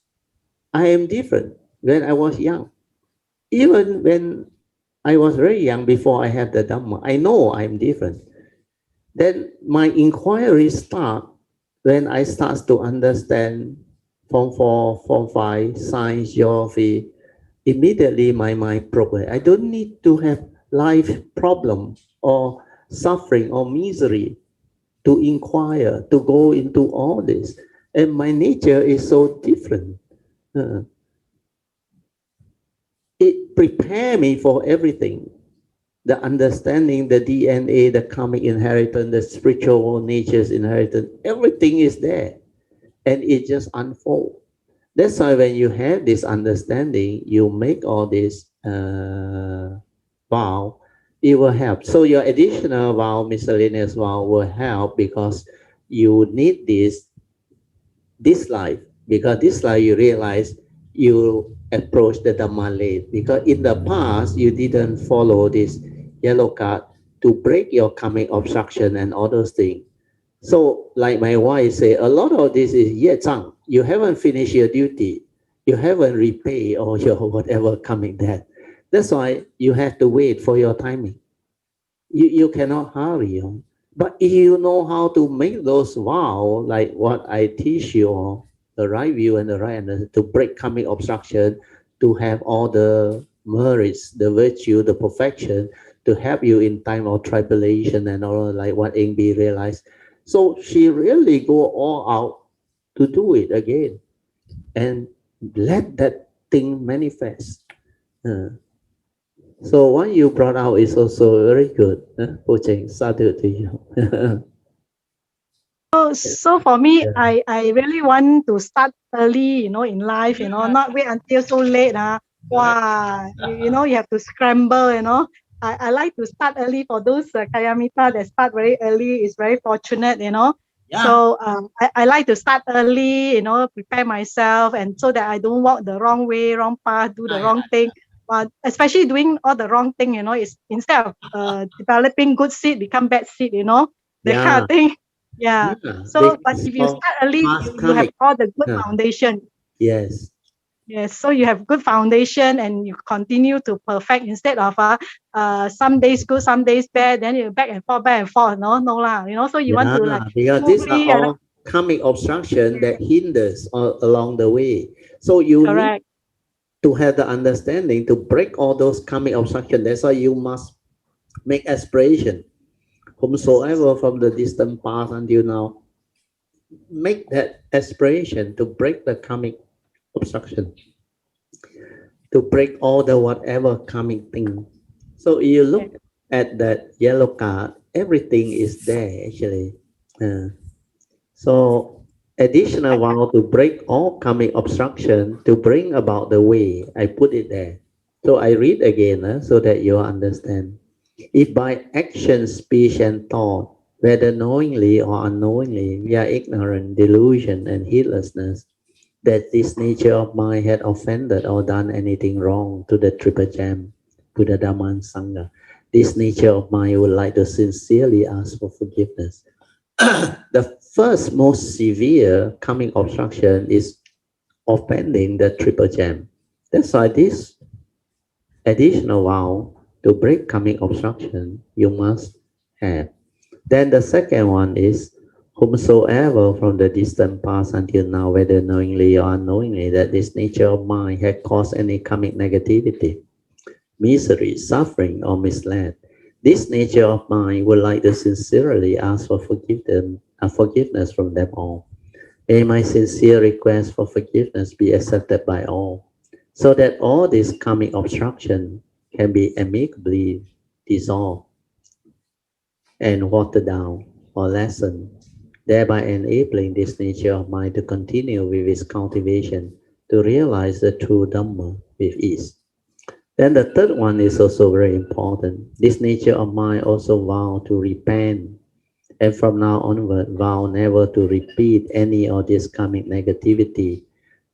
Speaker 1: I am different when I was young. Even when I was very young before I had the Dhamma, I know I'm different. Then my inquiry start when I start to understand Form 4, Form 5, science, geography. Immediately my mind progress. I don't need to have life problem or suffering or misery to inquire, to go into all this. And my nature is so different. Uh, it prepare me for everything. The understanding, the DNA, the karmic inheritance, the spiritual nature's inheritance, everything is there. And it just unfolds. That's why when you have this understanding, you make all this vow, it will help. So your additional vow, miscellaneous vow will help because you need this life, because this life you realize you approach the Dhamma late, because in the past you didn't follow this yellow card to break your karmic obstruction and all those things. So like my wife say, a lot of this is yet zhang. You haven't finished your duty. You haven't repaid all your whatever coming debt. That's why you have to wait for your timing. You cannot hurry on. But if you know how to make those vows, like what I teach you, the right view and the right understanding, to break karmic obstruction, to have all the merits, the virtue, the perfection, to help you in time of tribulation and all, like what Ingbi realized. So she really go all out to do it again and let that thing manifest. Uh, so what you brought out is also very good. Puja, sadhu to you.
Speaker 2: So for me,
Speaker 1: Yeah.
Speaker 2: I really want to start early, you know, in life, you know, not wait until so late. Wow, you have to scramble, you know. I like to start early. For those Kayamita that start very early is very fortunate, you know.
Speaker 1: Yeah.
Speaker 2: So I like to start early, you know, prepare myself, and so that I don't walk the wrong way, wrong path, do the wrong thing. But especially doing all the wrong thing, you know, is instead of developing good seed, become bad seed, you know, that kind
Speaker 1: Yeah.
Speaker 2: of thing. Yeah.
Speaker 1: Yeah.
Speaker 2: So, but
Speaker 1: Because
Speaker 2: if you
Speaker 1: of
Speaker 2: start early,
Speaker 1: past
Speaker 2: you have
Speaker 1: karmic.
Speaker 2: all the good
Speaker 1: Yeah.
Speaker 2: foundation.
Speaker 1: Yes.
Speaker 2: Yes. So you have good foundation and you continue to perfect instead of some days good, some days bad, then you back and forth. No lah. You know, so you want to like
Speaker 1: Yeah. Because these are
Speaker 2: smoothly.
Speaker 1: all karmic obstruction that hinders along the way. So you need
Speaker 2: Correct.
Speaker 1: to have the understanding to break all those karmic obstruction. That's why you must make aspiration. Whomsoever from the distant past until now, make that aspiration to break the karmic obstruction. to break all the whatever coming thing. So you look at that yellow card, everything is there actually. Uh, so additional vow to break all coming obstruction to bring about the way. I put it there. So I read again so that you understand. If by action, speech, and thought, whether knowingly or unknowingly, we are ignorant, delusion, and heedlessness, that this nature of mind had offended or done anything wrong to the triple gem, Buddha, Dhamma, and Sangha, this nature of mind would like to sincerely ask for forgiveness. The first most severe coming obstruction is offending the triple gem. That's why this additional vow to break coming obstruction you must have. Then the second one is whomsoever from the distant past until now, whether knowingly or unknowingly, that this nature of mind had caused any karmic negativity, misery, suffering, or misled. This nature of mind would like to sincerely ask for forgiveness from them all. May my sincere request for forgiveness be accepted by all, so that all this karmic obstruction can be amicably dissolved and watered down or lessened, thereby enabling this nature of mind to continue with its cultivation to realize the true Dhamma with ease. Then the third one is also very important. This nature of mind also vow to repent, and from now onward vow never to repeat any of this karmic negativity,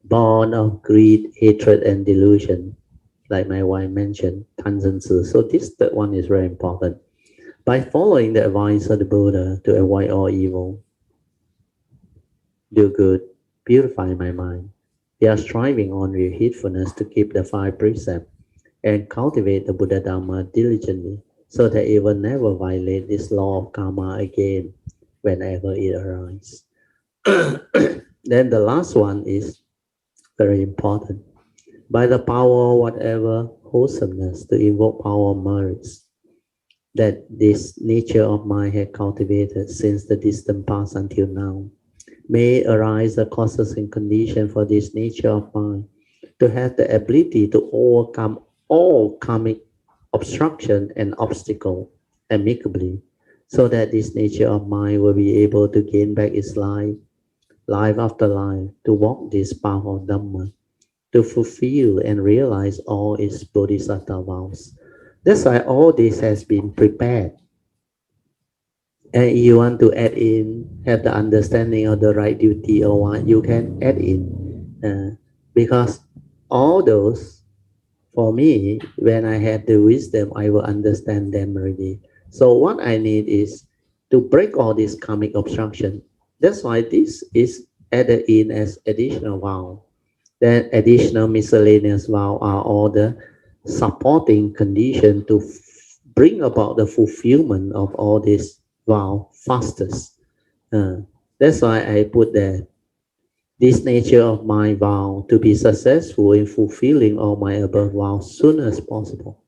Speaker 1: born of greed, hatred, and delusion, like my wife mentioned, Tanzanzi. So this third one is very important. By following the advice of the Buddha to avoid all evil, do good, purify my mind, we are striving on with heedfulness to keep the five precepts and cultivate the Buddha Dhamma diligently so that it will never violate this law of karma again whenever it arises. Then the last one is very important. By the power of whatever wholesomeness to invoke power merits that this nature of mind had cultivated since the distant past until now, may arise the causes and conditions for this nature of mind to have the ability to overcome all karmic obstruction and obstacle amicably, so that this nature of mind will be able to gain back its life, life after life, to walk this path of Dhamma, to fulfill and realize all its bodhisattva vows. That's why all this has been prepared. And you want to add in, have the understanding of the right duty or what, you can add in. Because all those, for me, when I have the wisdom, I will understand them already. So what I need is to break all this karmic obstruction. That's why this is added in as additional vow. Then additional miscellaneous vow are all the supporting condition to bring about the fulfillment of all this vow fastest. That's why I put there this nature of my vow to be successful in fulfilling all my above vows soon as possible.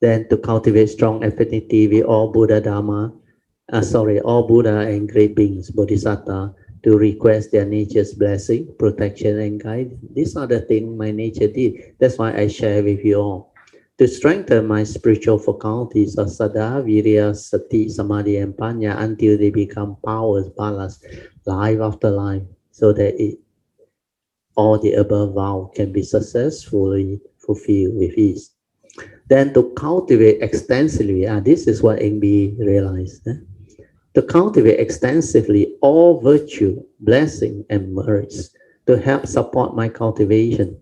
Speaker 1: Then to cultivate strong affinity with all Buddha Dhamma, all Buddha and great beings, Bodhisattva, to request their nature's blessing, protection, and guidance. These are the things my nature did. That's why I share with you all. To strengthen my spiritual faculties of Sada, Virya, Sati, Samadhi, and Panya until they become powers, balas, life after life, so that all the above vows can be successfully fulfilled with ease. Then to cultivate extensively, this is what NB realized. To cultivate extensively all virtue, blessing, and merits to help support my cultivation,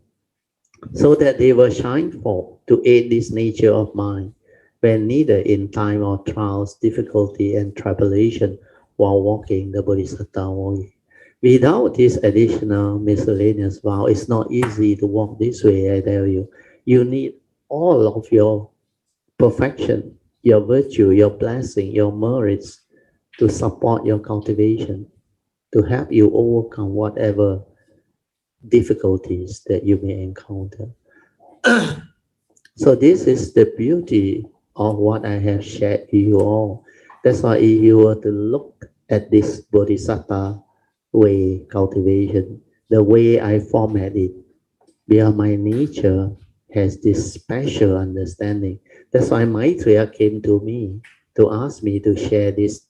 Speaker 1: so that they will shine forth to aid this nature of mine when needed in time of trials, difficulty, and tribulation while walking the Bodhisattva way. Without this additional miscellaneous vow, it's not easy to walk this way, I tell you. You need all of your perfection, your virtue, your blessing, your merits to support your cultivation, to help you overcome whatever difficulties that you may encounter. So this is the beauty of what I have shared with you all. That's why if you were to look at this Bodhisattva way cultivation, the way I format it, because my nature has this special understanding. That's why Maitreya came to me to ask me to share this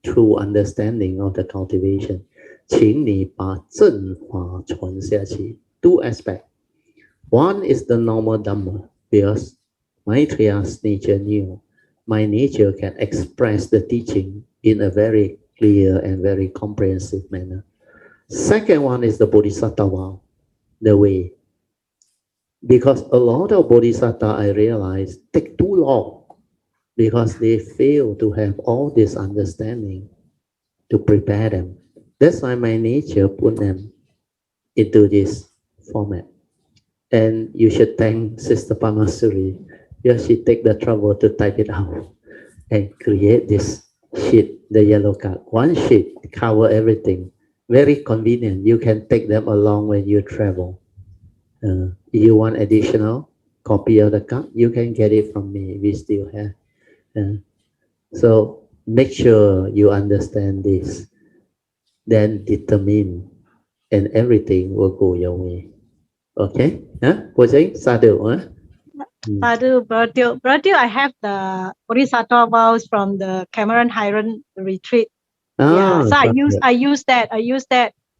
Speaker 1: true understanding of the cultivation. 请你把正法传下去. Two aspects. One is the normal Dhamma, because Maitreya's nature knew my nature can express the teaching in a very clear and very comprehensive manner. Second one is the Bodhisattva, the way. Because a lot of Bodhisattva, I realize, take too long because they fail to have all this understanding to prepare them. That's why my nature put them into this format. And you should thank Sister Pamasuri because she take the trouble to type it out and create this sheet, the yellow card. One sheet cover everything. Very convenient. You can take them along when you travel. You want additional copy of the card, you can get it from me. We still have. So make sure you understand this. Then determine, and everything will go your way. Okay? Cô Chính, sadhu, huh?
Speaker 2: Sadhu, Bratio, I have the Bodhisattva vows from the Cameron Highland retreat. Yeah, so I use that.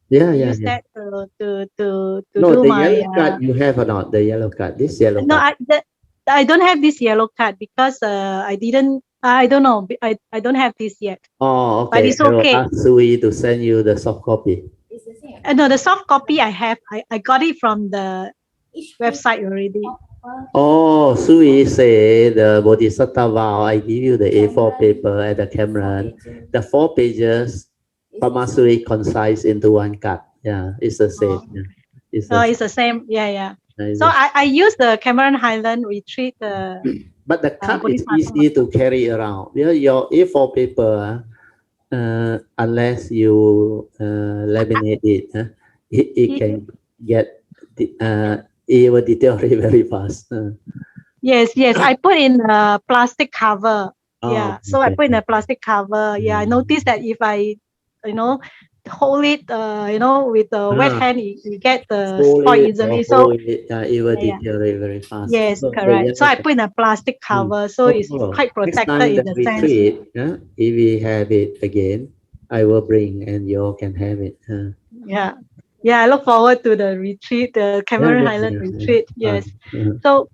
Speaker 1: Yeah.
Speaker 2: That to
Speaker 1: no,
Speaker 2: do
Speaker 1: the
Speaker 2: my
Speaker 1: yellow card you have or not? The yellow card, this yellow
Speaker 2: no,
Speaker 1: card.
Speaker 2: I don't have this yellow card because I didn't. I don't know. I don't have this yet.
Speaker 1: Oh, okay.
Speaker 2: But it's okay.
Speaker 1: I will ask Sui to send you the soft copy.
Speaker 2: It's the same. No, the soft copy I have. I got it from the website already.
Speaker 1: Oh, Sui say the Bodhisattva vow, I give you the A4 paper at the camera. The 4 pages, Pamasuri concise into one card. Yeah, it's the same. Yeah.
Speaker 2: It's the same. Yeah. So I use the Cameron Highland retreat.
Speaker 1: But the card is easy to carry around. Your A4 paper, unless you laminate it, it can get it will deteriorate very fast.
Speaker 2: Yes. I put in a plastic cover. Yeah. So I put in a plastic cover. Yeah. I noticed that if I, hold it, with a wet hand, you get the spoil easily. So
Speaker 1: it will deteriorate very fast.
Speaker 2: Yes, correct. So I put in a plastic cover, so it's quite protected in the
Speaker 1: retreat, sense. If we have it again, I will bring and you all can have it.
Speaker 2: Yeah, I look forward to the retreat, the Cameron Highland retreat. Yes. So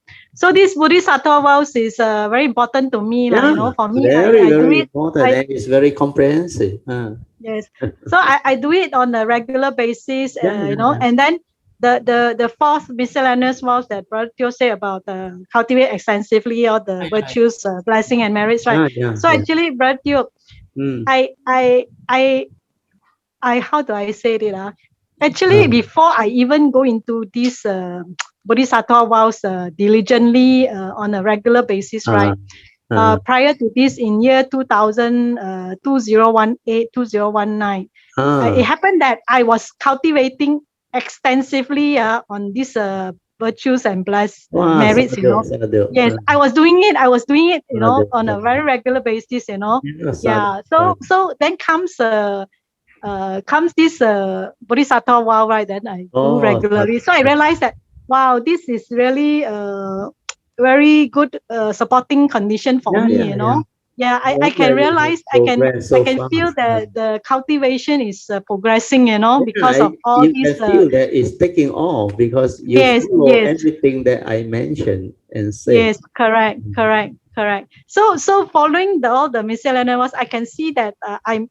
Speaker 2: this Bodhisattva vows is very important to me. For me,
Speaker 1: very important, and it's very comprehensive.
Speaker 2: Yes. So I do it on a regular basis, and then the 4th miscellaneous vows that Brother Teo say about cultivate extensively all the virtues, blessing and merits, right? So actually, Brother Teo, I how do I say it? Actually, before I even go into this Bodhisattva vows diligently on a regular basis, right? Prior to this, in year 2000, 2018, 2019, it happened that I was cultivating extensively on these virtues and merits, Yes, I was doing it, on a very regular basis, Yeah. So then comes this Bodhisattva vow, right? Then I do regularly. So I realized that, wow, this is really very good supporting condition for me, I can realize, I can feel that the cultivation is progressing, because of all
Speaker 1: you
Speaker 2: these.
Speaker 1: Can feel that it's taking off because you follow everything that I mentioned and said.
Speaker 2: Yes, correct. So following all the miscellaneous, I can see that I'm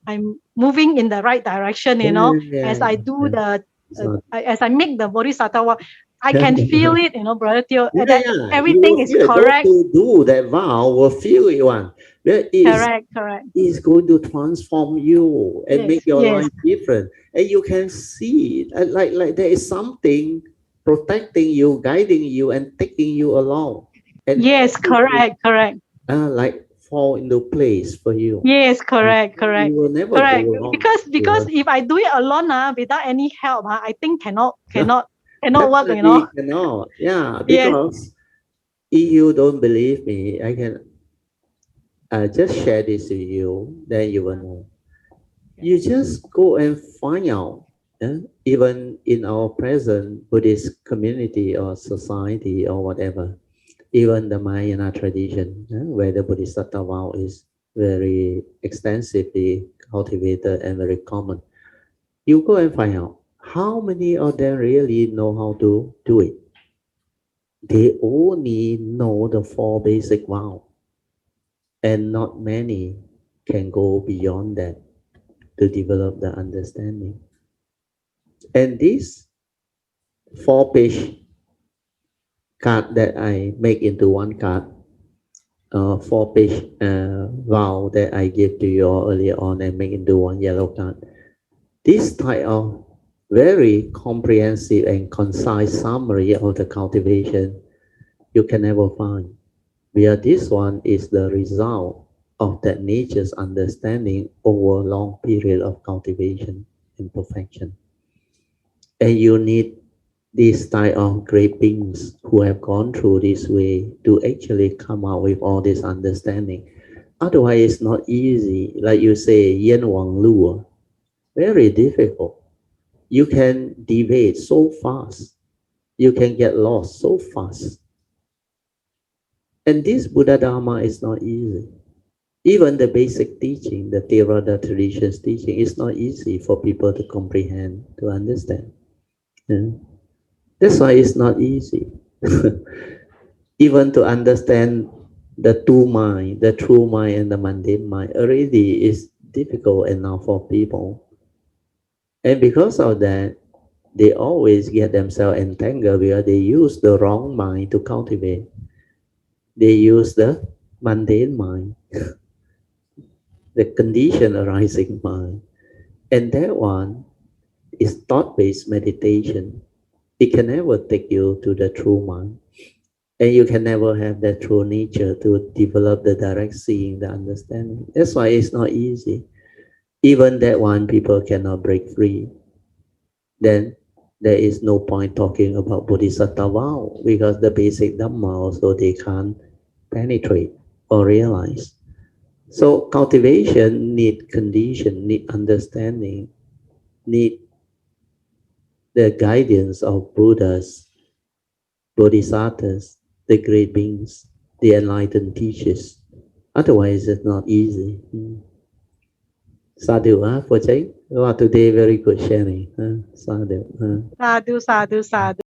Speaker 2: moving in the right direction, as I do as I make the Bodhisattva. I can feel it, Brother Teo, that everything is correct.
Speaker 1: Those who do that vow will feel it one.
Speaker 2: Correct.
Speaker 1: It's going to transform you and make your life different. And you can see it, like there is something protecting you, guiding you, and taking you along. And
Speaker 2: correct.
Speaker 1: Like fall into place for you.
Speaker 2: Yes, correct.
Speaker 1: You will never go wrong.
Speaker 2: Because if I do it alone, without any help, I think cannot work,
Speaker 1: Cannot. Yeah, because if you don't believe me, I can just share this with you, then you will know. You just go and find out Even in our present Buddhist community or society or whatever, even the Mahayana tradition, where the Bodhisattva vow is very extensively cultivated and very common, you go and find out how many of them really know how to do it. They only know the four basic vows, and not many can go beyond that to develop the understanding. And this four-page card that I make into one card, four-page vow that I gave to you all earlier on and make into one yellow card. This type of very comprehensive and concise summary of the cultivation you can never find. Where this one is the result of that nature's understanding over a long period of cultivation and perfection. And you need these type of great beings who have gone through this way to actually come out with all this understanding. Otherwise, it's not easy. Like you say, Yen Wang Lu, very difficult. You can deviate so fast. You can get lost so fast. And this Buddha Dharma is not easy. Even the basic teaching, the Theravada tradition's teaching, is not easy for people to comprehend, to understand. Yeah. That's why it's not easy. Even to understand the two mind, the true mind and the mundane mind, already is difficult enough for people. And because of that, they always get themselves entangled because they use the wrong mind to cultivate. They use the mundane mind, the condition arising mind. And that one is thought-based meditation. It can never take you to the true mind. And you can never have that true nature to develop the direct seeing, the understanding. That's why it's not easy. Even that one, people cannot break free. Then there is no point talking about Bodhisattva vow because the basic Dhamma also they can't penetrate or realize. So cultivation need condition, need understanding, need the guidance of Buddhas, Bodhisattvas, the great beings, the enlightened teachers. Otherwise, it's not easy. Sadhu, for Jay. Wow, today very good sharing. Sadhu.
Speaker 2: Sadhu, sadhu, sadhu.